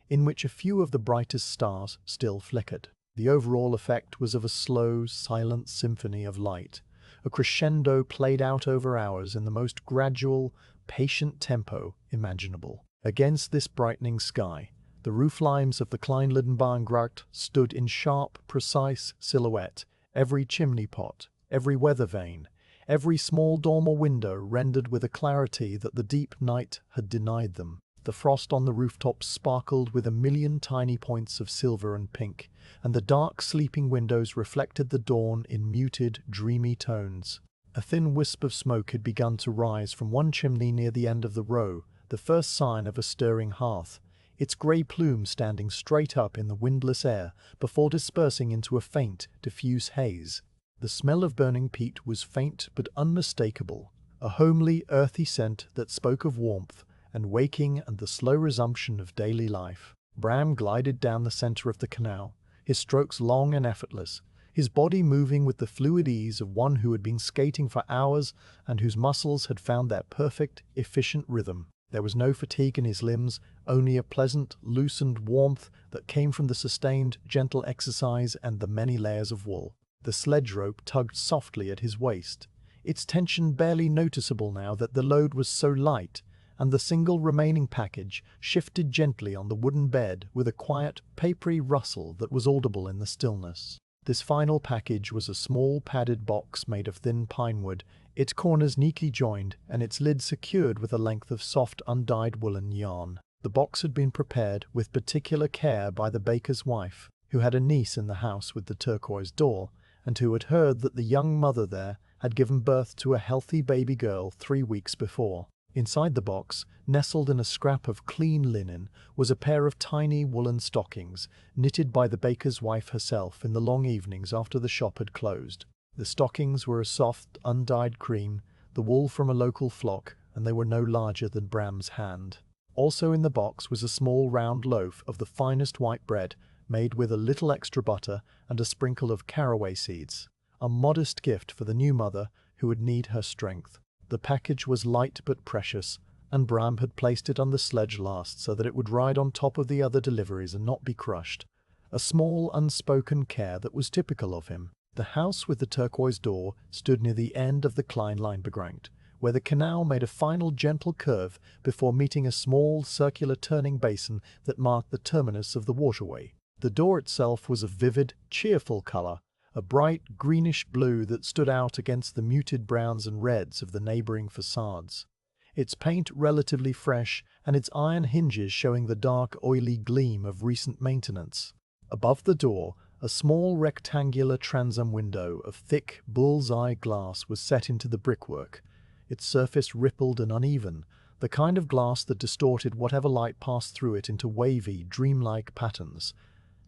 in which a few of the brightest stars still flickered. The overall effect was of a slow, silent symphony of light, a crescendo played out over hours in the most gradual, patient tempo imaginable. Against this brightening sky, the roof limes of the Klein Linnbahngracht stood in sharp, precise silhouette, every chimney pot, every weather vane, every small dormer window rendered with a clarity that the deep night had denied them. The frost on the rooftops sparkled with a million tiny points of silver and pink, and the dark sleeping windows reflected the dawn in muted, dreamy tones. A thin wisp of smoke had begun to rise from one chimney near the end of the row, the first sign of a stirring hearth, its grey plume standing straight up in the windless air before dispersing into a faint, diffuse haze. The smell of burning peat was faint but unmistakable, a homely, earthy scent that spoke of warmth and waking and the slow resumption of daily life. Bram glided down the center of the canal, his strokes long and effortless, his body moving with the fluid ease of one who had been skating for hours and whose muscles had found their perfect, efficient rhythm. There was no fatigue in his limbs, only a pleasant, loosened warmth that came from the sustained, gentle exercise and the many layers of wool. The sledge rope tugged softly at his waist, its tension barely noticeable now that the load was so light, and the single remaining package shifted gently on the wooden bed with a quiet, papery rustle that was audible in the stillness. This final package was a small padded box made of thin pine wood, its corners neatly joined and its lid secured with a length of soft undyed woolen yarn. The box had been prepared with particular care by the baker's wife, who had a niece in the house with the turquoise door, and who had heard that the young mother there had given birth to a healthy baby girl 3 weeks before. Inside the box, nestled in a scrap of clean linen, was a pair of tiny woolen stockings, knitted by the baker's wife herself in the long evenings after the shop had closed. The stockings were a soft, undyed cream, the wool from a local flock, and they were no larger than Bram's hand. Also in the box was a small round loaf of the finest white bread, made with a little extra butter and a sprinkle of caraway seeds, a modest gift for the new mother who would need her strength. The package was light but precious, and Bram had placed it on the sledge last so that it would ride on top of the other deliveries and not be crushed, a small unspoken care that was typical of him. The house with the turquoise door stood near the end of the Kleinleinbegrängt, where the canal made a final gentle curve before meeting a small circular turning basin that marked the terminus of the waterway. The door itself was a vivid, cheerful color, a bright greenish blue that stood out against the muted browns and reds of the neighboring facades, its paint relatively fresh and its iron hinges showing the dark, oily gleam of recent maintenance. Above the door, a small rectangular transom window of thick, bull's-eye glass was set into the brickwork, its surface rippled and uneven, the kind of glass that distorted whatever light passed through it into wavy, dreamlike patterns.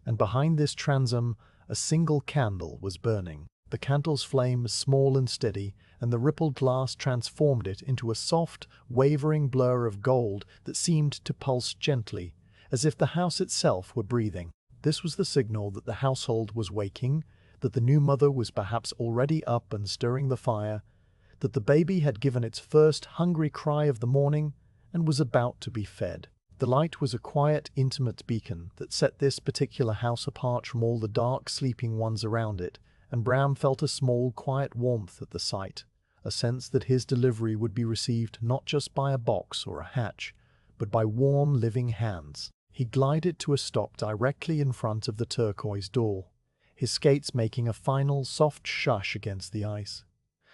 And behind this transom, a single candle was burning. The candle's flame was small and steady, and the rippled glass transformed it into a soft, wavering blur of gold that seemed to pulse gently, as if the house itself were breathing. This was the signal that the household was waking, that the new mother was perhaps already up and stirring the fire, that the baby had given its first hungry cry of the morning and was about to be fed. The light was a quiet, intimate beacon that set this particular house apart from all the dark, sleeping ones around it, and Bram felt a small, quiet warmth at the sight, a sense that his delivery would be received not just by a box or a hatch, but by warm, living hands. He glided to a stop directly in front of the turquoise door, his skates making a final, soft shush against the ice,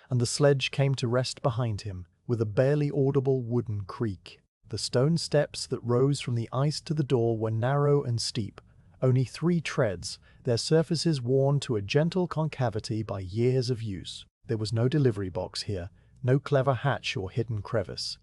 and the sledge came to rest behind him with a barely audible wooden creak. The stone steps that rose from the ice to the door were narrow and steep, only 3 treads, their surfaces worn to a gentle concavity by years of use. There was no delivery box here, no clever hatch or hidden crevice.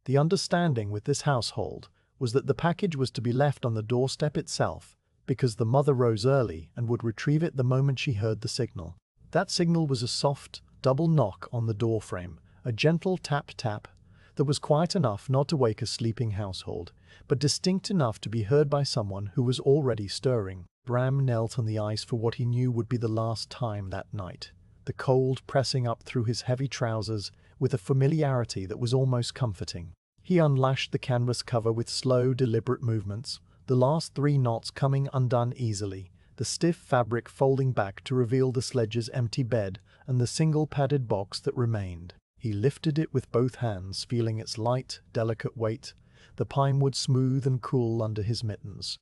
The understanding with this household was that the package was to be left on the doorstep itself, because the mother rose early and would retrieve it the moment she heard the signal. That signal was a soft, double knock on the doorframe, a gentle tap-tap, that was quiet enough not to wake a sleeping household, but distinct enough to be heard by someone who was already stirring. Bram knelt on the ice for what he knew would be the last time that night, the cold pressing up through his heavy trousers with a familiarity that was almost comforting. He unlashed the canvas cover with slow, deliberate movements, the last 3 knots coming undone easily, the stiff fabric folding back to reveal the sledge's empty bed and the single padded box that remained. He lifted it with both hands, feeling its light, delicate weight, the pine wood smooth and cool under his mittens.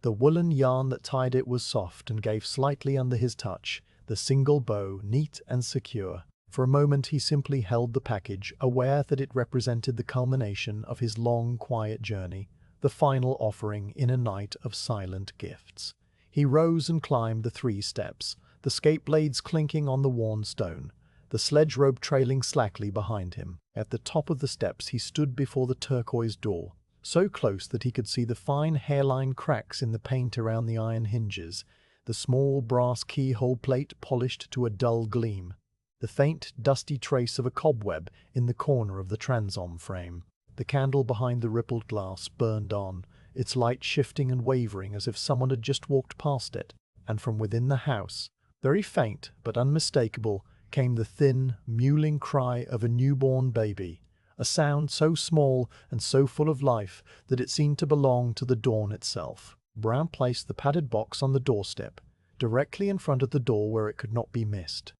The woolen yarn that tied it was soft and gave slightly under his touch, the single bow neat and secure. For a moment he simply held the package, aware that it represented the culmination of his long, quiet journey, the final offering in a night of silent gifts. He rose and climbed the 3 steps, the skate blades clinking on the worn stone, the sledge rope trailing slackly behind him. At the top of the steps he stood before the turquoise door, so close that he could see the fine hairline cracks in the paint around the iron hinges, the small brass keyhole plate polished to a dull gleam, the faint, dusty trace of a cobweb in the corner of the transom frame. The candle behind the rippled glass burned on, its light shifting and wavering as if someone had just walked past it, and from within the house, very faint but unmistakable, came the thin, mewling cry of a newborn baby, a sound so small and so full of life that it seemed to belong to the dawn itself. Bram placed the padded box on the doorstep, directly in front of the door where it could not be missed.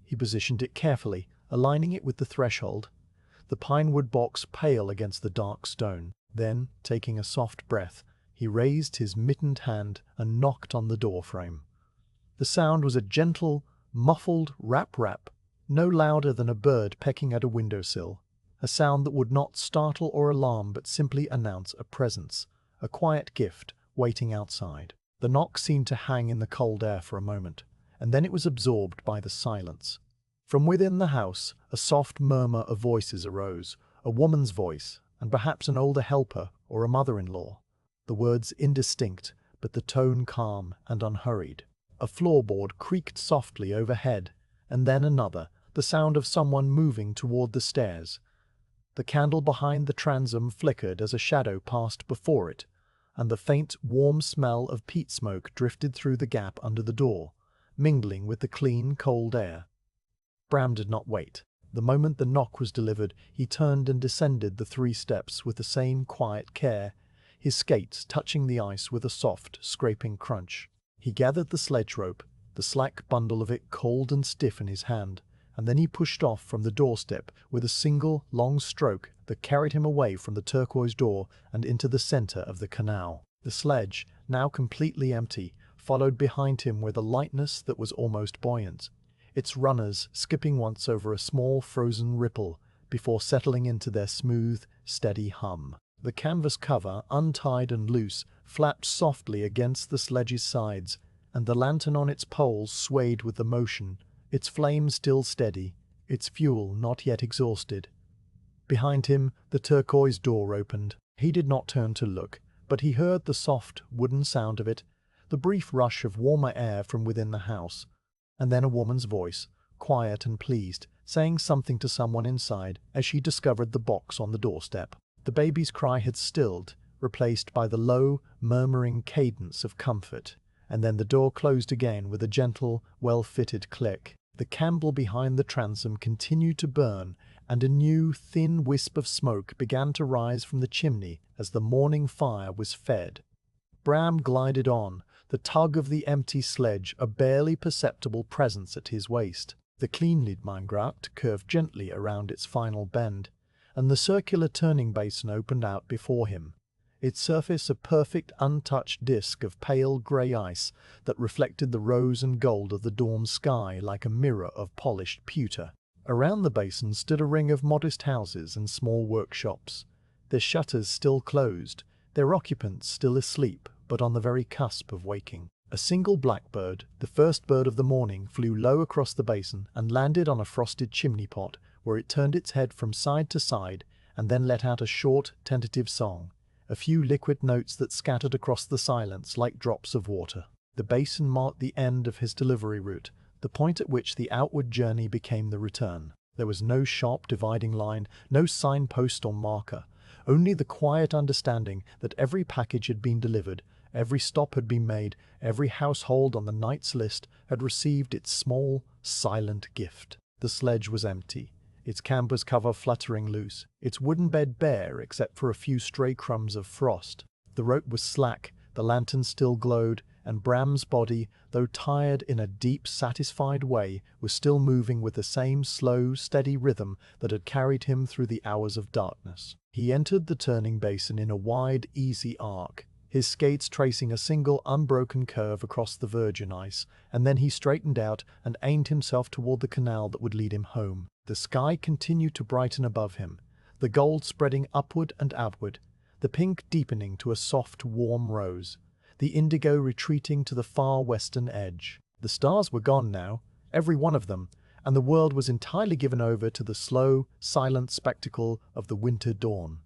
He positioned it carefully, aligning it with the threshold, the pinewood box pale against the dark stone. Then, taking a soft breath, he raised his mittened hand and knocked on the doorframe. The sound was a gentle, muffled rap-rap, no louder than a bird pecking at a windowsill, a sound that would not startle or alarm but simply announce a presence, a quiet gift waiting outside. The knock seemed to hang in the cold air for a moment, and then it was absorbed by the silence. From within the house, a soft murmur of voices arose, a woman's voice, and perhaps an older helper or a mother-in-law. The words indistinct, but the tone calm and unhurried. A floorboard creaked softly overhead, and then another, the sound of someone moving toward the stairs. The candle behind the transom flickered as a shadow passed before it, and the faint, warm smell of peat smoke drifted through the gap under the door, mingling with the clean, cold air. Bram did not wait. The moment the knock was delivered, he turned and descended the 3 steps with the same quiet care, his skates touching the ice with a soft, scraping crunch. He gathered the sledge rope, the slack bundle of it cold and stiff in his hand, and then he pushed off from the doorstep with a single, long stroke that carried him away from the turquoise door and into the center of the canal. The sledge, now completely empty, followed behind him with a lightness that was almost buoyant, its runners skipping once over a small frozen ripple before settling into their smooth, steady hum. The canvas cover, untied and loose, flapped softly against the sledge's sides, and the lantern on its poles swayed with the motion, its flame still steady, its fuel not yet exhausted. Behind him, the turquoise door opened. He did not turn to look, but he heard the soft, wooden sound of it, the brief rush of warmer air from within the house, and then a woman's voice, quiet and pleased, saying something to someone inside as she discovered the box on the doorstep. The baby's cry had stilled, replaced by the low, murmuring cadence of comfort, and then the door closed again with a gentle, well-fitted click. The candle behind the transom continued to burn, and a new, thin wisp of smoke began to rise from the chimney as the morning fire was fed. Bram glided on, the tug of the empty sledge a barely perceptible presence at his waist. The Kleinliedmangracht curved gently around its final bend, and the circular turning basin opened out before him, its surface a perfect untouched disk of pale grey ice that reflected the rose and gold of the dawn sky like a mirror of polished pewter. Around the basin stood a ring of modest houses and small workshops, their shutters still closed, their occupants still asleep but on the very cusp of waking. A single blackbird, the first bird of the morning, flew low across the basin and landed on a frosted chimney pot, where it turned its head from side to side and then let out a short, tentative song, a few liquid notes that scattered across the silence like drops of water. The basin marked the end of his delivery route, the point at which the outward journey became the return. There was no sharp dividing line, no signpost or marker, only the quiet understanding that every package had been delivered, every stop had been made, every household on the night's list had received its small, silent gift. The sledge was empty, its canvas cover fluttering loose, its wooden bed bare except for a few stray crumbs of frost. The rope was slack, the lantern still glowed, and Bram's body, though tired in a deep, satisfied way, was still moving with the same slow, steady rhythm that had carried him through the hours of darkness. He entered the turning basin in a wide, easy arc, his skates tracing a single unbroken curve across the virgin ice, and then he straightened out and aimed himself toward the canal that would lead him home. The sky continued to brighten above him, the gold spreading upward and outward, the pink deepening to a soft, warm rose, the indigo retreating to the far western edge. The stars were gone now, every one of them, and the world was entirely given over to the slow, silent spectacle of the winter dawn.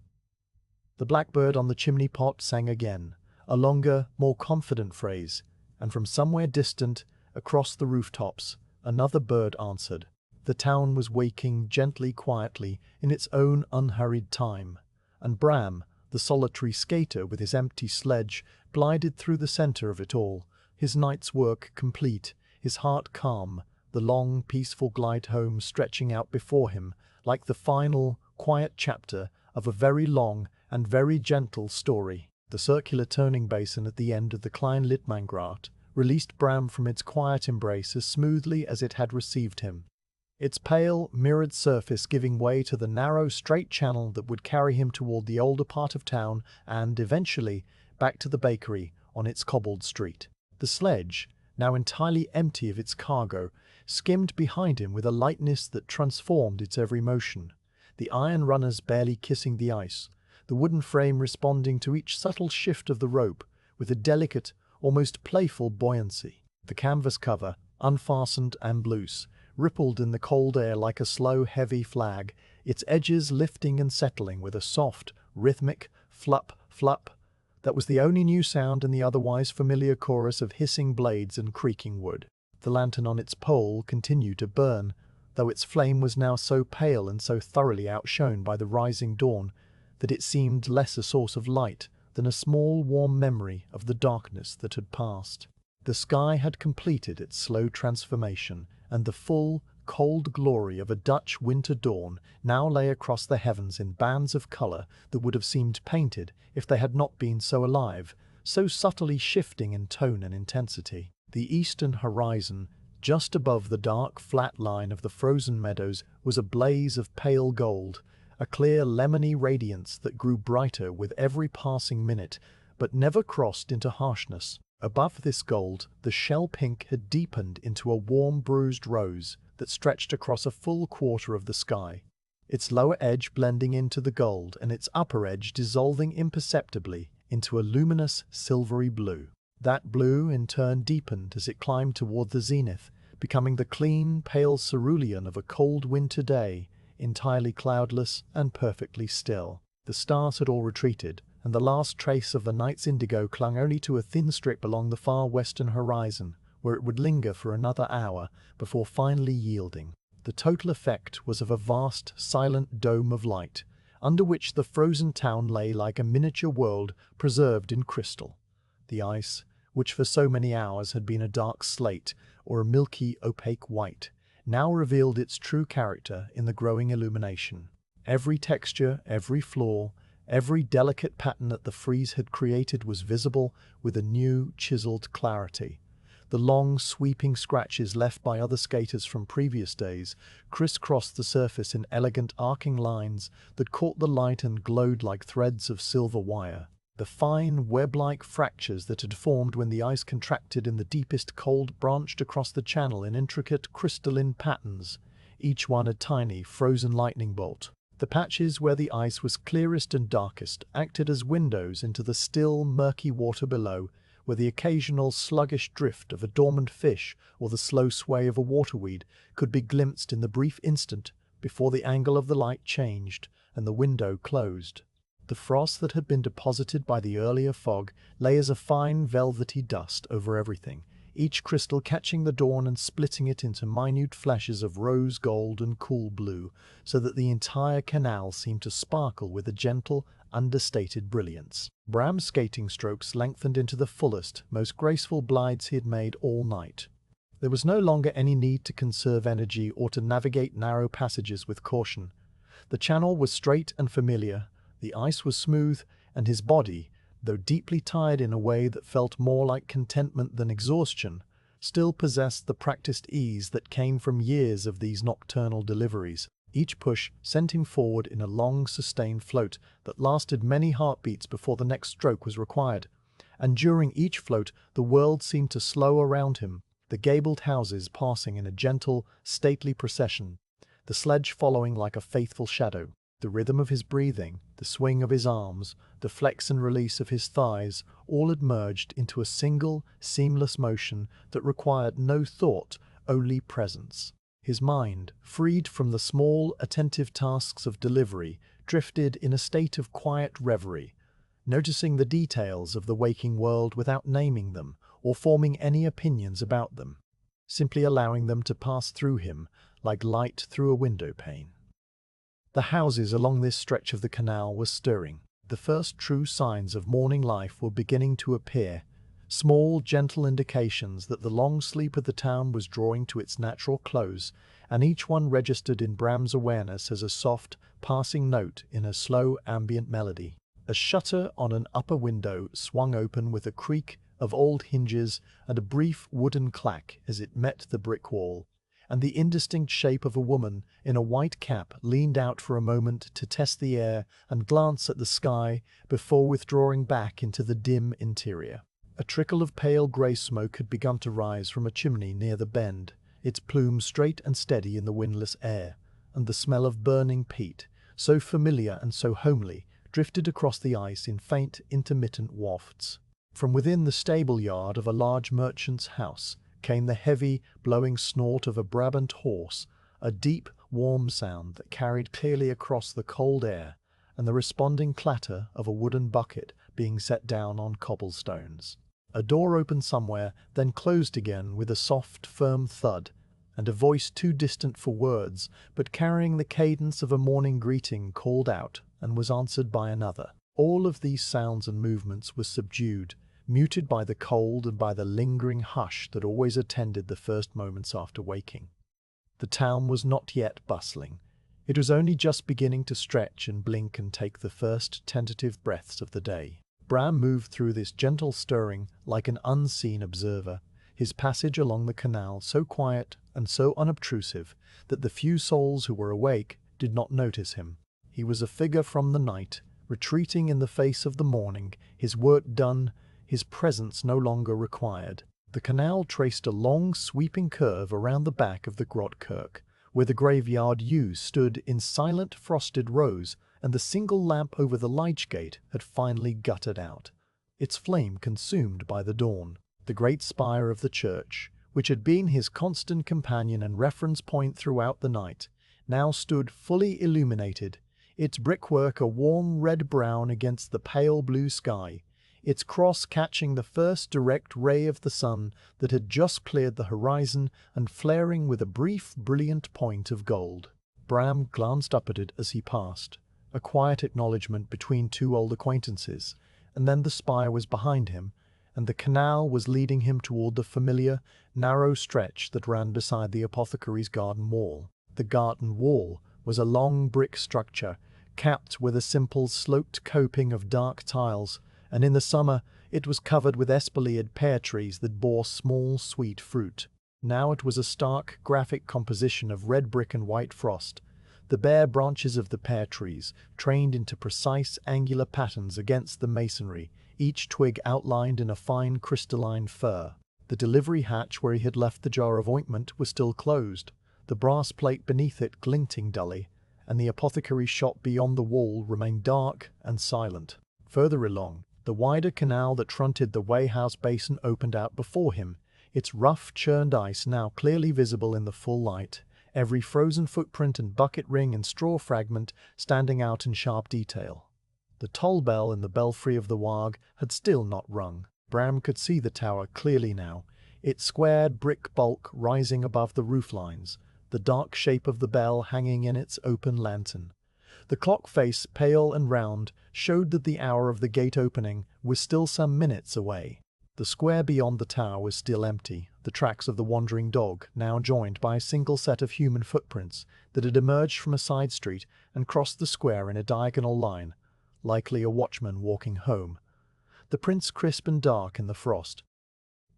The blackbird on the chimney pot sang again, a longer, more confident phrase, and from somewhere distant, across the rooftops, another bird answered. The town was waking gently, quietly, in its own unhurried time, and Bram, the solitary skater with his empty sledge, glided through the center of it all, his night's work complete, his heart calm, the long, peaceful glide home stretching out before him like the final, quiet chapter of a very long and very gentle story. The circular turning basin at the end of the Klein Littmanngrat released Bram from its quiet embrace as smoothly as it had received him, its pale, mirrored surface giving way to the narrow, straight channel that would carry him toward the older part of town and, eventually, back to the bakery on its cobbled street. The sledge, now entirely empty of its cargo, skimmed behind him with a lightness that transformed its every motion, the iron runners barely kissing the ice, the wooden frame responding to each subtle shift of the rope with a delicate, almost playful buoyancy. The canvas cover, unfastened and loose, rippled in the cold air like a slow, heavy flag, its edges lifting and settling with a soft, rhythmic flup, flup that was the only new sound in the otherwise familiar chorus of hissing blades and creaking wood. The lantern on its pole continued to burn, though its flame was now so pale and so thoroughly outshone by the rising dawn that it seemed less a source of light than a small, warm memory of the darkness that had passed. The sky had completed its slow transformation, and the full, cold glory of a Dutch winter dawn now lay across the heavens in bands of colour that would have seemed painted if they had not been so alive, so subtly shifting in tone and intensity. The eastern horizon, just above the dark, flat line of the frozen meadows, was a blaze of pale gold, a clear, lemony radiance that grew brighter with every passing minute, but never crossed into harshness. Above this gold, the shell pink had deepened into a warm, bruised rose that stretched across a full quarter of the sky, its lower edge blending into the gold and its upper edge dissolving imperceptibly into a luminous, silvery blue. That blue, in turn, deepened as it climbed toward the zenith, becoming the clean, pale cerulean of a cold winter day, entirely cloudless and perfectly still. The stars had all retreated, and the last trace of the night's indigo clung only to a thin strip along the far western horizon, where it would linger for another hour before finally yielding. The total effect was of a vast, silent dome of light, under which the frozen town lay like a miniature world preserved in crystal. The ice, which for so many hours had been a dark slate or a milky, opaque white, now revealed its true character in the growing illumination. Every texture, every flaw, every delicate pattern that the freeze had created was visible with a new, chiseled clarity. The long, sweeping scratches left by other skaters from previous days crisscrossed the surface in elegant arcing lines that caught the light and glowed like threads of silver wire. The fine, web-like fractures that had formed when the ice contracted in the deepest cold branched across the channel in intricate, crystalline patterns, each one a tiny, frozen lightning bolt. The patches where the ice was clearest and darkest acted as windows into the still, murky water below, where the occasional sluggish drift of a dormant fish or the slow sway of a waterweed could be glimpsed in the brief instant before the angle of the light changed and the window closed. The frost that had been deposited by the earlier fog lay as a fine velvety dust over everything, each crystal catching the dawn and splitting it into minute flashes of rose gold and cool blue, so that the entire canal seemed to sparkle with a gentle, understated brilliance. Bram's skating strokes lengthened into the fullest, most graceful glides he had made all night. There was no longer any need to conserve energy or to navigate narrow passages with caution. The channel was straight and familiar, the ice was smooth, and his body, though deeply tired in a way that felt more like contentment than exhaustion, still possessed the practiced ease that came from years of these nocturnal deliveries. Each push sent him forward in a long, sustained float that lasted many heartbeats before the next stroke was required, and during each float the world seemed to slow around him, the gabled houses passing in a gentle, stately procession, the sledge following like a faithful shadow. The rhythm of his breathing, the swing of his arms, the flex and release of his thighs, all had merged into a single, seamless motion that required no thought, only presence. His mind, freed from the small, attentive tasks of delivery, drifted in a state of quiet reverie, noticing the details of the waking world without naming them or forming any opinions about them, simply allowing them to pass through him like light through a window pane. The houses along this stretch of the canal were stirring. The first true signs of morning life were beginning to appear, small, gentle indications that the long sleep of the town was drawing to its natural close, and each one registered in Bram's awareness as a soft, passing note in a slow, ambient melody. A shutter on an upper window swung open with a creak of old hinges and a brief wooden clack as it met the brick wall, and the indistinct shape of a woman in a white cap leaned out for a moment to test the air and glance at the sky before withdrawing back into the dim interior. A trickle of pale grey smoke had begun to rise from a chimney near the bend, its plume straight and steady in the windless air, and the smell of burning peat, so familiar and so homely, drifted across the ice in faint, intermittent wafts. From within the stable yard of a large merchant's house came the heavy, blowing snort of a Brabant horse, a deep, warm sound that carried clearly across the cold air, and the responding clatter of a wooden bucket being set down on cobblestones. A door opened somewhere, then closed again with a soft, firm thud, and a voice too distant for words, but carrying the cadence of a morning greeting called out, and was answered by another. All of these sounds and movements were subdued, muted by the cold and by the lingering hush that always attended the first moments after waking. The town was not yet bustling. It was only just beginning to stretch and blink and take the first tentative breaths of the day. Bram moved through this gentle stirring like an unseen observer, his passage along the canal so quiet and so unobtrusive that the few souls who were awake did not notice him. He was a figure from the night, retreating in the face of the morning, his work done, his presence no longer required. The canal traced a long, sweeping curve around the back of the Grot Kirk, where the graveyard yews stood in silent, frosted rows, and the single lamp over the lyche gate had finally guttered out, its flame consumed by the dawn. The great spire of the church, which had been his constant companion and reference point throughout the night, now stood fully illuminated, its brickwork a warm red-brown against the pale blue sky, its cross catching the first direct ray of the sun that had just cleared the horizon and flaring with a brief, brilliant point of gold. Bram glanced up at it as he passed, a quiet acknowledgement between two old acquaintances, and then the spire was behind him, and the canal was leading him toward the familiar, narrow stretch that ran beside the apothecary's garden wall. The garden wall was a long brick structure, capped with a simple sloped coping of dark tiles, and in the summer it was covered with espaliered pear trees that bore small, sweet fruit. Now it was a stark, graphic composition of red brick and white frost, the bare branches of the pear trees trained into precise, angular patterns against the masonry, each twig outlined in a fine, crystalline fur. The delivery hatch where he had left the jar of ointment was still closed, the brass plate beneath it glinting dully, and the apothecary shop beyond the wall remained dark and silent. Further along, the wider canal that fronted the Wayhouse basin opened out before him, its rough, churned ice now clearly visible in the full light, every frozen footprint and bucket ring and straw fragment standing out in sharp detail. The toll bell in the belfry of the Wag had still not rung. Bram could see the tower clearly now, its squared brick bulk rising above the roof lines, the dark shape of the bell hanging in its open lantern. The clock face, pale and round, showed that the hour of the gate opening was still some minutes away. The square beyond the tower was still empty, the tracks of the wandering dog now joined by a single set of human footprints that had emerged from a side street and crossed the square in a diagonal line, likely a watchman walking home. The prints crisp and dark in the frost.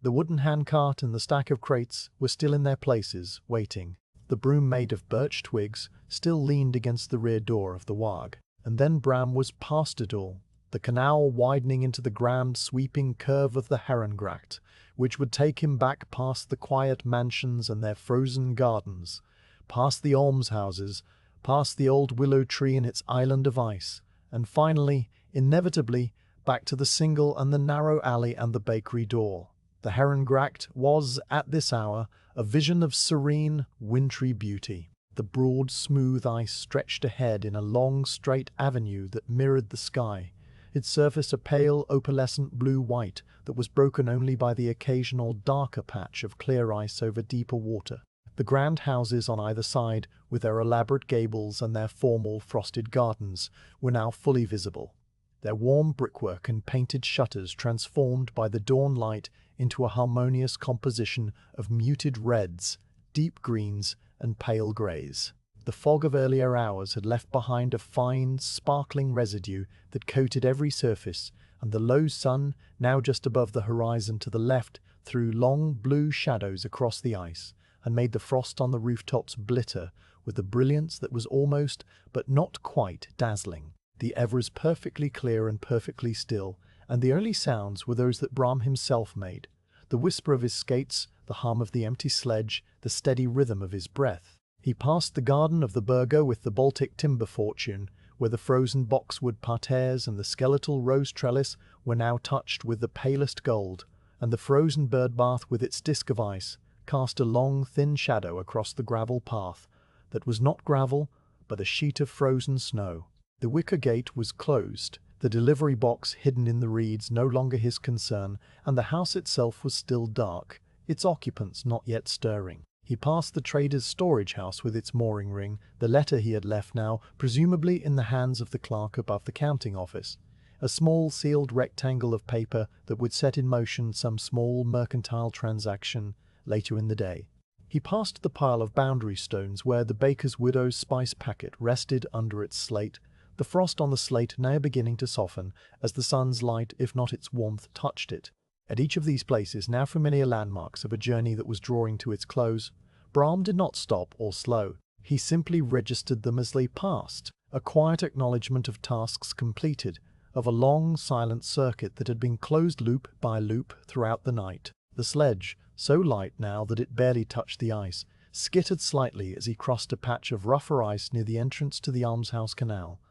The wooden handcart and the stack of crates were still in their places, waiting. The broom made of birch twigs still leaned against the rear door of the Wag. And then Bram was past it all. the canal widening into the grand sweeping curve of the Herrengracht, which would take him back past the quiet mansions and their frozen gardens, past the almshouses, past the old willow tree and its island of ice, and finally, inevitably, back to the single and the narrow alley and the bakery door. The Herrengracht was, at this hour, a vision of serene, wintry beauty. The broad, smooth ice stretched ahead in a long, straight avenue that mirrored the sky, its surface a pale, opalescent blue-white that was broken only by the occasional darker patch of clear ice over deeper water. The grand houses on either side, with their elaborate gables and their formal frosted gardens, were now fully visible, their warm brickwork and painted shutters transformed by the dawn light into a harmonious composition of muted reds, deep greens, and pale greys. The fog of earlier hours had left behind a fine, sparkling residue that coated every surface, and the low sun, now just above the horizon to the left, threw long blue shadows across the ice, and made the frost on the rooftops glitter with a brilliance that was almost, but not quite, dazzling. The air was perfectly clear and perfectly still, and the only sounds were those that Bram himself made, the whisper of his skates, the hum of the empty sledge, the steady rhythm of his breath. He passed the garden of the Burgo with the Baltic timber fortune, where the frozen boxwood parterres and the skeletal rose trellis were now touched with the palest gold, and the frozen bird bath with its disc of ice cast a long, thin shadow across the gravel path that was not gravel, but a sheet of frozen snow. The wicker gate was closed, the delivery box hidden in the reeds no longer his concern, and the house itself was still dark, its occupants not yet stirring. He passed the trader's storage house with its mooring ring, the letter he had left now, presumably in the hands of the clerk above the counting office, a small sealed rectangle of paper that would set in motion some small mercantile transaction later in the day. He passed the pile of boundary stones where the baker's widow's spice packet rested under its slate, the frost on the slate now beginning to soften as the sun's light, if not its warmth, touched it. At each of these places, now familiar landmarks of a journey that was drawing to its close, Bram did not stop or slow. He simply registered them as they passed, a quiet acknowledgement of tasks completed, of a long, silent circuit that had been closed loop by loop throughout the night. The sledge, so light now that it barely touched the ice, skittered slightly as he crossed a patch of rougher ice near the entrance to the almshouse canal,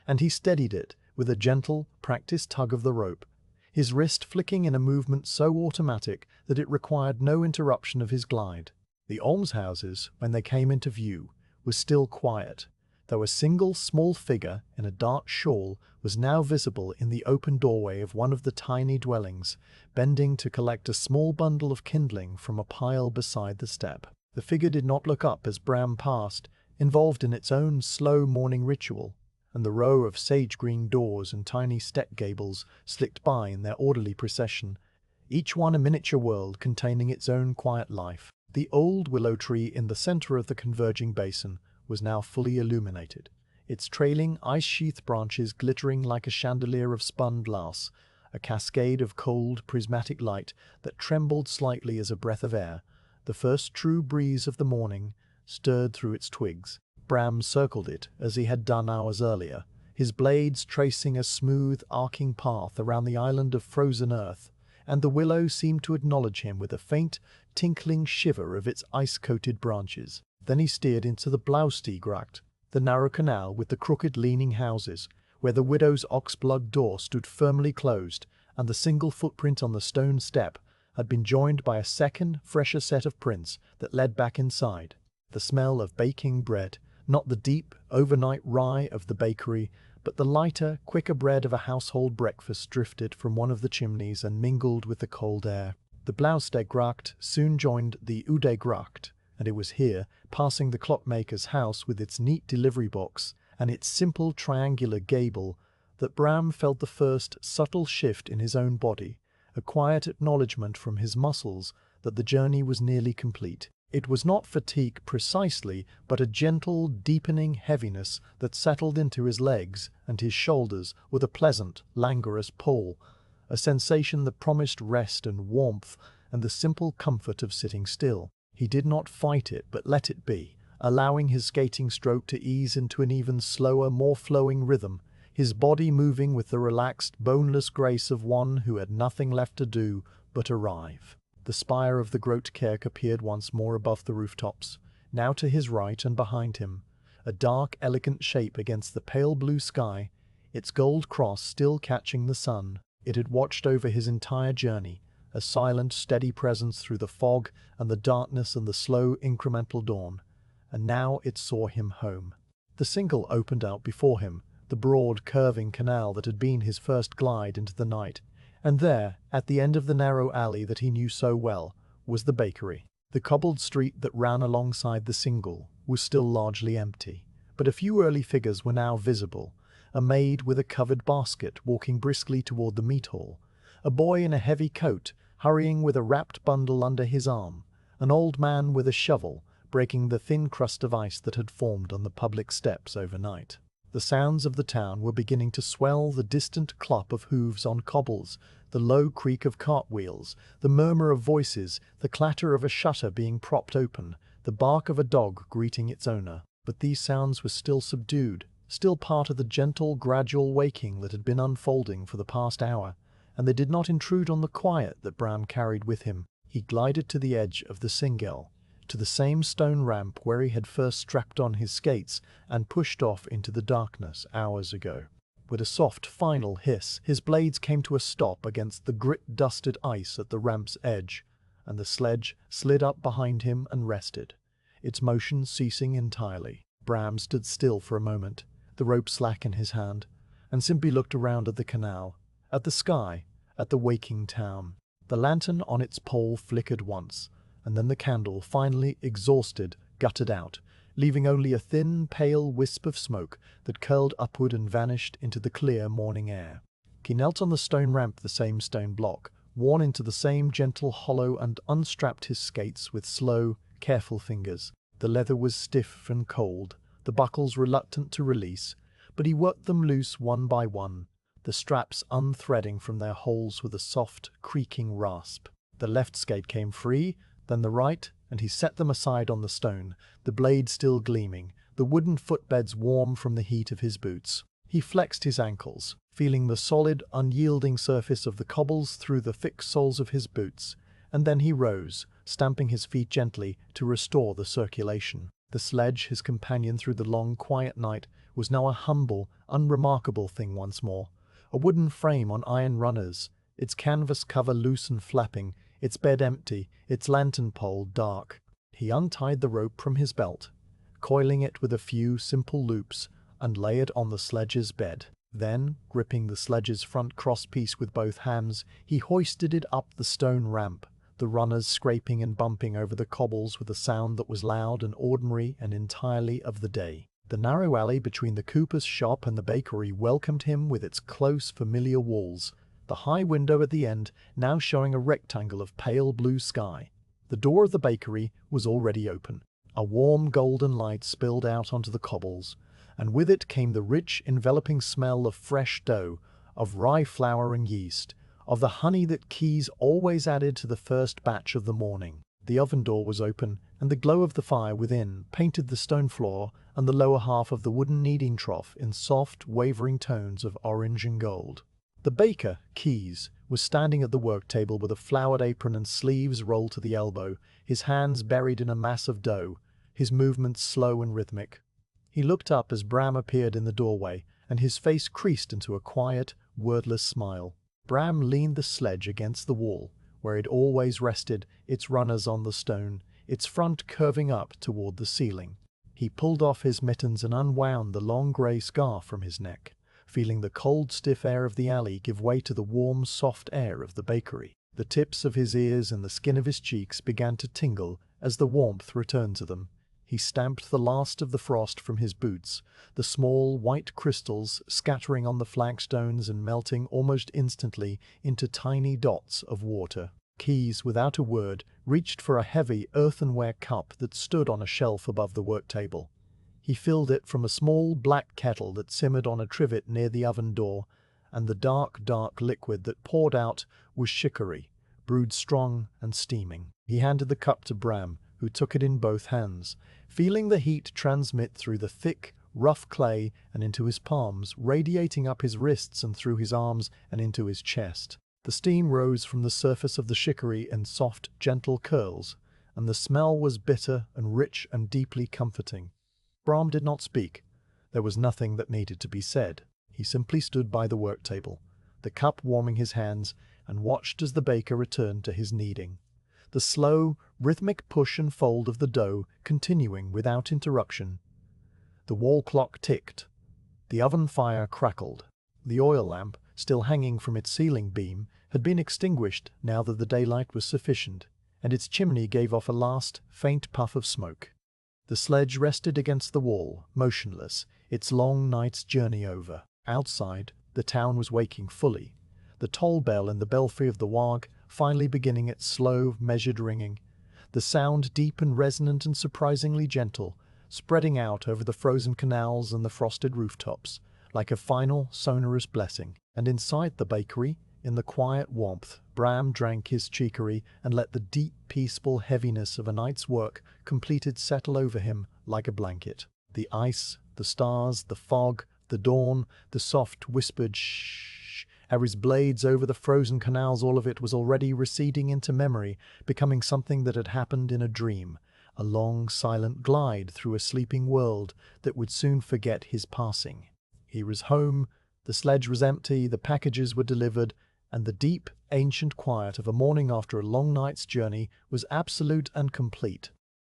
and he steadied it with a gentle, practiced tug of the rope, his wrist flicking in a movement so automatic that it required no interruption of his glide. The almshouses, when they came into view, were still quiet, though a single small figure in a dark shawl was now visible in the open doorway of one of the tiny dwellings, bending to collect a small bundle of kindling from a pile beside the step. The figure did not look up as Bram passed, involved in its own slow morning ritual, and the row of sage-green doors and tiny step gables slipped by in their orderly procession, each one a miniature world containing its own quiet life. The old willow tree in the center of the converging basin was now fully illuminated, its trailing ice-sheathed branches glittering like a chandelier of spun glass, a cascade of cold, prismatic light that trembled slightly as a breath of air, the first true breeze of the morning, stirred through its twigs. Bram circled it as he had done hours earlier, his blades tracing a smooth, arcing path around the island of frozen earth, and the willow seemed to acknowledge him with a faint, tinkling shiver of its ice-coated branches. Then he steered into the Blausteegracht, the narrow canal with the crooked leaning houses, where the widow's ox-blood door stood firmly closed, and the single footprint on the stone step had been joined by a second, fresher set of prints that led back inside. The smell of baking bread, not the deep, overnight rye of the bakery, but the lighter, quicker bread of a household breakfast drifted from one of the chimneys and mingled with the cold air. The Blausteegracht soon joined the Udegracht, and it was here, passing the clockmaker's house with its neat delivery box and its simple triangular gable, that Bram felt the first subtle shift in his own body, a quiet acknowledgement from his muscles that the journey was nearly complete. It was not fatigue precisely, but a gentle, deepening heaviness that settled into his legs and his shoulders with a pleasant, languorous pull, a sensation that promised rest and warmth and the simple comfort of sitting still. He did not fight it, but let it be, allowing his skating stroke to ease into an even slower, more flowing rhythm, his body moving with the relaxed, boneless grace of one who had nothing left to do but arrive. The spire of the Grote Kerk appeared once more above the rooftops, now to his right and behind him, a dark, elegant shape against the pale blue sky, its gold cross still catching the sun. It had watched over his entire journey, a silent, steady presence through the fog and the darkness and the slow, incremental dawn, and now it saw him home. The single opened out before him, the broad, curving canal that had been his first glide into the night, and there, at the end of the narrow alley that he knew so well, was the bakery. The cobbled street that ran alongside the single was still largely empty, but a few early figures were now visible. A maid with a covered basket walking briskly toward the meat hall, a boy in a heavy coat hurrying with a wrapped bundle under his arm, an old man with a shovel breaking the thin crust of ice that had formed on the public steps overnight. The sounds of the town were beginning to swell, the distant clop of hooves on cobbles, the low creak of cartwheels, the murmur of voices, the clatter of a shutter being propped open, the bark of a dog greeting its owner. But these sounds were still subdued, still part of the gentle, gradual waking that had been unfolding for the past hour, and they did not intrude on the quiet that Bram carried with him. He glided to the edge of the Singel, to the same stone ramp where he had first strapped on his skates and pushed off into the darkness hours ago. With a soft, final hiss, his blades came to a stop against the grit-dusted ice at the ramp's edge, and the sledge slid up behind him and rested, its motion ceasing entirely. Bram stood still for a moment, the rope slack in his hand, and simply looked around at the canal, at the sky, at the waking town. The lantern on its pole flickered once, and then the candle, finally exhausted, guttered out, leaving only a thin, pale wisp of smoke that curled upward and vanished into the clear morning air. He knelt on the stone ramp, the same stone block, worn into the same gentle hollow, and unstrapped his skates with slow, careful fingers. The leather was stiff and cold, the buckles reluctant to release, but he worked them loose one by one, the straps unthreading from their holes with a soft, creaking rasp. The left skate came free, then the right, and he set them aside on the stone, the blade still gleaming, the wooden footbeds warm from the heat of his boots. He flexed his ankles, feeling the solid, unyielding surface of the cobbles through the thick soles of his boots, and then he rose, stamping his feet gently to restore the circulation. The sledge, his companion through the long, quiet night, was now a humble, unremarkable thing once more. A wooden frame on iron runners, its canvas cover loose and flapping, its bed empty, its lantern pole dark. He untied the rope from his belt, coiling it with a few simple loops, and lay it on the sledge's bed. Then, gripping the sledge's front crosspiece with both hands, he hoisted it up the stone ramp, the runners scraping and bumping over the cobbles with a sound that was loud and ordinary and entirely of the day. The narrow alley between the cooper's shop and the bakery welcomed him with its close, familiar walls, the high window at the end now showing a rectangle of pale blue sky. The door of the bakery was already open. A warm golden light spilled out onto the cobbles, and with it came the rich, enveloping smell of fresh dough, of rye flour and yeast, of the honey that Keys always added to the first batch of the morning. The oven door was open, and the glow of the fire within painted the stone floor and the lower half of the wooden kneading trough in soft, wavering tones of orange and gold. The baker, Keys, was standing at the work table with a flowered apron and sleeves rolled to the elbow, his hands buried in a mass of dough, his movements slow and rhythmic. He looked up as Bram appeared in the doorway, and his face creased into a quiet, wordless smile. Bram leaned the sledge against the wall, where it always rested, its runners on the stone, its front curving up toward the ceiling. He pulled off his mittens and unwound the long grey scarf from his neck, feeling the cold, stiff air of the alley give way to the warm, soft air of the bakery. The tips of his ears and the skin of his cheeks began to tingle as the warmth returned to them. He stamped the last of the frost from his boots, the small, white crystals scattering on the flagstones and melting almost instantly into tiny dots of water. Keys, without a word, reached for a heavy earthenware cup that stood on a shelf above the work table. He filled it from a small black kettle that simmered on a trivet near the oven door, and the dark, dark liquid that poured out was chicory, brewed strong and steaming. He handed the cup to Bram, who took it in both hands, feeling the heat transmit through the thick, rough clay and into his palms, radiating up his wrists and through his arms and into his chest. The steam rose from the surface of the shikari in soft, gentle curls, and the smell was bitter and rich and deeply comforting. Brahm did not speak. There was nothing that needed to be said. He simply stood by the work table, the cup warming his hands, and watched as the baker returned to his kneading. The slow, rhythmic push and fold of the dough continuing without interruption. The wall clock ticked. The oven fire crackled. The oil lamp, still hanging from its ceiling beam, had been extinguished now that the daylight was sufficient, and its chimney gave off a last, faint puff of smoke. The sledge rested against the wall, motionless, its long night's journey over. Outside, the town was waking fully, the toll bell in the belfry of the Wag finally beginning its slow, measured ringing, the sound deep and resonant and surprisingly gentle, spreading out over the frozen canals and the frosted rooftops, like a final, sonorous blessing. And inside the bakery, in the quiet warmth, Brahm drank his chicory and let the deep, peaceful heaviness of a night's work completed settle over him like a blanket. The ice, the stars, the fog, the dawn, the soft, whispered shh, Harry's blades over the frozen canals, all of it was already receding into memory, becoming something that had happened in a dream, a long, silent glide through a sleeping world that would soon forget his passing. He was home, the sledge was empty, the packages were delivered, and the deep, ancient quiet of a morning after a long night's journey was absolute and complete.